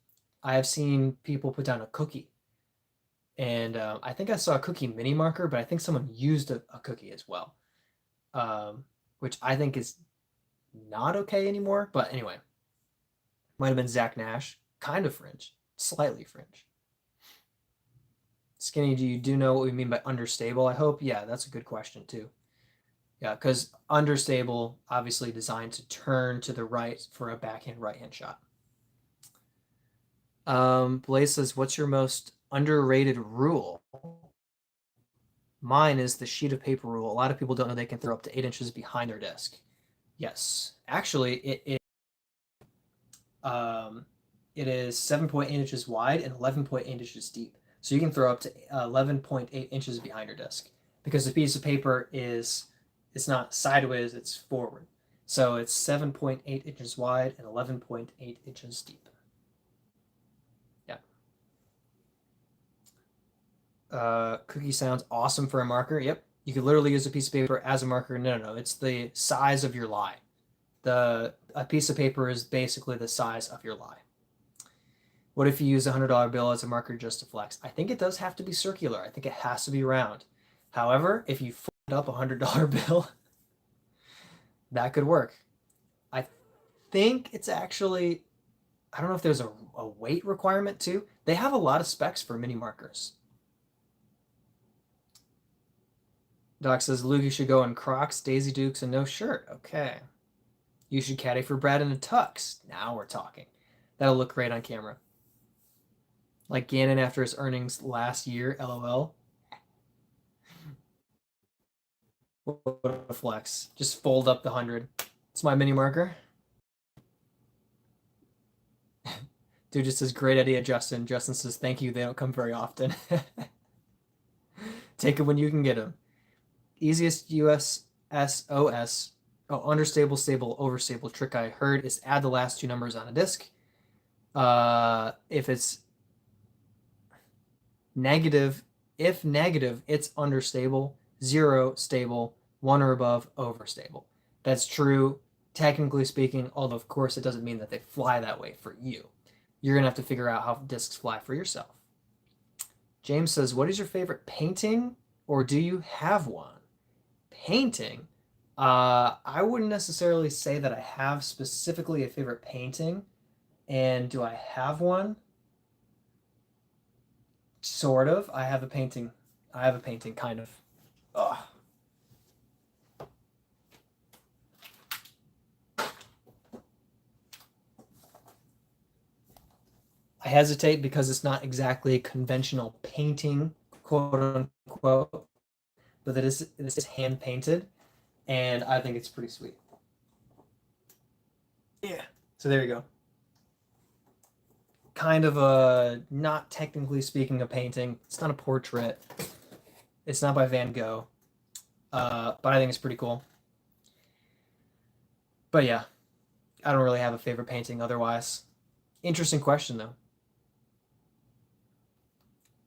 I have seen people put down a cookie, and I think I saw a cookie mini marker, but I think someone used a cookie as well, which I think is not okay anymore. But anyway, might have been Zach Nash, kind of fringe, slightly fringe. Skinny, do you know what we mean by understable? I hope. Yeah, that's a good question too. Yeah, because understable, obviously designed to turn to the right for a backhand right-hand shot. Blaze says, what's your most underrated rule? Mine is the sheet of paper rule. A lot of people don't know they can throw up to 8 inches behind their disc. Yes, actually, it is 7.8 inches wide and 11.8 inches deep. So you can throw up to 11.8 inches behind your disc because the piece of paper it's not sideways, it's forward. So it's 7.8 inches wide and 11.8 inches deep. Yeah. Cookie sounds awesome for a marker. Yep. You could literally use a piece of paper as a marker. No. It's the size of your lie. A piece of paper is basically the size of your lie. What if you use a $100 bill as a marker just to flex? I think it does have to be circular. I think it has to be round. However, if you fold up a $100 bill, that could work. I think it's actually, I don't know if there's a weight requirement too. They have a lot of specs for mini markers. Doc says, Luke, you should go in Crocs, Daisy Dukes, and no shirt. Okay. You should caddy for Brad in a tux. Now we're talking. That'll look great on camera. Like Gannon after his earnings last year, LOL. What a flex. Just fold up the 100. It's my mini marker. Dude just says, great idea, Justin. Justin says, thank you. They don't come very often. Take it when you can get them. Easiest US SOS, understable, stable, overstable trick I heard is add the last two numbers on a disc. If it's negative, it's understable. 0, stable. 1 or above, overstable. That's true, technically speaking, although of course it doesn't mean that they fly that way for you. You're going to have to figure out how discs fly for yourself. James says, what is your favorite painting, or do you have one? Painting? I wouldn't necessarily say that I have specifically a favorite painting. And do I have one? Sort of. I have a painting, kind of. Ugh. I hesitate because it's not exactly a conventional painting, quote unquote, but this is hand painted, and I think it's pretty sweet. Yeah. So there you go. Kind of a, not technically speaking, a painting. It's not a portrait. It's not by Van Gogh, but I think it's pretty cool. But yeah, I don't really have a favorite painting otherwise. Interesting question though.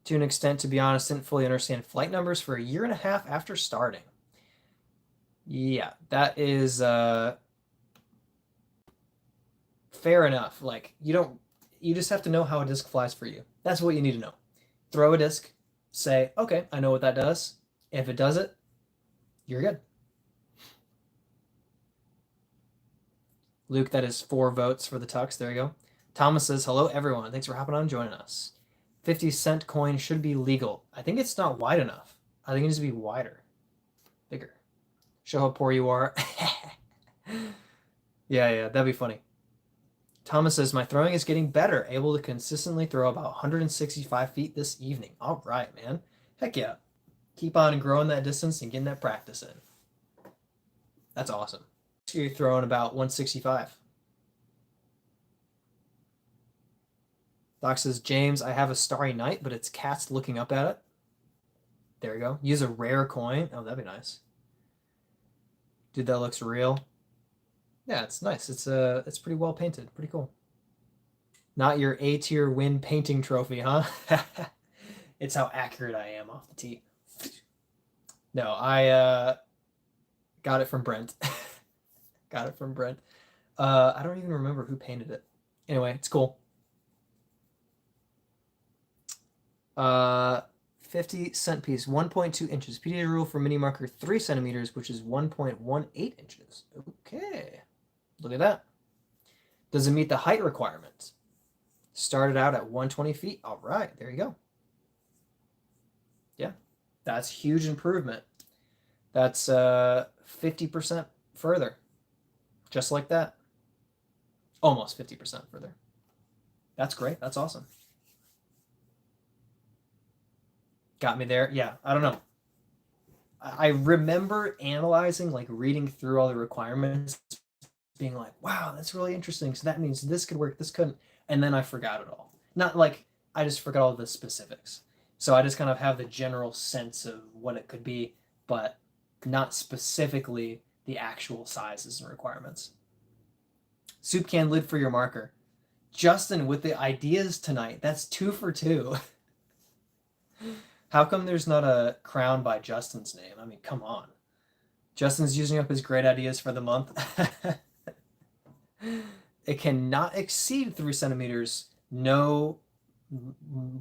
To an extent, to be honest, didn't fully understand flight numbers for a year and a half after starting. Yeah, that is fair enough. Like you just have to know how a disc flies for you. That's what you need to know. Throw a disc, say, okay, I know what that does. If it does it, you're good. Luke, that is 4 votes for the tux. There you go. Thomas says, hello, everyone. Thanks for hopping on and joining us. 50-cent coin should be legal. I think it's not wide enough. I think it needs to be wider, bigger. Show how poor you are. Yeah, that'd be funny. Thomas says, my throwing is getting better, able to consistently throw about 165 feet this evening. All right, man. Heck yeah. Keep on growing that distance and getting that practice in. That's awesome. So you're throwing about 165. Doc says, James, I have a starry night, but it's cats looking up at it. There we go. Use a rare coin. Oh, that'd be nice. Dude, that looks real. Yeah, it's nice. It's pretty well painted. Pretty cool. Not your A-tier win painting trophy, huh? It's how accurate I am off the tee. No, I got it from Brent. Got it from Brent. I don't even remember who painted it. Anyway, it's cool. 50-cent piece, 1.2 inches. PDA rule for mini marker 3 centimeters, which is 1.18 inches. Okay. Look at that. Does it meet the height requirement? Started out at 120 feet. All right, there you go. Yeah, that's huge improvement. That's 50% further. Just like that. Almost 50% further. That's great. That's awesome. Got me there. Yeah, I don't know. I remember analyzing, like reading through all the requirements, being like, wow, that's really interesting. So that means this could work, this couldn't. And then I forgot it all. Not like I just forgot all the specifics. So I just kind of have the general sense of what it could be, but not specifically the actual sizes and requirements. Soup can lid for your marker. Justin with the ideas tonight. That's 2 for 2. How come there's not a crown by Justin's name? I mean, come on. Justin's using up his great ideas for the month. It cannot exceed 3 centimeters. No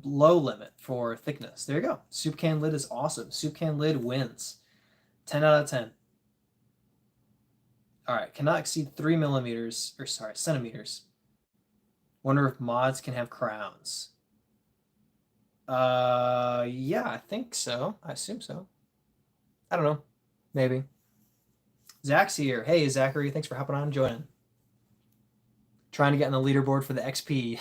low limit for thickness. There you go. Soup can lid is awesome. Soup can lid wins. 10 out of 10. All right, cannot exceed 3 millimeters, or sorry, centimeters. Wonder if mods can have crowns. Yeah, I think so. I assume so. I don't know. Maybe. Zach's here. Hey, Zachary, thanks for hopping on and joining. Trying to get on the leaderboard for the XP.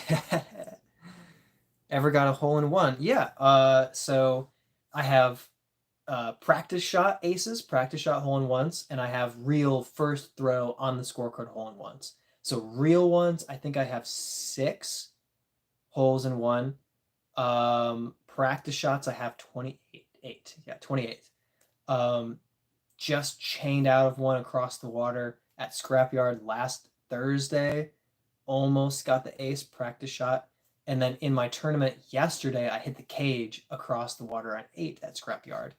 Ever got a hole in one? Yeah. So I have practice shot aces, practice shot hole in ones, and I have real first throw on the scorecard hole in ones. So real ones, I think I have 6 holes in one. Practice shots, I have 28. Yeah, 28. Just chained out of one across the water at Scrapyard last Thursday. Almost got the ace practice shot. And then in my tournament yesterday, I hit the cage across the water at 8 at Scrapyard.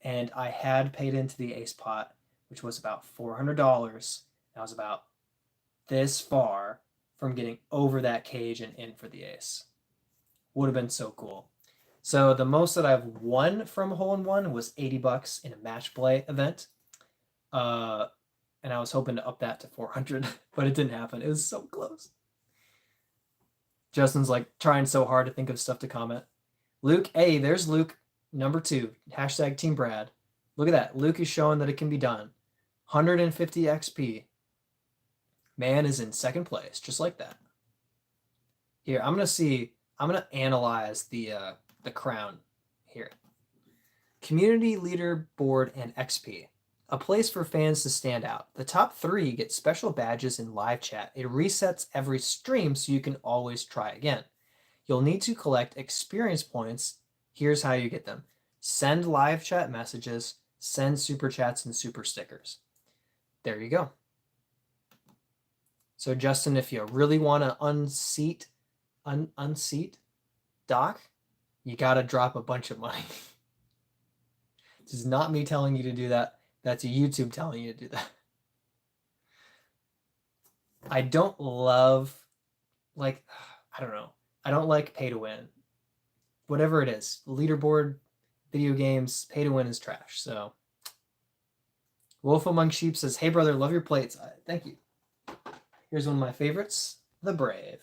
And I had paid into the ace pot, which was about $400. I was about this far from getting over that cage and in for the ace. Would have been so cool. So the most that I've won from hole in one was $80 in a match play event. And I was hoping to up that to 400, but it didn't happen. It was so close. Justin's like trying so hard to think of stuff to comment. Luke, hey, there's Luke, number 2, hashtag Team Brad. Look at that. Luke is showing that it can be done. 150 XP. Man is in second place, just like that. Here, I'm gonna analyze the crown here. Community leaderboard and XP. A place for fans to stand out. The top 3 get special badges in live chat. It resets every stream so you can always try again. You'll need to collect experience points. Here's how you get them. Send live chat messages, send super chats and super stickers. There you go. So Justin, if you really want to unseat Doc, you got to drop a bunch of money. This is not me telling you to do that. That's YouTube telling you to do that. I don't love, like, I don't know. I don't like pay to win. Whatever it is, leaderboard, video games, pay to win is trash. So Wolf Among Sheep says, hey brother, love your plates. Thank you. Here's one of my favorites, the Brave.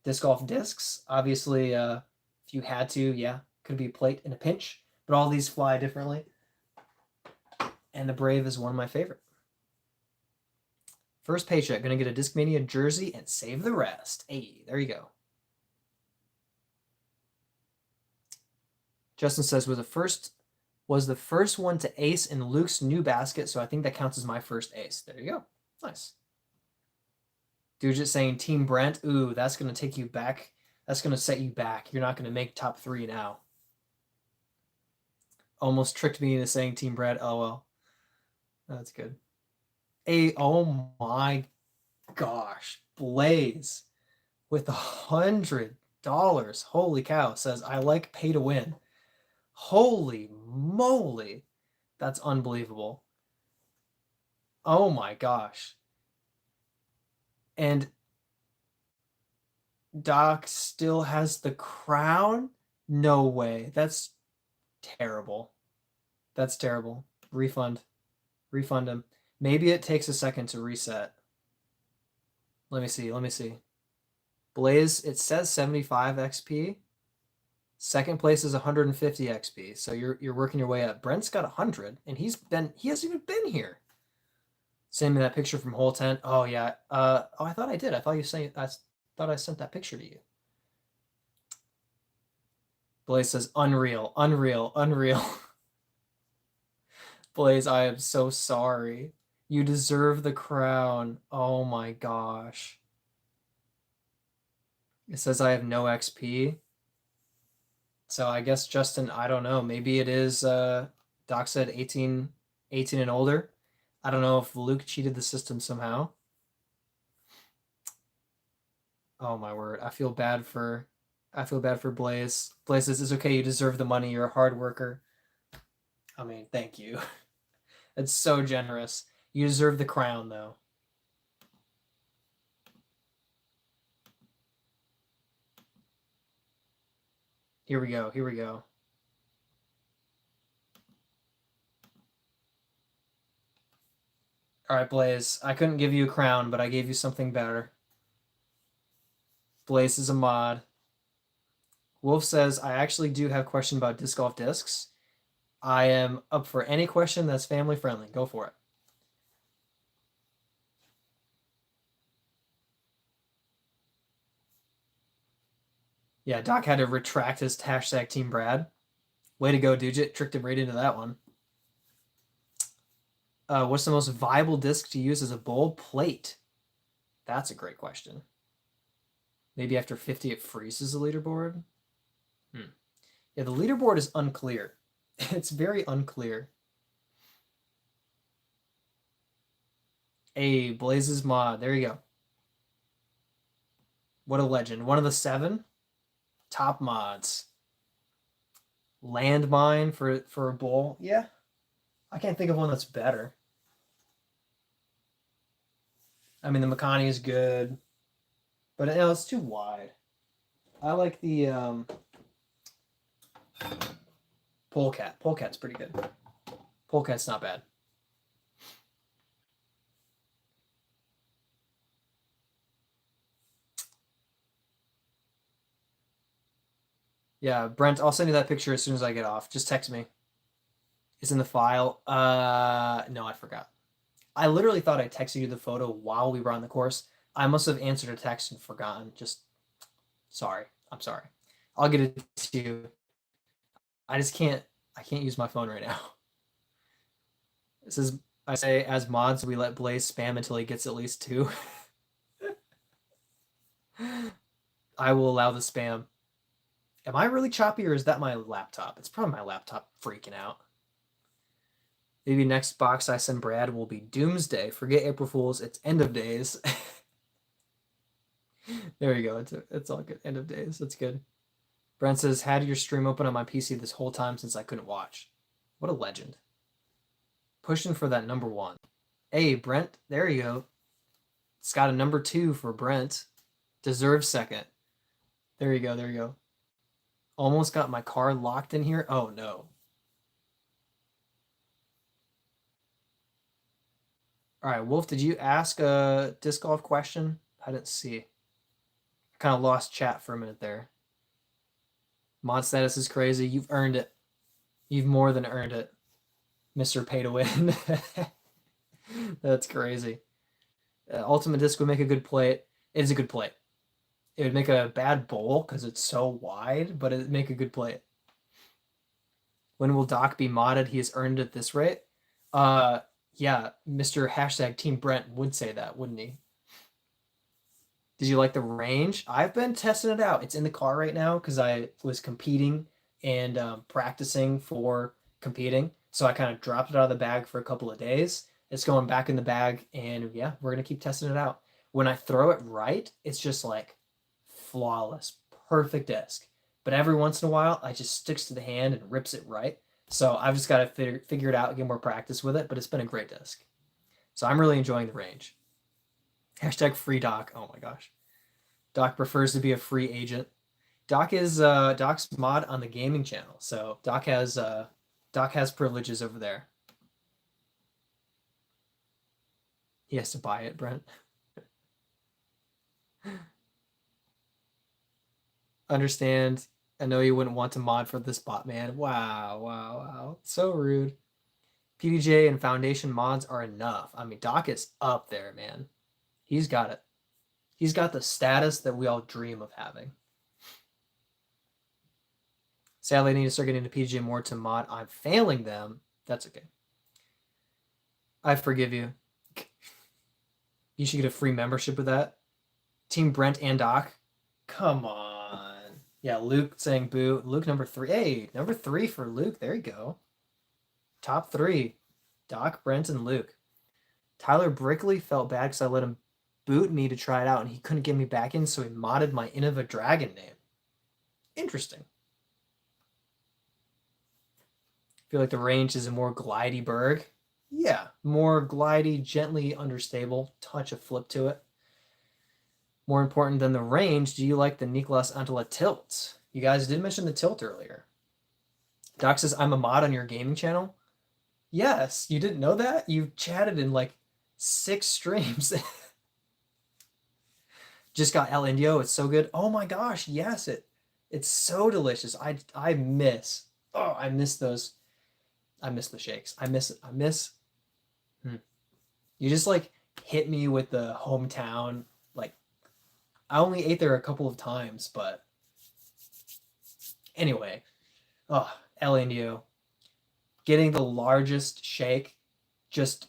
Disc golf discs. Obviously, if you had to, yeah, could be a plate in a pinch. but all these fly differently. And the Brave is one of my favorite. First paycheck, gonna get a Discmania jersey and save the rest. Hey, there you go. Justin says, was the first one to ace in Luke's new basket, so I think that counts as my first ace. There you go. Nice. Dude just saying Team Brent. Ooh, that's gonna take you back. That's gonna set you back. You're not gonna make top 3 now. Almost tricked me into saying Team Brent. Oh well. That's good. Oh my gosh. Blaze with $100. Holy cow. Says, I like pay to win. Holy moly. That's unbelievable. Oh my gosh. And Doc still has the crown? No way. That's terrible. That's terrible. Refund. Refund him. Maybe it takes a second to reset. Let me see. Blaze, it says 75 XP. Second place is 150 XP. So you're working your way up. Brent's got 100, and he hasn't even been here. Send me that picture from hole 10. Oh yeah. I thought I did. I thought I sent that picture to you. Blaze says unreal. Blaze, I am so sorry. You deserve the crown. Oh my gosh. It says I have no XP. So I guess, Justin, I don't know. Maybe it is, Doc said 18 and older. I don't know if Luke cheated the system somehow. Oh my word. I feel bad for Blaze. Blaze says, it's okay. You deserve the money. You're a hard worker. I mean, thank you. It's so generous. You deserve the crown, though. Here we go. All right, Blaze. I couldn't give you a crown, but I gave you something better. Blaze is a mod. Wolf says, I actually do have a question about disc golf discs. I am up for any question that's family friendly. Go for it. Yeah, Doc had to retract his hashtag Team Brad. Way to go, Dugit. Tricked him right into that one. What's the most viable disc to use as a bowl? Plate. That's a great question. Maybe after 50 it freezes the leaderboard? Yeah, the leaderboard is unclear. It's very unclear. Hey, Blaze's mod. There you go. What a legend. One of the 7 top mods. Landmine for a bowl. Yeah. I can't think of one that's better. I mean, the Makani is good, but it's too wide. I like the Polecat. Polecat's pretty good. Polecat's not bad. Yeah, Brent, I'll send you that picture as soon as I get off. Just text me. It's in the file. No, I forgot. I literally thought I texted you the photo while we were on the course. I must have answered a text and forgotten. Just sorry. I'm sorry. I'll get it to you. I can't use my phone right now. This is, I say, as mods, we let Blaze spam until he gets at least 2. I will allow the spam. Am I really choppy, or is that my laptop? It's probably my laptop freaking out. Maybe next box I send Brad will be Doomsday. Forget April Fools. It's End of Days. There you go. It's all good. End of Days. That's good. Brent says, had your stream open on my PC this whole time since I couldn't watch. What a legend. Pushing for that number 1. Hey, Brent. There you go. It's got a number 2 for Brent. Deserves second. There you go. Almost got my car locked in here. Oh, no. All right, Wolf, did you ask a disc golf question? I didn't see. Kind of lost chat for a minute there. Mod status is crazy. You've earned it. You've more than earned it, Mr. Pay to Win. That's crazy. Ultimate Disc would make a good plate. It is a good plate. It would make a bad bowl because it's so wide, but it'd make a good plate. When will Doc be modded? He has earned it at this rate. Yeah, Mr. Hashtag Team Brent would say that, wouldn't he? Did you like the range? I've been testing it out. It's in the car right now because I was competing and practicing for competing. So I kind of dropped it out of the bag for a couple of days. It's going back in the bag, and yeah, we're gonna keep testing it out. When I throw it right, it's just like flawless, perfect disc. But every once in a while, I just sticks to the hand and rips it right. So I've just got to figure it out, get more practice with it. But it's been a great disc. So I'm really enjoying the range. Hashtag free Doc. Oh my gosh. Doc prefers to be a free agent. Doc is Doc's mod on the gaming channel, so Doc has privileges over there. He has to buy it, Brent. Understand. I know you wouldn't want to mod for this bot, man. Wow, wow, wow. So rude. PDJ and Foundation mods are enough. I mean, Doc is up there, man. He's got it. He's got the status that we all dream of having. Sadly, I need to start getting into PDJ more to mod. I'm failing them. That's okay. I forgive you. You should get a free membership with that. Team Brent and Doc. Come on. Yeah, Luke saying boo. Luke number 3. Hey, number 3 for Luke. There you go. Top 3. Doc, Brent, and Luke. Tyler Brickley felt bad because I let him boot me to try it out, and he couldn't get me back in, so he modded my Innova Dragon name. Interesting. I feel like the range is a more glidey berg. Yeah, more glidey, gently understable, touch of flip to it. More important than the range, do you like the Nicolas Antela tilt? You guys did mention the tilt earlier. Doc says, I'm a mod on your gaming channel. Yes, you didn't know that? You've chatted in like 6 streams. Just got El Indio. It's so good. Oh my gosh, yes, it's so delicious. I miss those. I miss the shakes. I miss. You just like hit me with the hometown. Like I only ate there a couple of times, but anyway. Oh, El Indio. Getting the largest shake, just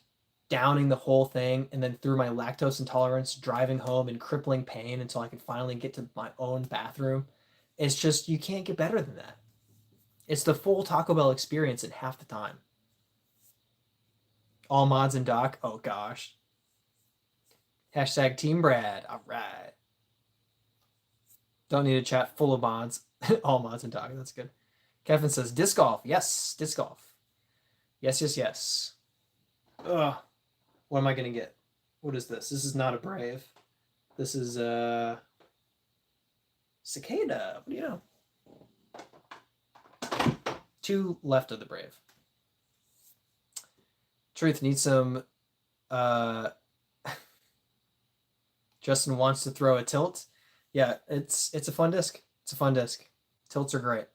downing the whole thing, and then through my lactose intolerance, driving home in crippling pain until I can finally get to my own bathroom. It's just, you can't get better than that. It's the full Taco Bell experience in half the time. All mods and Doc. Oh gosh. Hashtag Team Brad. All right. Don't need a chat full of mods. All mods and Doc. That's good. Kevin says disc golf. Yes, disc golf. Yes, yes, yes. Ugh. What am I gonna get? What is this? This is not a Brave. This is a Cicada. What do you know? 2 left of the Brave. Truth needs some. Justin wants to throw a tilt. Yeah, it's a fun disc. It's a fun disc. Tilts are great.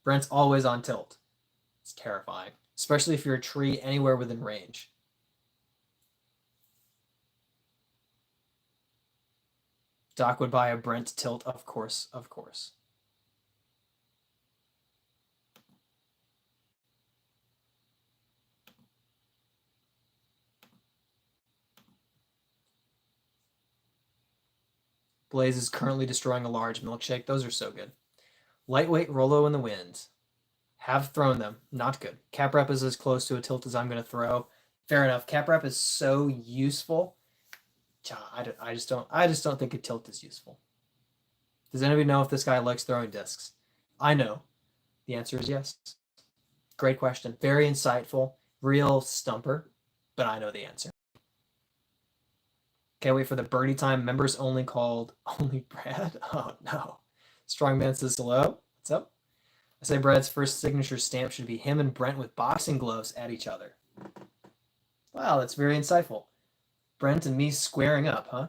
Brent's always on tilt. It's terrifying, especially if you're a tree anywhere within range. Doc would buy a Brent tilt, of course, of course. Blaze is currently destroying a large milkshake. Those are so good. Lightweight Rolo in the wind. Have thrown them. Not good. Cap rep is as close to a tilt as I'm going to throw. Fair enough. Cap rep is so useful. I just don't think a tilt is useful. Does anybody know if this guy likes throwing discs? I know. The answer is yes. Great question. Very insightful. Real stumper. But I know the answer. Can't wait for the birdie time. Members only called only Brad. Oh no. Strongman says hello. What's up? I say Brad's first signature stamp should be him and Brent with boxing gloves at each other. Wow, that's very insightful. Brent and me squaring up, huh?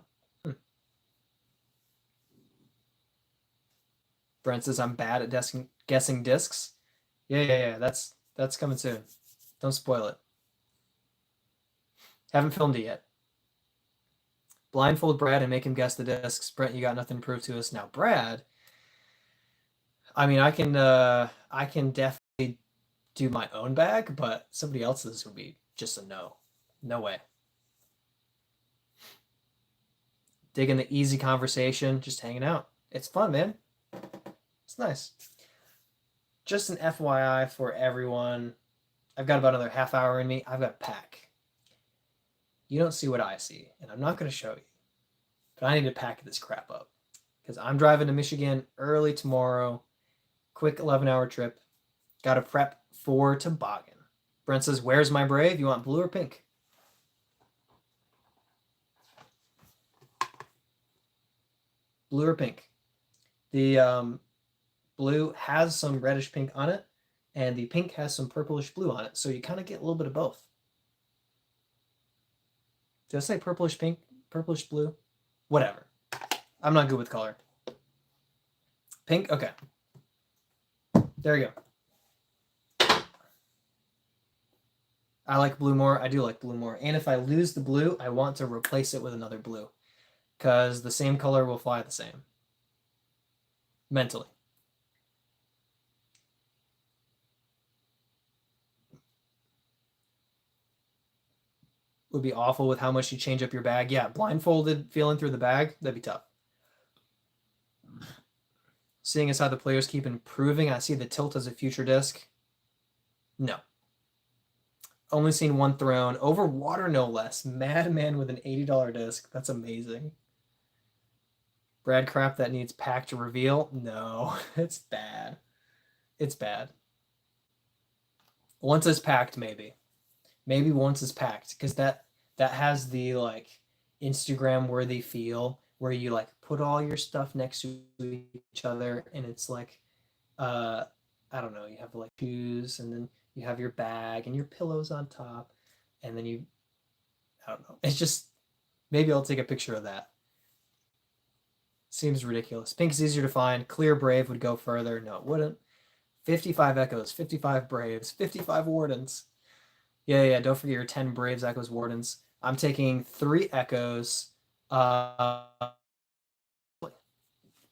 Brent says I'm bad at guessing discs. Yeah. That's That's coming soon. Don't spoil it. Haven't filmed it yet. Blindfold Brad and make him guess the discs. Brent, you got nothing to prove to us. Now, Brad, I mean, I can definitely do my own bag, but somebody else's would be just a no. No way. Digging the easy conversation, just hanging out. It's fun, man. It's nice. Just an FYI for everyone. I've got about another half hour in me. I've got to pack. You don't see what I see, and I'm not going to show you. But I need to pack this crap up because I'm driving to Michigan early tomorrow. Quick 11-hour trip. Got to prep for toboggan. Brent says, where's my Brave? You want blue or pink? Blue or pink? The blue has some reddish pink on it, and the pink has some purplish blue on it. So you kind of get a little bit of both. Did I say purplish pink? Purplish blue? Whatever. I'm not good with color. Pink? Okay. There you go. I like blue more. I do like blue more. And if I lose the blue, I want to replace it with another blue. Because the same color will fly the same. Mentally. Would be awful with how much you change up your bag. Yeah, blindfolded, feeling through the bag, that'd be tough. Seeing as how the players keep improving, I see the tilt as a future disc. No. Only seen one thrown. Over water, no less. Madman with an $80 disc. That's amazing. Brad crap that needs pack to reveal. No, it's bad. It's bad. Once it's packed, maybe. Maybe once it's packed, because that has the like Instagram worthy feel where you like put all your stuff next to each other and it's like I don't know, you have like shoes and then you have your bag and your pillows on top and then you I don't know. It's just maybe I'll take a picture of that. Seems ridiculous. Pink's easier to find. Clear Brave would go further. No, it wouldn't. 55 Echoes, 55 Braves, 55 Wardens. Yeah, don't forget your 10 Braves, Echoes, Wardens. I'm taking 3 Echoes.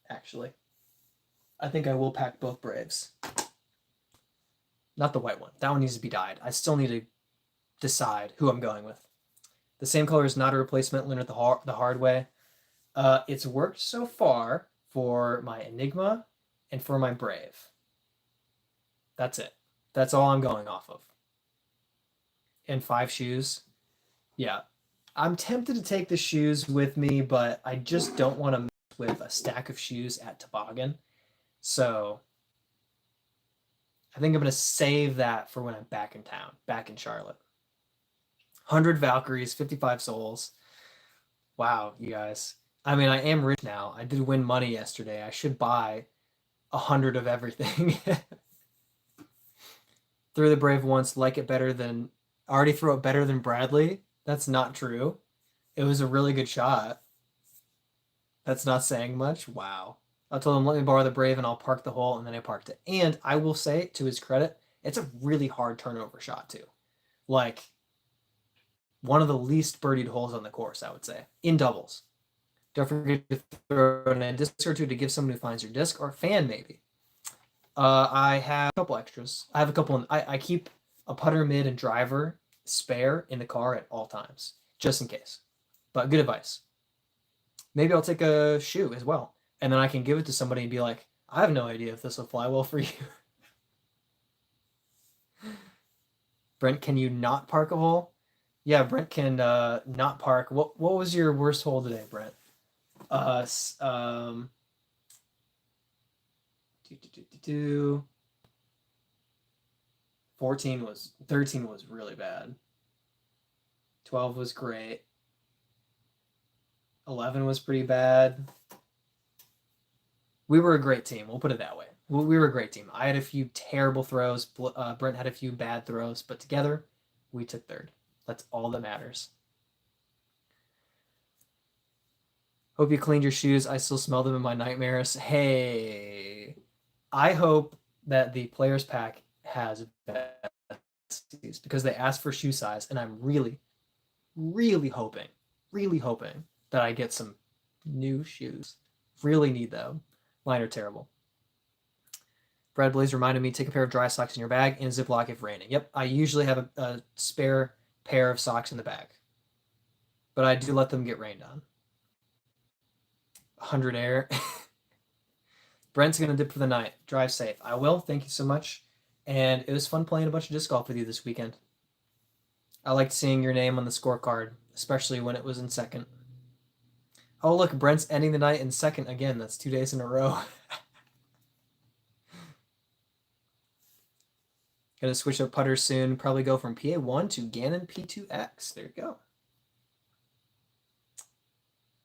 Actually, I think I will pack both Braves. Not the white one. That one needs to be dyed. I still need to decide who I'm going with. The same color is not a replacement. Learn it the hard way. It's worked so far for my Enigma and for my Brave. That's it. That's all I'm going off of. And 5 shoes. Yeah. I'm tempted to take the shoes with me, but I just don't want to mess with a stack of shoes at toboggan. So I think I'm going to save that for when I'm back in town, back in Charlotte. 100 Valkyries, 55 souls. Wow, you guys. I mean, I am rich now. I did win money yesterday. I should buy 100 of everything. Threw the Brave once, like it better than... Already throw it better than Bradley? That's not true. It was a really good shot. That's not saying much. Wow. I told him, let me borrow the Brave and I'll park the hole, and then I parked it. And I will say, to his credit, it's a really hard turnover shot, too. Like, one of the least birdied holes on the course, I would say, in doubles. Don't forget to throw in a disc or two to give someone who finds your disc, or a fan, maybe. I have a couple extras. I have a couple. I keep a putter, mid, and driver spare in the car at all times, just in case. But good advice. Maybe I'll take a shoe as well, and then I can give it to somebody and be like, I have no idea if this will fly well for you. Brent, can you not park a hole? Yeah, Brent can not park. What was your worst hole today, Brent? 13 was really bad. 12 was great. 11 was pretty bad. We were a great team. We'll put it that way. We were a great team. I had a few terrible throws. Brent had a few bad throws, but together we took third. That's all that matters. Hope you cleaned your shoes. I still smell them in my nightmares. Hey, I hope that the players pack has better because they asked for shoe size, and I'm really, really hoping that I get some new shoes. Really need them. Mine are terrible. Brad Blaze reminded me, take a pair of dry socks in your bag and Ziploc if raining. Yep, I usually have a spare pair of socks in the bag, but I do let them get rained on. 100 air. Brent's going to dip for the night. Drive safe. I will. Thank you so much. And it was fun playing a bunch of disc golf with you this weekend. I liked seeing your name on the scorecard, especially when it was in second. Oh, look, Brent's ending the night in second again. That's 2 days in a row. Gonna switch up putters soon. Probably go from PA1 to Gannon P2X. There you go.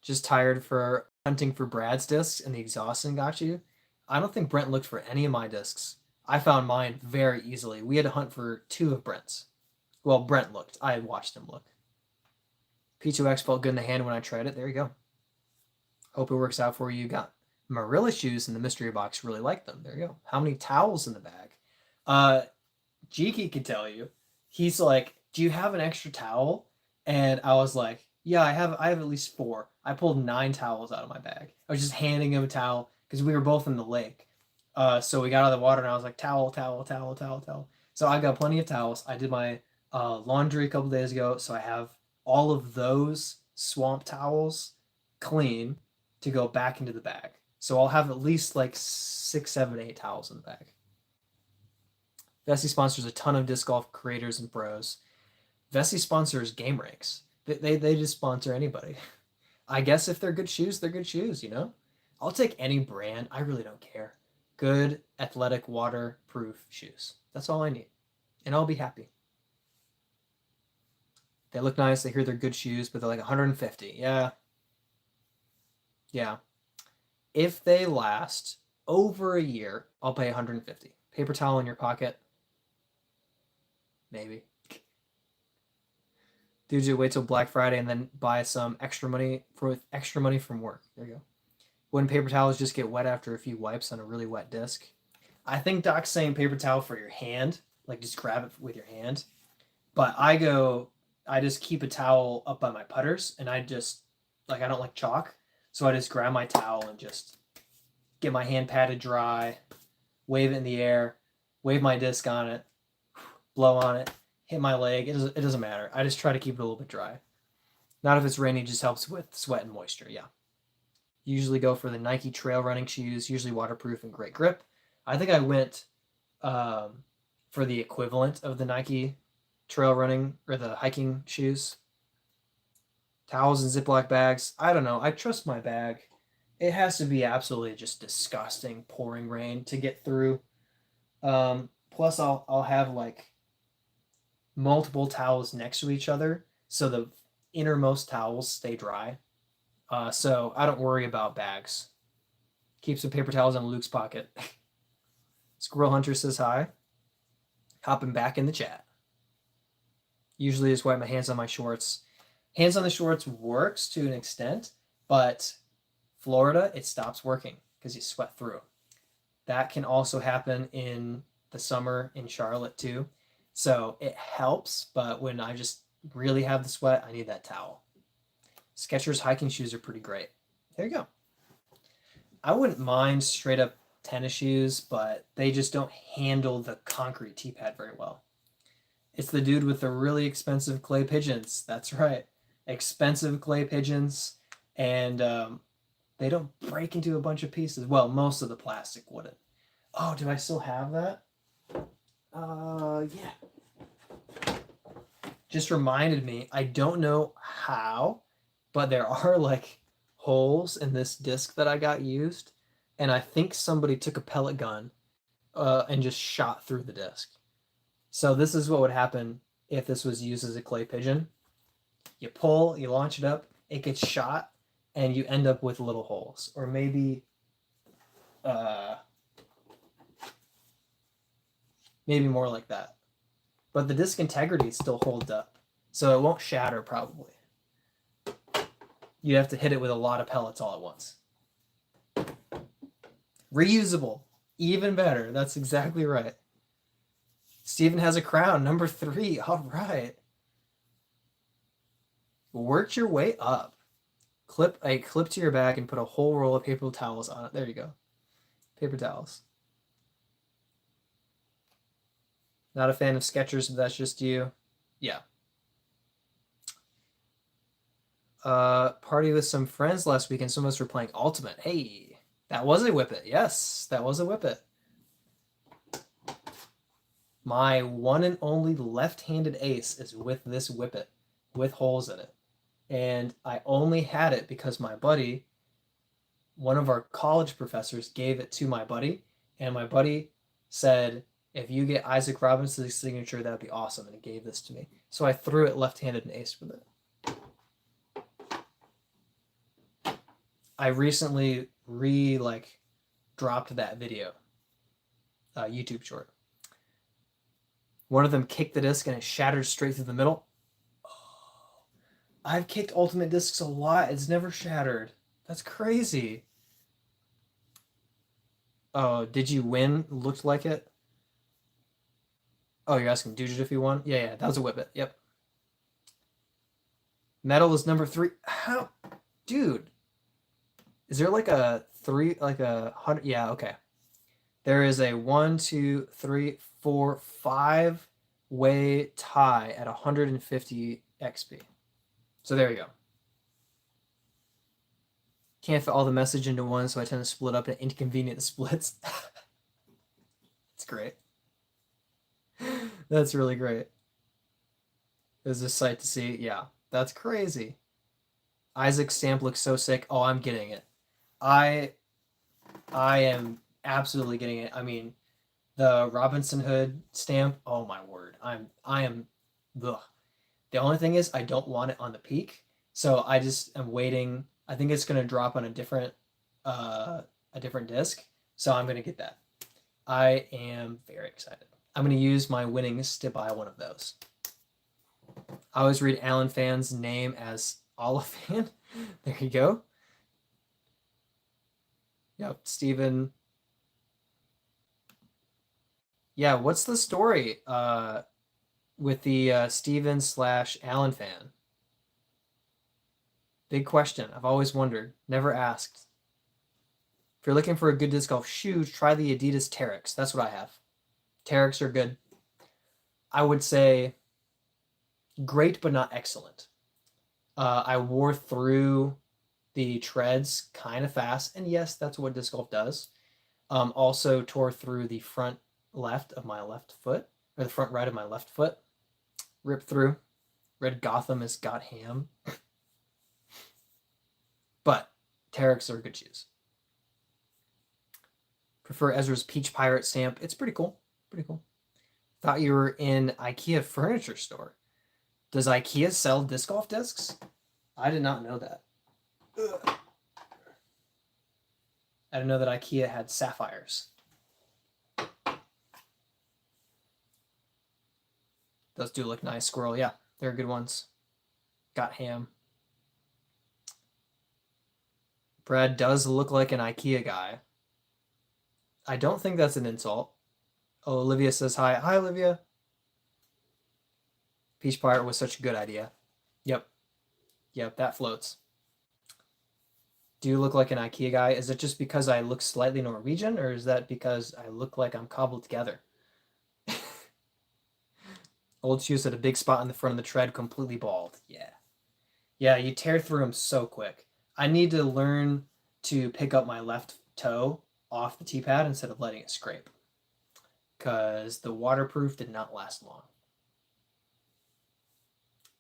Just tired for hunting for Brad's discs and the exhaustion got you. I don't think Brent looked for any of my discs. I found mine very easily. We had to hunt for 2 of Brent's. Well, Brent looked. I watched him look. P2X felt good in the hand when I tried it. There you go. Hope it works out for you. You got Marilla shoes in the mystery box. Really like them. There you go. How many towels in the bag? Jiki could tell you. He's like, do you have an extra towel? And I was like, yeah, I have at least 4. I pulled 9 towels out of my bag. I was just handing him a towel because we were both in the lake. So we got out of the water and I was like, towel. So I got plenty of towels. I did my laundry a couple days ago. So I have all of those swamp towels clean to go back into the bag. So I'll have at least like 6, 7, 8 towels in the bag. Vessi sponsors a ton of disc golf creators and pros. Vessi sponsors Game Ranks. They just sponsor anybody. I guess if they're good shoes, they're good shoes, you know? I'll take any brand. I really don't care. Good, athletic, waterproof shoes. That's all I need. And I'll be happy. They look nice. They hear they're good shoes, but they're like 150. Yeah. Yeah. If they last over a year, I'll pay 150. Paper towel in your pocket. Maybe. Dude, you wait till Black Friday and then buy some extra money from work. There you go. Wouldn't paper towels just get wet after a few wipes on a really wet disc? I think Doc's saying paper towel for your hand, like just grab it with your hand. But I just keep a towel up by my putters, and I don't like chalk, so I just grab my towel and just get my hand patted dry, wave it in the air, wave my disc on it, blow on it, hit my leg. It doesn't matter. I just try to keep it a little bit dry. Not if it's raining, just helps with sweat and moisture. Yeah. Usually go for the Nike trail running shoes, usually waterproof and great grip. I think I went for the equivalent of the Nike trail running or the hiking shoes. Towels and Ziploc bags. I don't know. I trust my bag. It has to be absolutely just disgusting pouring rain to get through. Plus, I'll have like multiple towels next to each other, so the innermost towels stay dry. So I don't worry about bags. Keep some paper towels in Luke's pocket. Squirrel Hunter says hi. Hopping back in the chat. Usually just wipe my hands on my shorts. Hands on the shorts works to an extent, but Florida, it stops working because you sweat through. That can also happen in the summer in Charlotte too. So it helps, but when I just really have the sweat, I need that towel. Skechers hiking shoes are pretty great. There you go. I wouldn't mind straight up tennis shoes, but they just don't handle the concrete tee pad very well. It's the dude with the really expensive clay pigeons. That's right. Expensive clay pigeons, and they don't break into a bunch of pieces. Well, most of the plastic wouldn't. Oh, do I still have that? Yeah. Just reminded me, I don't know how, but there are like holes in this disc that I got used, and I think somebody took a pellet gun and just shot through the disc. So this is what would happen if this was used as a clay pigeon. You pull, you launch it up, it gets shot, and you end up with little holes. Or maybe more like that. But the disc integrity still holds up, so it won't shatter probably. You have to hit it with a lot of pellets all at once. Reusable, even better. That's exactly right. Steven has a crown, number 3. All right. Work your way up. Clip a clip to your bag and put a whole roll of paper towels on it. There you go. Paper towels. Not a fan of Skechers, but that's just you. Yeah. Party with some friends last week and some of us were playing Ultimate. Hey, that was a Whippet. Yes, that was a Whippet. My one and only left-handed ace is with this Whippet, with holes in it. And I only had it because my buddy, one of our college professors, gave it to my buddy. And my buddy said, if you get Isaac Robinson's signature, that would be awesome. And he gave this to me. So I threw it left-handed and aced with it. I recently dropped that video, YouTube short. One of them kicked the disc and it shattered straight through the middle. Oh, I've kicked Ultimate discs a lot. It's never shattered. That's crazy. Oh, did you win? Looked like it. Oh, you're asking Dugit if he won? Yeah, that was a Whippet. Yep. Metal is number 3. How? Dude. Is there like a 3, like a 100? Yeah, okay. There is a 1, 2, 3, 4, 5 way tie at 150 XP. So there you go. Can't fit all the message into one, so I tend to split up in inconvenient splits. It's great. That's really great. There's a sight to see. Yeah, that's crazy. Isaac's stamp looks so sick. Oh, I'm getting it. I am absolutely getting it. I mean, the Robinson Hood stamp. Oh my word. I am. Ugh. The only thing is I don't want it on the peak, so I just am waiting. I think it's gonna drop on a different disc, so I'm gonna get that. I am very excited. I'm gonna use my winnings to buy one of those. I always read Alan Fan's name as Olifan. There you go. Yep, Steven. Yeah, what's the story with the Steven / Alan fan? Big question. I've always wondered. Never asked. If you're looking for a good disc golf shoe, try the Adidas Terex. That's what I have. Terex are good. I would say great, but not excellent. I wore through the treads kind of fast, and yes, that's what disc golf does. Also tore through the front left of my left foot, or the front right of my left foot. Ripped through. Red Gotham has got ham. But Terex are good shoes. Prefer Ezra's Peach Pirate stamp. It's pretty cool. Pretty cool. Thought you were in IKEA furniture store. Does IKEA sell disc golf discs? I did not know that. Ugh. I didn't know that IKEA had sapphires. Those do look nice, Squirrel. Yeah, they're good ones. Got ham. Brad does look like an IKEA guy. I don't think that's an insult. Oh, Olivia says hi. Hi, Olivia. Peach Pirate was such a good idea. Yep, that floats. Do you look like an IKEA guy? Is it just because I look slightly Norwegian, or is that because I look like I'm cobbled together? Old shoes had a big spot in the front of the tread, completely bald. Yeah, you tear through them so quick. I need to learn to pick up my left toe off the tee pad instead of letting it scrape, because the waterproof did not last long.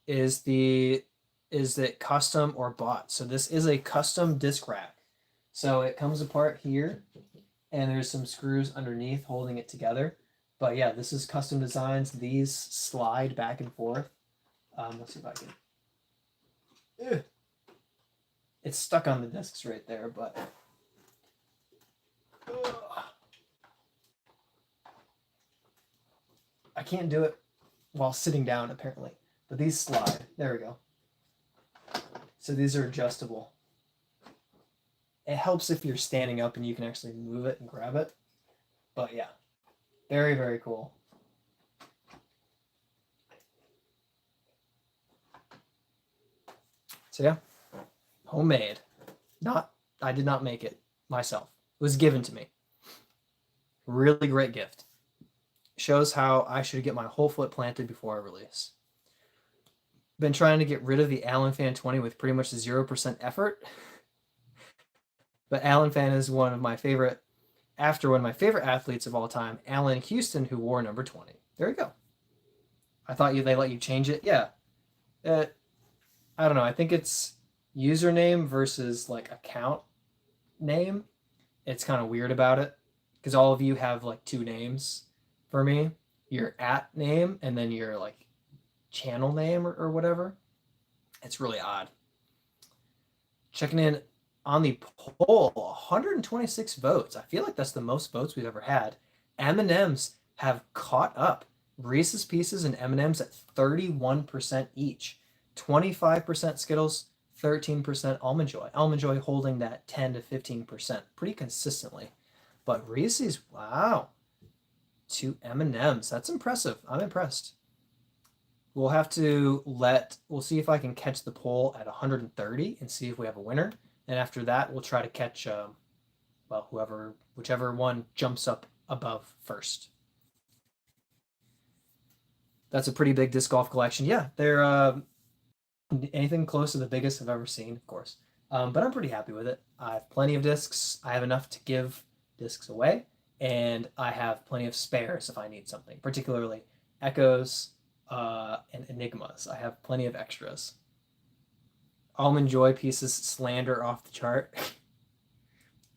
Is it custom or bought? So this is a custom disc rack. So it comes apart here, and there's some screws underneath holding it together. But yeah, this is custom designs. These slide back and forth. Let's see if I can. Ugh. It's stuck on the discs right there, but I can't do it while sitting down, apparently. But these slide. There we go. So these are adjustable. It helps if you're standing up and you can actually move it and grab it. But yeah, very, very cool. So yeah, homemade. I did not make it myself. It was given to me. Really great gift. Shows how I should get my whole foot planted before I release. Been trying to get rid of the Allen Fan 20 with pretty much 0% effort. But Allen Fan is one of my favorite athletes of all time, Allen Houston, who wore number 20. There you go. I thought they let you change it. Yeah. I don't know. I think it's username versus like account name. It's kind of weird about it because all of you have like two names for me. Your at name and then your like channel name or whatever. It's really odd. Checking in on the poll, 126 votes. I feel like that's the most votes we've ever had. M&Ms have caught up. Reese's Pieces and M&Ms at 31% each. 25% Skittles, 13% Almond Joy. Almond Joy holding that 10 to 15% pretty consistently. But Reese's, wow. 2 M&Ms. That's impressive. I'm impressed. We'll see if I can catch the poll at 130 and see if we have a winner. And after that, we'll try to catch, whichever one jumps up above first. That's a pretty big disc golf collection. Yeah, they're anything close to the biggest I've ever seen, of course. But I'm pretty happy with it. I have plenty of discs. I have enough to give discs away, and I have plenty of spares if I need something, particularly Echoes and Enigmas. I have plenty of extras. Almond Joy Pieces slander off the chart.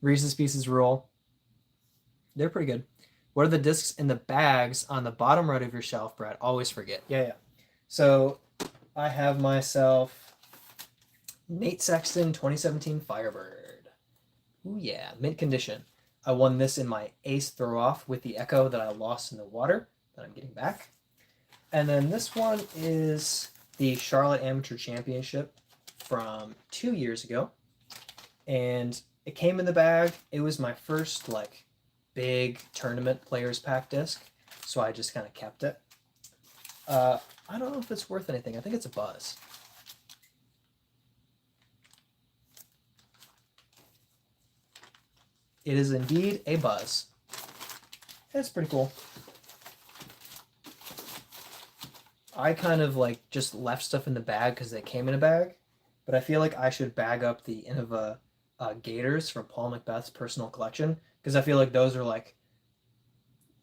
Reese's Pieces rule. They're pretty good. What are the discs in the bags on the bottom right of your shelf, Brad? Always forget. Yeah. So I have myself Nate Sexton 2017 Firebird. Ooh yeah, mint condition. I won this in my ace throw-off with the Echo that I lost in the water that I'm getting back. And then this one is the Charlotte Amateur Championship from 2 years ago. And it came in the bag. It was my first like big tournament players pack disc. So I just kind of kept it. I don't know if it's worth anything. I think it's a buzz. It is indeed a buzz. It's pretty cool. I kind of like just left stuff in the bag because they came in a bag, but I feel like I should bag up the Innova Gators from Paul Macbeth's personal collection because I feel like those are like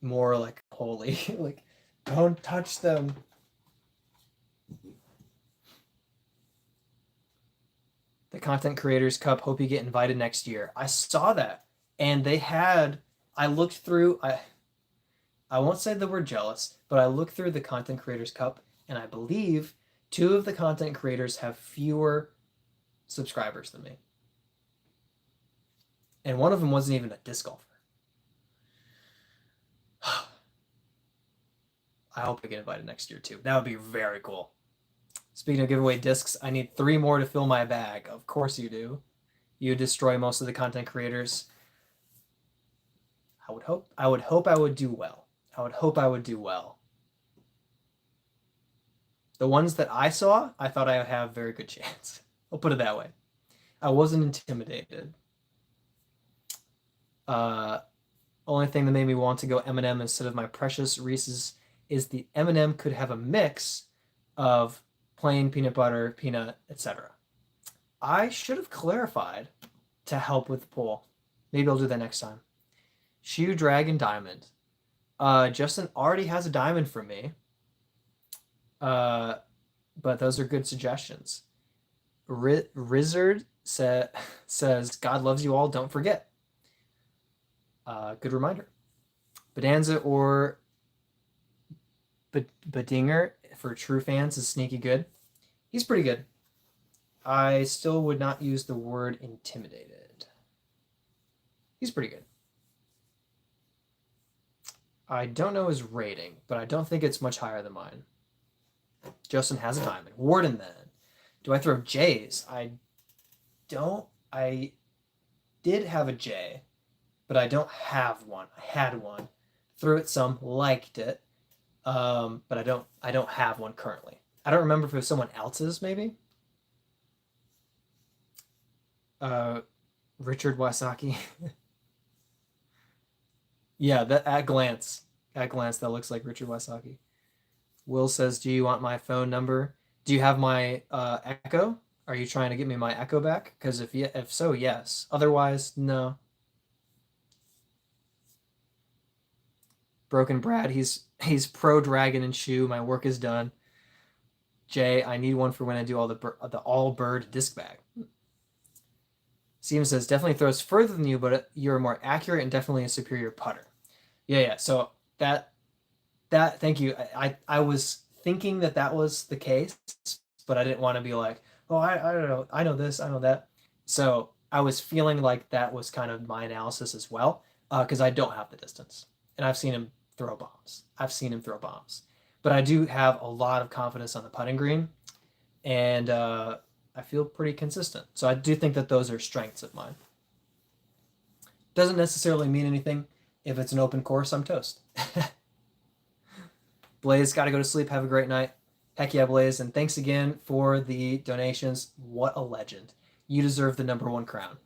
more like holy. Like, don't touch them. The Content Creators Cup. Hope you get invited next year. I saw that, and I looked through. I won't say the word jealous, but I looked through the Content Creators Cup, and I believe 2 of the content creators have fewer subscribers than me. And one of them wasn't even a disc golfer. I hope I get invited next year too. That would be very cool. Speaking of giveaway discs, I need 3 more to fill my bag. Of course you do. You destroy most of the content creators. I would hope I would do well. The ones that I saw, I thought I would have a very good chance. I'll put it that way. I wasn't intimidated. Only thing that made me want to go M&M instead of my precious Reese's is the M&M could have a mix of plain peanut butter, peanut, etc. I should have clarified to help with the poll. Maybe I'll do that next time. Shoe Dragon Diamond. Justin already has a diamond from me. But those are good suggestions. Rizzard says, God loves you all, don't forget. Good reminder. Bonanza or Bedinger for true fans is sneaky good. He's pretty good. I still would not use the word intimidated. He's pretty good. I don't know his rating, but I don't think it's much higher than mine. Justin has a diamond. Warden then. Do I throw J's? I did have a J, but I don't have one. I had one. Threw it some, liked it. But I don't have one currently. I don't remember if it was someone else's, maybe. Uh, Richard Wasaki. Yeah, that at glance, that looks like Richard Wasaki. Will says, "Do you want my phone number? Do you have my Echo? Are you trying to get me my Echo back? Because if so, yes. Otherwise, no." Broken Brad, he's pro dragon and shoe. My work is done. Jay, I need one for when I do the all bird disc bag. Steven says definitely throws further than you, but you're more accurate and definitely a superior putter. Yeah. So that thank you. I was thinking that was the case, but I didn't want to be like, oh, I don't know, I know this, I know that. So I was feeling like that was kind of my analysis as well, because I don't have the distance, and I've seen him throw bombs. But I do have a lot of confidence on the putting green, and I feel pretty consistent. So I do think that those are strengths of mine. Doesn't necessarily mean anything. If it's an open course, I'm toast. Blaze, got to go to sleep. Have a great night. Heck yeah, Blaze. And thanks again for the donations. What a legend. You deserve the #1 crown.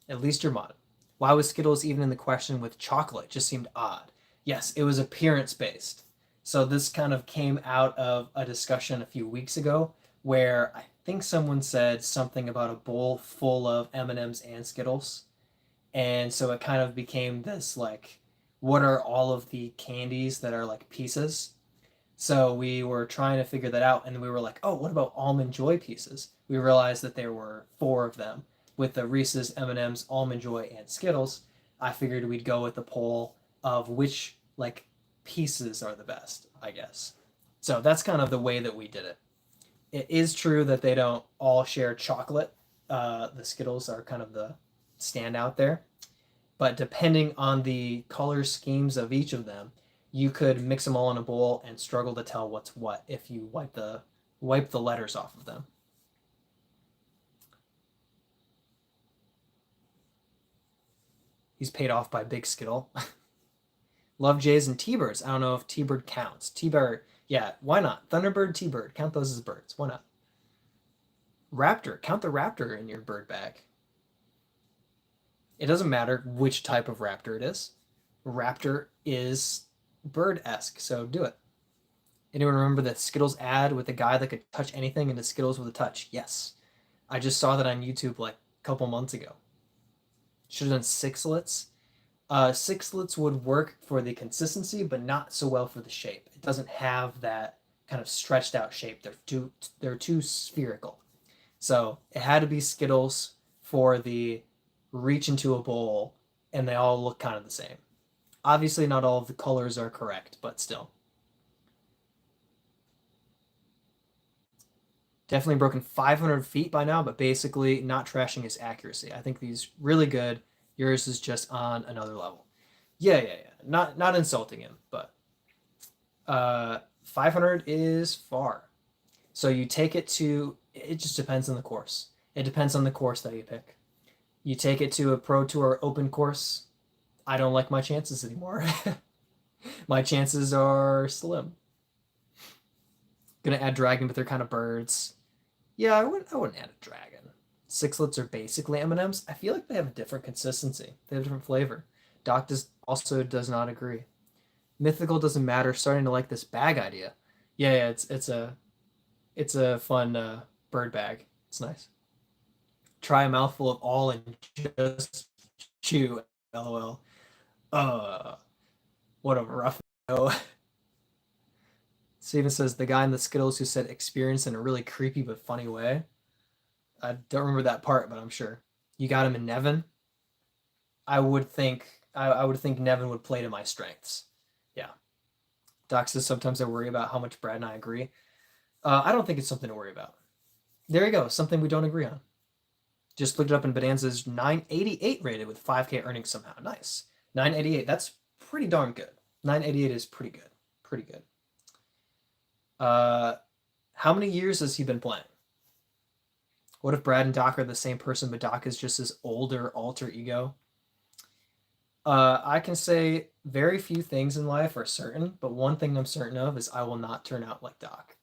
At least you're mod. Why was Skittles even in the question with chocolate? It just seemed odd. Yes, it was appearance based. So this kind of came out of a discussion a few weeks ago where I think someone said something about a bowl full of M&Ms and Skittles. And so it kind of became this like, what are all of the candies that are like pieces? So we were trying to figure that out, and we were like, oh, what about almond joy pieces? We realized that there were 4 of them with the Reese's, M&Ms, almond joy, and Skittles. I figured we'd go with the poll of which like pieces are the best, I guess. So that's kind of the way that we did it. It is true that they don't all share chocolate. The Skittles are kind of the standout there. But depending on the color schemes of each of them, you could mix them all in a bowl and struggle to tell what's what if you wipe the letters off of them. He's paid off by Big Skittle. Love Jays and T-Birds. I don't know if T-Bird counts. T-Bird, yeah, why not? Thunderbird, T-Bird, count those as birds. Why not? Raptor, count the raptor in your bird bag. It doesn't matter which type of raptor it is. Raptor is bird-esque, so do it. Anyone remember the Skittles ad with the guy that could touch anything into Skittles with a touch? Yes. I just saw that on YouTube like a couple months ago. Should have done sixlets. Sixlets would work for the consistency, but not so well for the shape. It doesn't have that kind of stretched out shape. They're too spherical. So it had to be Skittles for the reach into a bowl, and they all look kind of the same. Obviously, not all of the colors are correct, but still. Definitely broken 500 feet by now, but basically not trashing his accuracy. I think he's really good. Yours is just on another level. Yeah. Not insulting him, but 500 is far. So you take it to, it just depends on the course. It depends on the course that you pick. You take it to a Pro Tour open course, I don't like my chances anymore. My chances are slim. Gonna add dragon, but they're kind of birds. Yeah, I wouldn't add a dragon. Sixlets are basically M&Ms. I feel like they have a different consistency. They have a different flavor. Doc does not agree. Mythical doesn't matter. Starting to like this bag idea. Yeah, it's a fun bird bag. It's nice. Try a mouthful of all and just chew. LOL. Uh, what a rough no. Steven says the guy in the Skittles who said experience in a really creepy but funny way. I don't remember that part, but I'm sure. You got him in Nevin. I would think Nevin would play to my strengths. Yeah. Doc says sometimes I worry about how much Brad and I agree. I don't think it's something to worry about. There you go. Something we don't agree on. Just looked it up, and Bonanza's 988 rated with 5K earnings somehow. Nice. 988. That's pretty darn good. 988 is pretty good. Pretty good. How many years has he been playing? What if Brad and Doc are the same person, but Doc is just his older alter ego? I can say very few things in life are certain, but one thing I'm certain of is I will not turn out like Doc.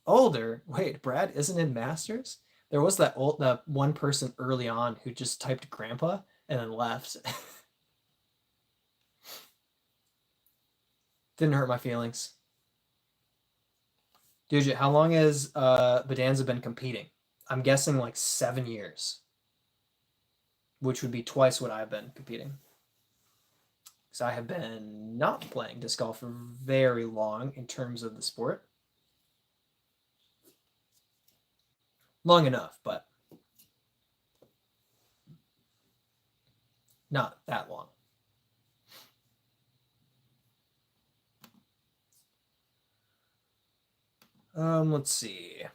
Older? Wait, Brad isn't in Masters? There was that one person early on who just typed grandpa and then left. Didn't hurt my feelings. Dude, how long has Bedanza been competing? I'm guessing like 7 years, which would be twice what I've been competing. Because I have been not playing disc golf for very long in terms of the sport. Long enough, but not that long. Let's see. I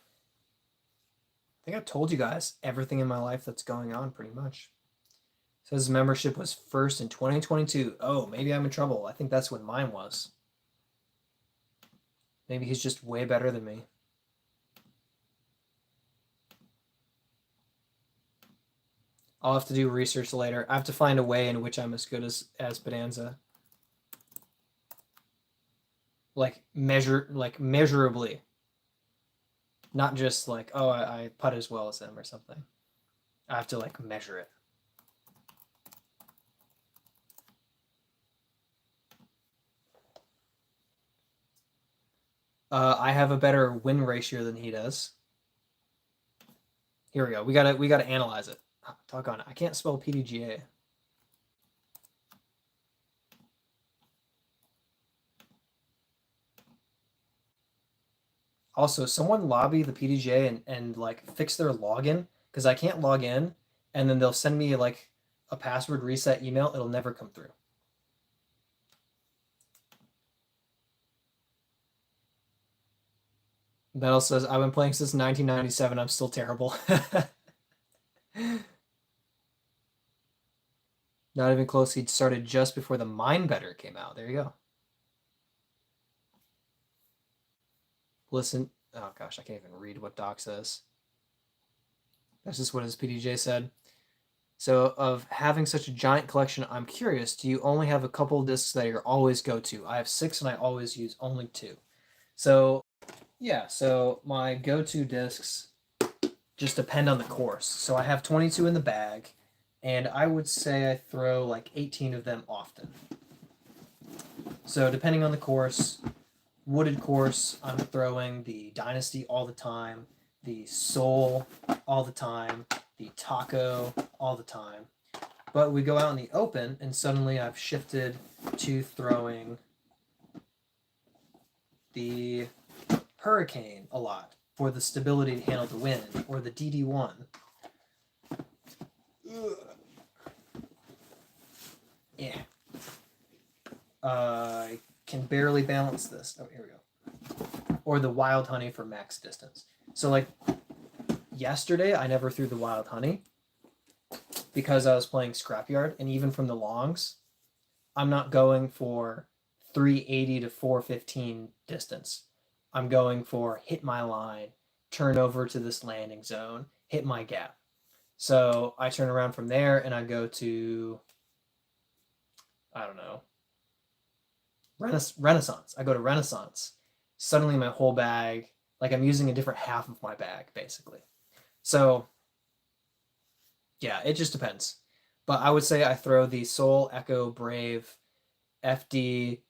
think I've told you guys everything in my life that's going on pretty much. Says membership was first in 2022. Oh, maybe I'm in trouble. I think that's when mine was. Maybe he's just way better than me. I'll have to do research later. I have to find a way in which I'm as good as Bedanza. Like measurably. Not just like, oh, I putt as well as him or something. I have to like measure it. I have a better win ratio than he does. Here we go. We gotta analyze it. Talk on it. I can't spell PDGA. Also, someone lobby the PDGA and like fix their login because I can't log in, and then they'll send me like a password reset email. It'll never come through. Metal says, I've been playing since 1997. I'm still terrible. Not even close. He started just before the Mind Better came out. There you go. Listen. Oh, gosh. I can't even read what Doc says. That's just what his PDJ said. So, of having such a giant collection, I'm curious, do you only have a couple of discs that you always go to? I have 6 and I always use only 2. So, yeah, so my go-to discs just depend on the course. So I have 22 in the bag, and I would say I throw like 18 of them often. So depending on the course, wooded course, I'm throwing the Dynasty all the time, the Soul all the time, the Taco all the time. But we go out in the open, and suddenly I've shifted to throwing the Hurricane a lot for the stability to handle the wind, or the DD1. Yeah. I can barely balance this. Oh, here we go. Or the Wild Honey for max distance. So like yesterday, I never threw the Wild Honey because I was playing Scrapyard, and even from the longs, I'm not going for 380 to 415 distance. I'm going for hit my line, turn over to this landing zone, hit my gap. So I turn around from there and I go to, I don't know, Renaissance. I go to Renaissance. Suddenly my whole bag, like I'm using a different half of my bag, basically. So, yeah, it just depends. But I would say I throw the Soul, Echo, Brave, FD1,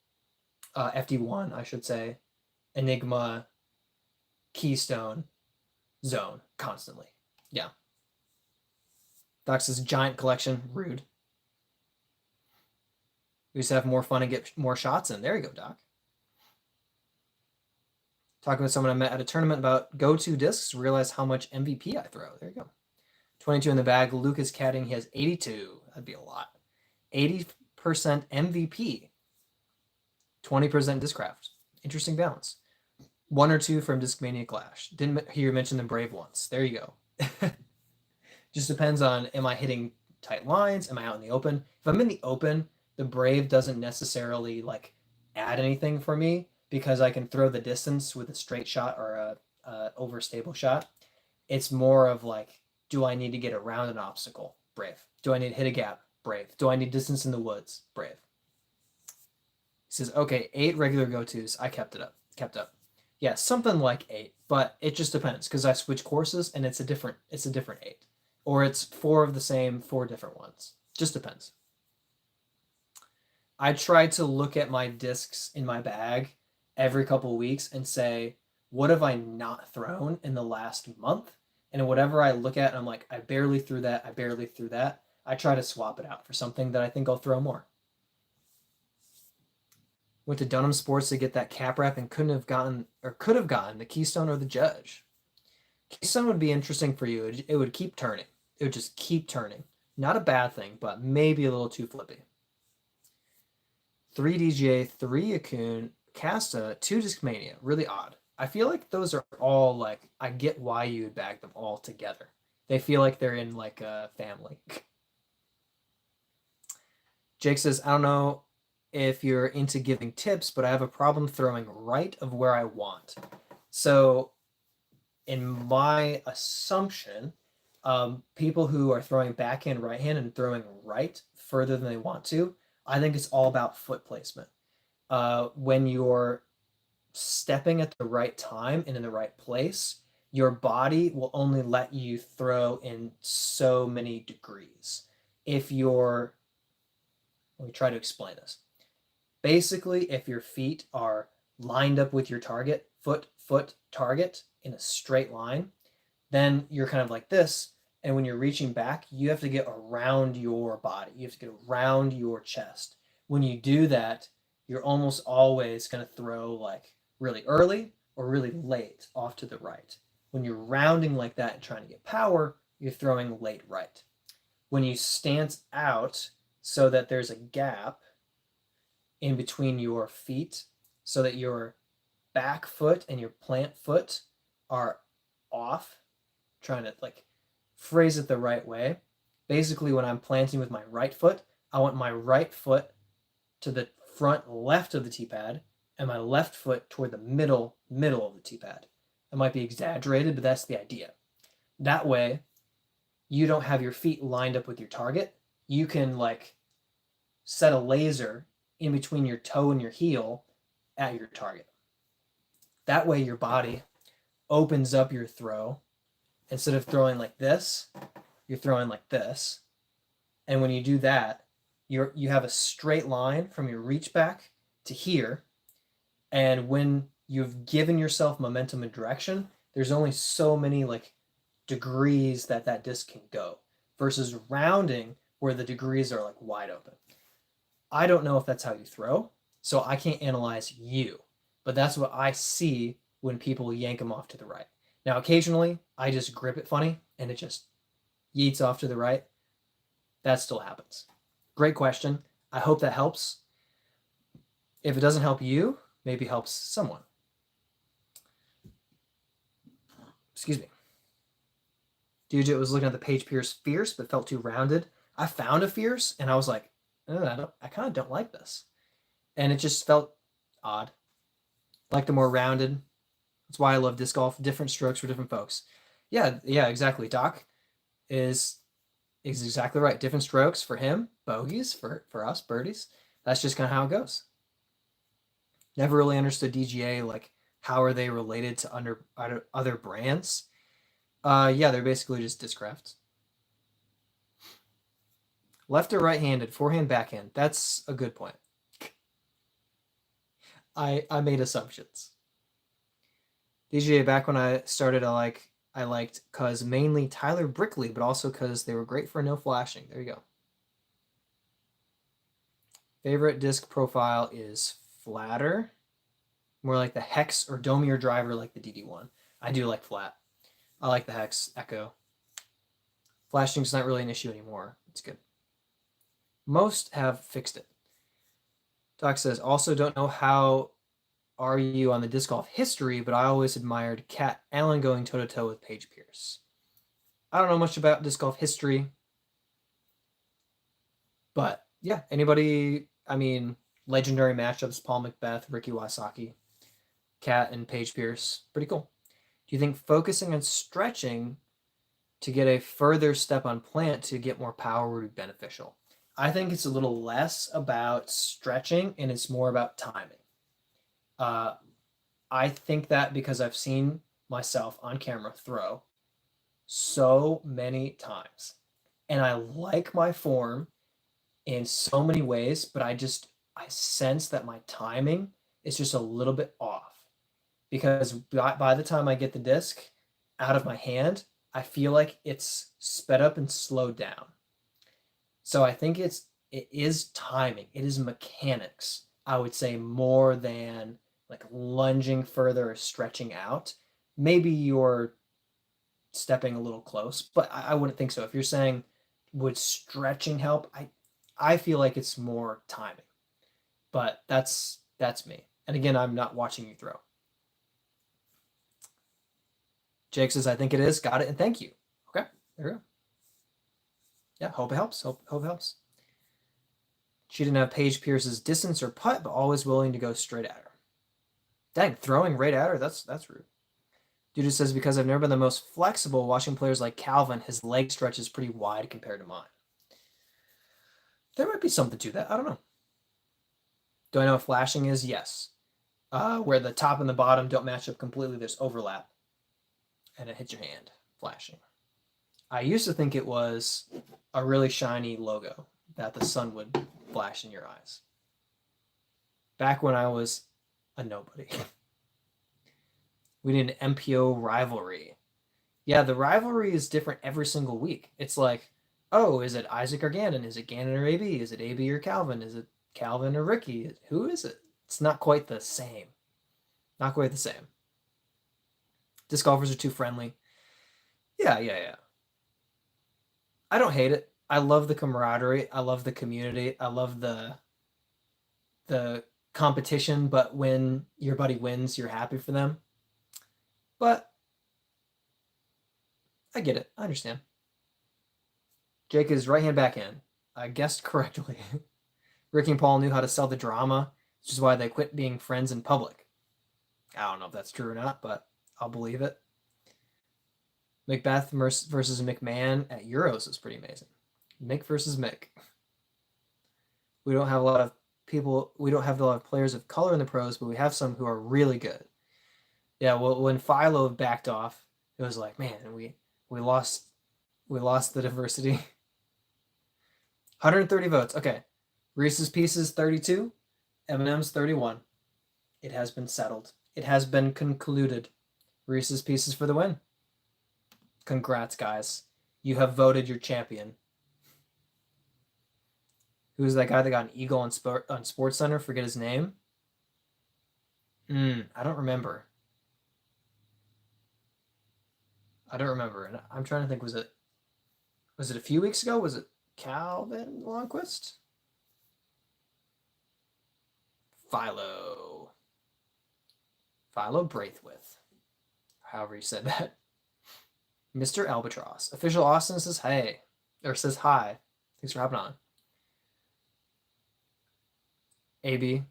I should say, Enigma, Keystone, Zone constantly. Yeah. Doc says giant collection. Rude. We just have more fun and get more shots in. There you go, Doc. Talking with someone I met at a tournament about go-to discs, realize how much MVP I throw. There you go. 22 in the bag. Luke is caddying. He has 82. That'd be a lot. 80% MVP. 20% Discraft. Interesting balance. 1 or 2 from Discmania Clash. Didn't hear you mention the Brave ones. There you go. Just depends on, am I hitting tight lines? Am I out in the open? If I'm in the open, the Brave doesn't necessarily like add anything for me because I can throw the distance with a straight shot or a overstable shot. It's more of like, do I need to get around an obstacle? Brave. Do I need to hit a gap? Brave. Do I need distance in the woods? Brave. He says, okay, 8 regular go-tos. I kept up. Yeah, something like 8, but it just depends because I switch courses and it's a different 8. Or it's 4 of the same, 4 different ones. Just depends. I try to look at my discs in my bag every couple of weeks and say, what have I not thrown in the last month? And whatever I look at, I'm like, I barely threw that, I barely threw that. I try to swap it out for something that I think I'll throw more. Went to Dunham Sports to get that cap wrap and could have gotten the Keystone or the Judge. Keystone would be interesting for you. It would keep turning. It would just keep turning. Not a bad thing, but maybe a little too flippy. 3 DGA, 3 Akun, Casta, 2 Discmania. Really odd. I feel like those are all like, I get why you would bag them all together. They feel like they're in like a family. Jake says, I don't know if you're into giving tips, but I have a problem throwing right of where I want. So in my assumption, people who are throwing backhand, right hand, and throwing right further than they want to, I think it's all about foot placement. When you're stepping at the right time and in the right place, your body will only let you throw in so many degrees. Let me try to explain this. Basically, if your feet are lined up with your target, foot, target in a straight line, then you're kind of like this. And when you're reaching back, you have to get around your body. You have to get around your chest. When you do that, you're almost always going to throw like really early or really late off to the right. When you're rounding like that and trying to get power, you're throwing late right. When you stance out so that there's a gap in between your feet so that your back foot and your plant foot are off, trying to like phrase it the right way. Basically, when I'm planting with my right foot, I want my right foot to the front left of the tee pad and my left foot toward the middle of the tee pad. It might be exaggerated, but that's the idea. That way, you don't have your feet lined up with your target. You can like set a laser in between your toe and your heel at your target. That way your body opens up your throw. Instead of throwing like this, you're throwing like this. And when you do that, you have a straight line from your reach back to here. And when you've given yourself momentum and direction, there's only so many like degrees that disc can go versus rounding where the degrees are like wide open. I don't know if that's how you throw, so I can't analyze you, but that's what I see when people yank them off to the right. Now, occasionally, I just grip it funny, and it just yeets off to the right. That still happens. Great question. I hope that helps. If it doesn't help you, maybe helps someone. Excuse me. DJ was looking at the Paige Pierce Fierce, but felt too rounded. I found a Fierce, and I was like, I kind of don't like this. And it just felt odd. Like the more rounded. That's why I love disc golf. Different strokes for different folks. Yeah, exactly. Doc is exactly right. Different strokes for him, bogeys for us, birdies. That's just kind of how it goes. Never really understood DGA. Like, how are they related to other brands? Yeah, they're basically just discrafts. Left or right-handed, forehand, backhand. That's a good point. I made assumptions. DGA back when I started, I liked because mainly Tyler Brickley, but also because they were great for no flashing. There you go. Favorite disc profile is flatter, more like the Hex or Domier driver, like the DD1. I do like flat. I like the Hex Echo. Flashing's not really an issue anymore. It's good. Most have fixed it. Doc says, also don't know how are you on the disc golf history, but I always admired Cat Allen going toe-to-toe with Paige Pierce. I don't know much about disc golf history, but yeah, anybody, legendary matchups, Paul Macbeth, Ricky Wysocki, Cat and Paige Pierce, pretty cool. Do you think focusing on stretching to get a further step on plant to get more power would be beneficial? I think it's a little less about stretching and it's more about timing. I think that because I've seen myself on camera throw so many times. And I like my form in so many ways, but I sense that my timing is just a little bit off because by the time I get the disc out of my hand, I feel like it's sped up and slowed down. So I think it is timing. It is mechanics, I would say, more than like lunging further or stretching out. Maybe you're stepping a little close, but I wouldn't think so. If you're saying would stretching help, I feel like it's more timing. But that's me. And again, I'm not watching you throw. Jake says, I think it is. Got it. And thank you. Okay. There we go. Yeah. Hope it helps. Hope it helps. She didn't have Paige Pierce's distance or putt, but always willing to go straight at her. Dang, throwing right at her? That's rude. Dude says, because I've never been the most flexible, watching players like Calvin, his leg stretch is pretty wide compared to mine. There might be something to that. I don't know. Do I know what flashing is? Yes. Where the top and the bottom don't match up completely, there's overlap. And it hits your hand. Flashing. I used to think it was a really shiny logo that the sun would flash in your eyes. Back when I was a nobody. We need an MPO rivalry. Yeah, the rivalry is different every single week. It's like, oh, is it Isaac or Gannon? Is it Gannon or AB? Is it AB or Calvin? Is it Calvin or Ricky? Who is it? It's not quite the same. Not quite the same. Disc golfers are too friendly. Yeah. I don't hate it. I love the camaraderie. I love the community. I love the competition, but when your buddy wins, you're happy for them. But I get it. I understand. Jake is right hand backhand. I guessed correctly. Ricky and Paul knew how to sell the drama, which is why they quit being friends in public. I don't know if that's true or not, but I'll believe it. Macbeth versus McMahon at Euros is pretty amazing. Mick versus Mick. We don't have a lot of people. We don't have a lot of players of color in the pros, but we have some who are really good. Yeah, well, when Philo backed off, it was like, man, we lost the diversity. 130 votes. Okay. Reese's Pieces 32, M&M's 31. It has been settled. It has been concluded. Reese's Pieces for the win. Congrats, guys. You have voted your champion. Who's that guy that got an eagle on Sports Center? Forget his name. I don't remember. And I'm trying to think, was it a few weeks ago? Was it Calvin Longquist? Philo Braithwaite. However you said that. Mr. Albatross. Official Austin says hey. Or says hi. Thanks for hopping on. AB.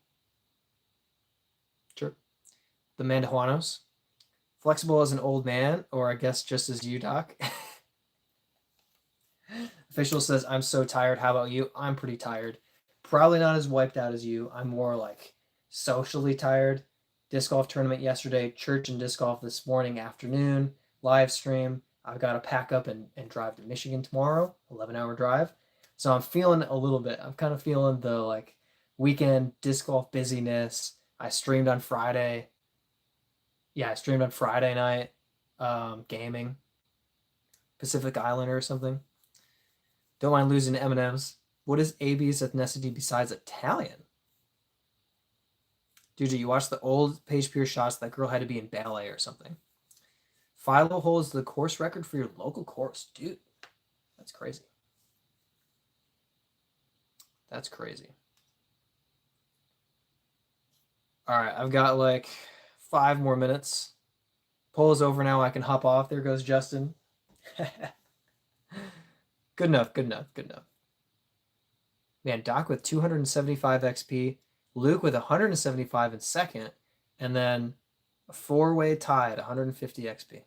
Sure. The Mandajuanos. Flexible as an old man, or I guess just as you, Doc. Official says, I'm so tired. How about you? I'm pretty tired. Probably not as wiped out as you. I'm more like socially tired. Disc golf tournament yesterday, church and disc golf this morning, afternoon, live stream. I've got to pack up and drive to Michigan tomorrow, 11-hour drive. So I'm feeling a little bit. I'm kind of feeling the like weekend disc golf busyness. I streamed on Friday. Yeah, I streamed on Friday night, gaming, Pacific Islander or something. Don't mind losing to M&M's. What is AB's ethnicity besides Italian? Dude, you watched the old Paige Pierce shots? That girl had to be in ballet or something. Philo holds the course record for your local course. Dude, that's crazy. That's crazy. All right, I've got like 5 more minutes. Poll is over now. I can hop off. There goes Justin. Good enough. Man, Doc with 275 XP, Luke with 175 in second, and then a 4-way tie at 150 XP.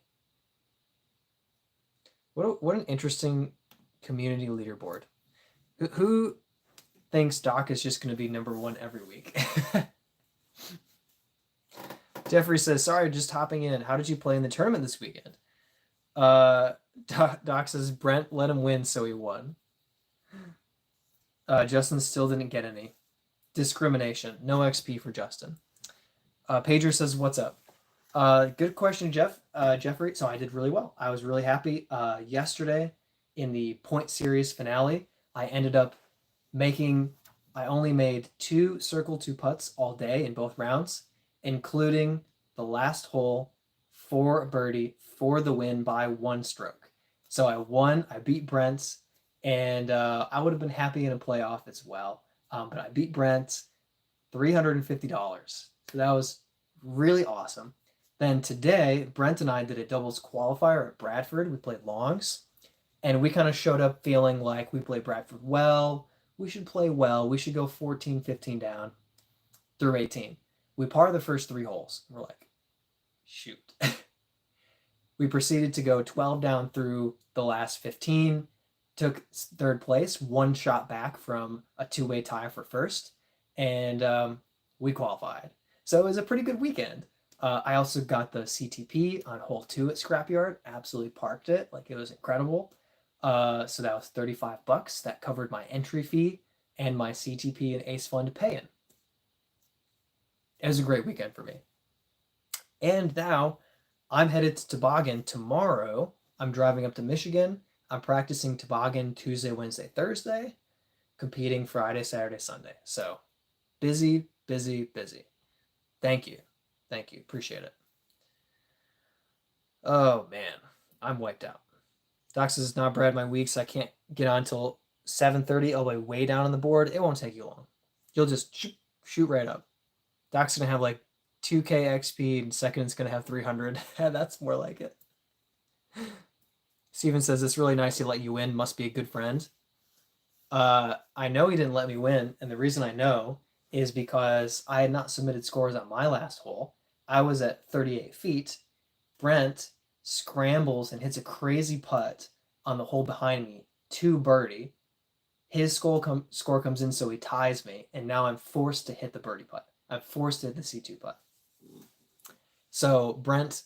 What an interesting community leaderboard. Who thinks Doc is just going to be number 1 every week? Jeffrey says, sorry, just hopping in. How did you play in the tournament this weekend? Doc says, Brent let him win, so he won. Justin still didn't get any. Discrimination. No XP for Justin. Pager says, what's up? Good question, Jeffrey. So I did really well. I was really happy. Yesterday in the point series finale, I ended up I only made 2 circle 2 putts all day in both rounds, including the last hole for a birdie for the win by 1 stroke. So I won. I beat Brent, and I would have been happy in a playoff as well. But I beat Brent, $350. So that was really awesome. Then today, Brent and I did a doubles qualifier at Bradford. We played longs, and we kind of showed up feeling like we played Bradford well. We should play well. We should go 14, 15 down through 18. We par the first 3 holes. We're like, shoot. We proceeded to go 12 down through the last 15, took 3rd place, 1 shot back from a 2-way tie for first, and we qualified. So it was a pretty good weekend. I also got the CTP on hole 2 at Scrapyard. Absolutely parked it. Like, it was incredible. So that was $35. That covered my entry fee and my CTP and Ace Fund pay-in. It was a great weekend for me. And now I'm headed to Toboggan tomorrow. I'm driving up to Michigan. I'm practicing Toboggan Tuesday, Wednesday, Thursday, competing Friday, Saturday, Sunday. So busy, busy, busy. Thank you. Thank you. Appreciate it. Oh, man. I'm wiped out. Doc says, not Brad, my weeks. I can't get on until 7:30 all the way way down on the board. It won't take you long. You'll just shoot right up. Doc's going to have like 2K XP, and second's going to have 300. That's more like it. Steven says, it's really nice he let you win. Must be a good friend. I know he didn't let me win, and the reason I know is because I had not submitted scores on my last hole. I was at 38 feet. Brent scrambles and hits a crazy putt on the hole behind me to birdie. His score comes in, so he ties me, and now I'm forced to hit the birdie putt. I'm forced to hit the C2 putt. So Brent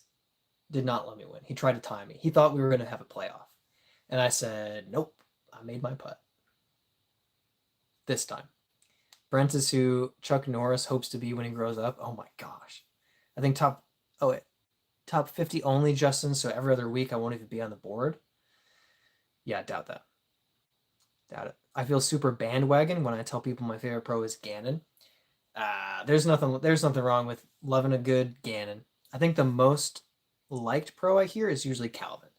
did not let me win. He tried to tie me. He thought we were going to have a playoff. And I said, nope, I made my putt. This time. Brent is who Chuck Norris hopes to be when he grows up. Oh my gosh. I think top 50 only, Justin, so every other week I won't even be on the board. Yeah, doubt that. Doubt it. I feel super bandwagon when I tell people my favorite pro is Gannon. There's nothing wrong with loving a good Gannon. I think the most liked pro I hear is usually Calvin.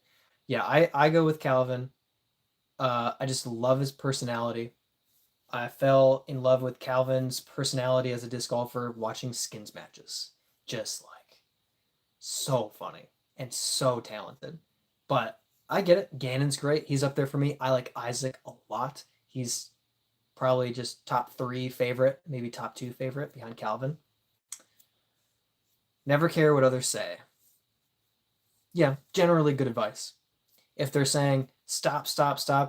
Yeah, I go with Calvin. I just love his personality. I fell in love with Calvin's personality as a disc golfer watching skins matches. Just like so funny and so talented. But I get it. Gannon's great. He's up there for me. I like Isaac a lot. He's probably just top 3 favorite, maybe top 2 favorite behind Calvin. Never care what others say. Yeah, generally good advice. If they're saying, stop,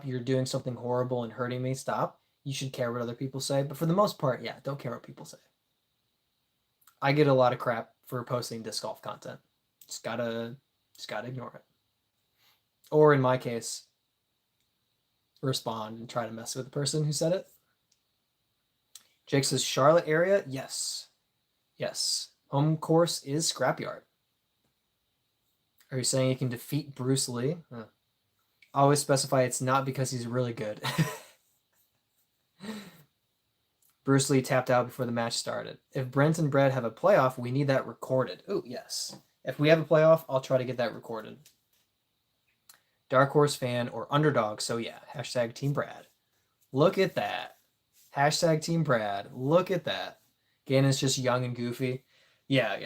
you're doing something horrible and hurting me, stop. You should care what other people say. But for the most part, yeah, don't care what people say. I get a lot of crap for posting disc golf content. Just gotta ignore it. Or in my case, respond and try to mess with the person who said it. Jake says, Charlotte area? Yes. Yes. Home course is Scrapyard. Are you saying you can defeat Bruce Lee? Always specify it's not because he's really good. Bruce Lee tapped out before the match started. If Brent and Brad have a playoff, we need that recorded. Oh, yes. If we have a playoff, I'll try to get that recorded. Dark Horse fan or underdog. So yeah, hashtag Team Brad. Look at that. Hashtag Team Brad. Look at that. Gannon's just young and goofy. Yeah.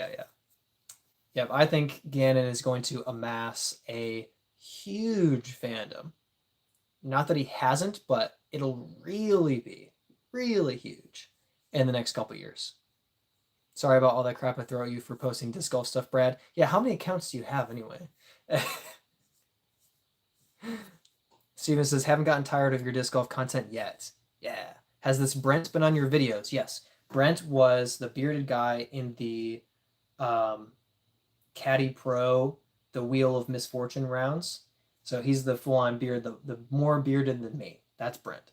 Yep, I think Gannon is going to amass a huge fandom. Not that he hasn't, but it'll really be really huge in the next couple years. Sorry about all that crap I throw at you for posting disc golf stuff, Brad. Yeah, how many accounts do you have anyway? Steven says, haven't gotten tired of your disc golf content yet. Yeah. Has this Brent been on your videos? Yes. Brent was the bearded guy in the Caddy Pro, the Wheel of Misfortune rounds. So he's the full-on beard, the more bearded than me. That's Brent.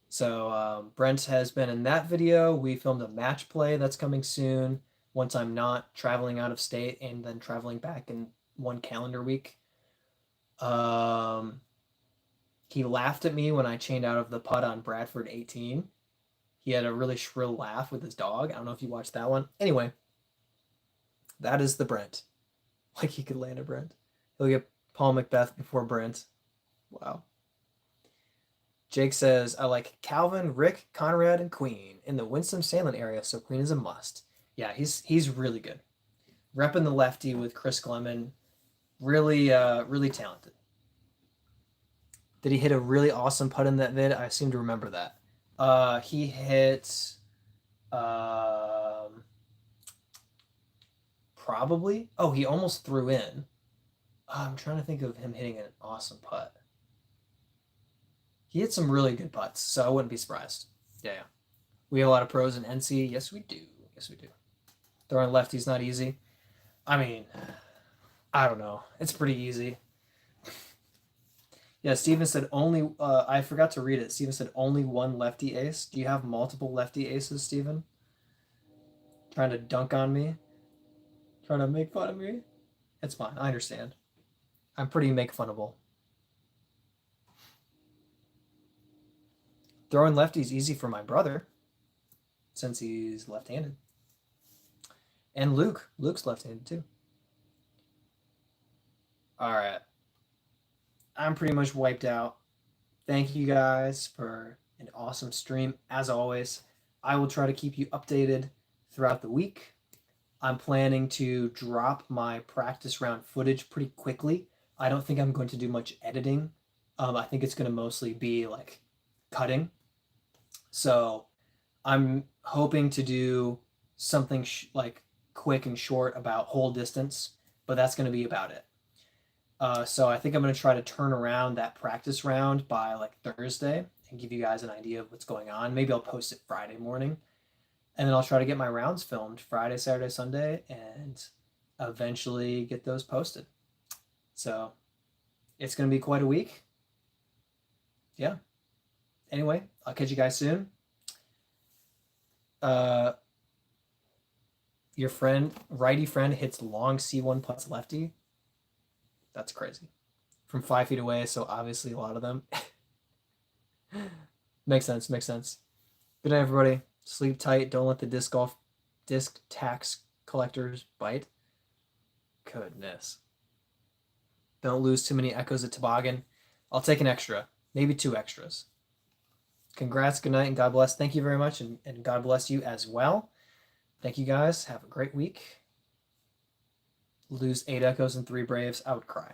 So Brent has been in that video. We filmed a match play that's coming soon once I'm not traveling out of state and then traveling back in one calendar week. He laughed at me when I chained out of the putt on Bradford 18. He had a really shrill laugh with his dog. I don't know if you watched that one. Anyway, that is the Brent. Like he could land a Brent. He'll get Paul Macbeth before Brent. Wow. Jake says, I like Calvin, Rick, Conrad, and Queen in the Winston-Salem area, so Queen is a must. Yeah, he's really good. Repping the lefty with Chris Glemon. Really, really talented. Did he hit a really awesome putt in that vid? I seem to remember that. He hit probably. Oh, he almost threw in. I'm trying to think of him hitting an awesome putt. He hit some really good putts, so I wouldn't be surprised. Yeah. We have a lot of pros in NC. Yes, we do. Yes, we do. Throwing lefties not easy. I mean, I don't know. It's pretty easy. Yeah, Steven said only, I forgot to read it. Steven said only one lefty ace. Do you have multiple lefty aces, Steven? Trying to dunk on me? Trying to make fun of me? It's fine. I understand. I'm pretty make funnable. Throwing lefties easy for my brother since he's left-handed. And Luke's left-handed too. All right. I'm pretty much wiped out. Thank you guys for an awesome stream. As always, I will try to keep you updated throughout the week. I'm planning to drop my practice round footage pretty quickly. I don't think I'm going to do much editing. I think it's going to mostly be like cutting. So I'm hoping to do something like quick and short about whole distance, but that's going to be about it. So I think I'm going to try to turn around that practice round by like Thursday and give you guys an idea of what's going on. Maybe I'll post it Friday morning. And then I'll try to get my rounds filmed Friday, Saturday, Sunday, and eventually get those posted. So it's going to be quite a week. Yeah. Anyway, I'll catch you guys soon. Your friend, righty friend, hits long C1 putts lefty. That's crazy. From 5 feet away, so obviously a lot of them. Makes sense. Good night, everybody. Sleep tight. Don't let the disc tax collectors bite. Goodness. Don't lose too many echoes at Toboggan. I'll take an extra. Maybe 2 extras. Congrats, good night, and God bless. Thank you very much, and God bless you as well. Thank you, guys. Have a great week. Lose 8 echoes and 3 braves. I would cry.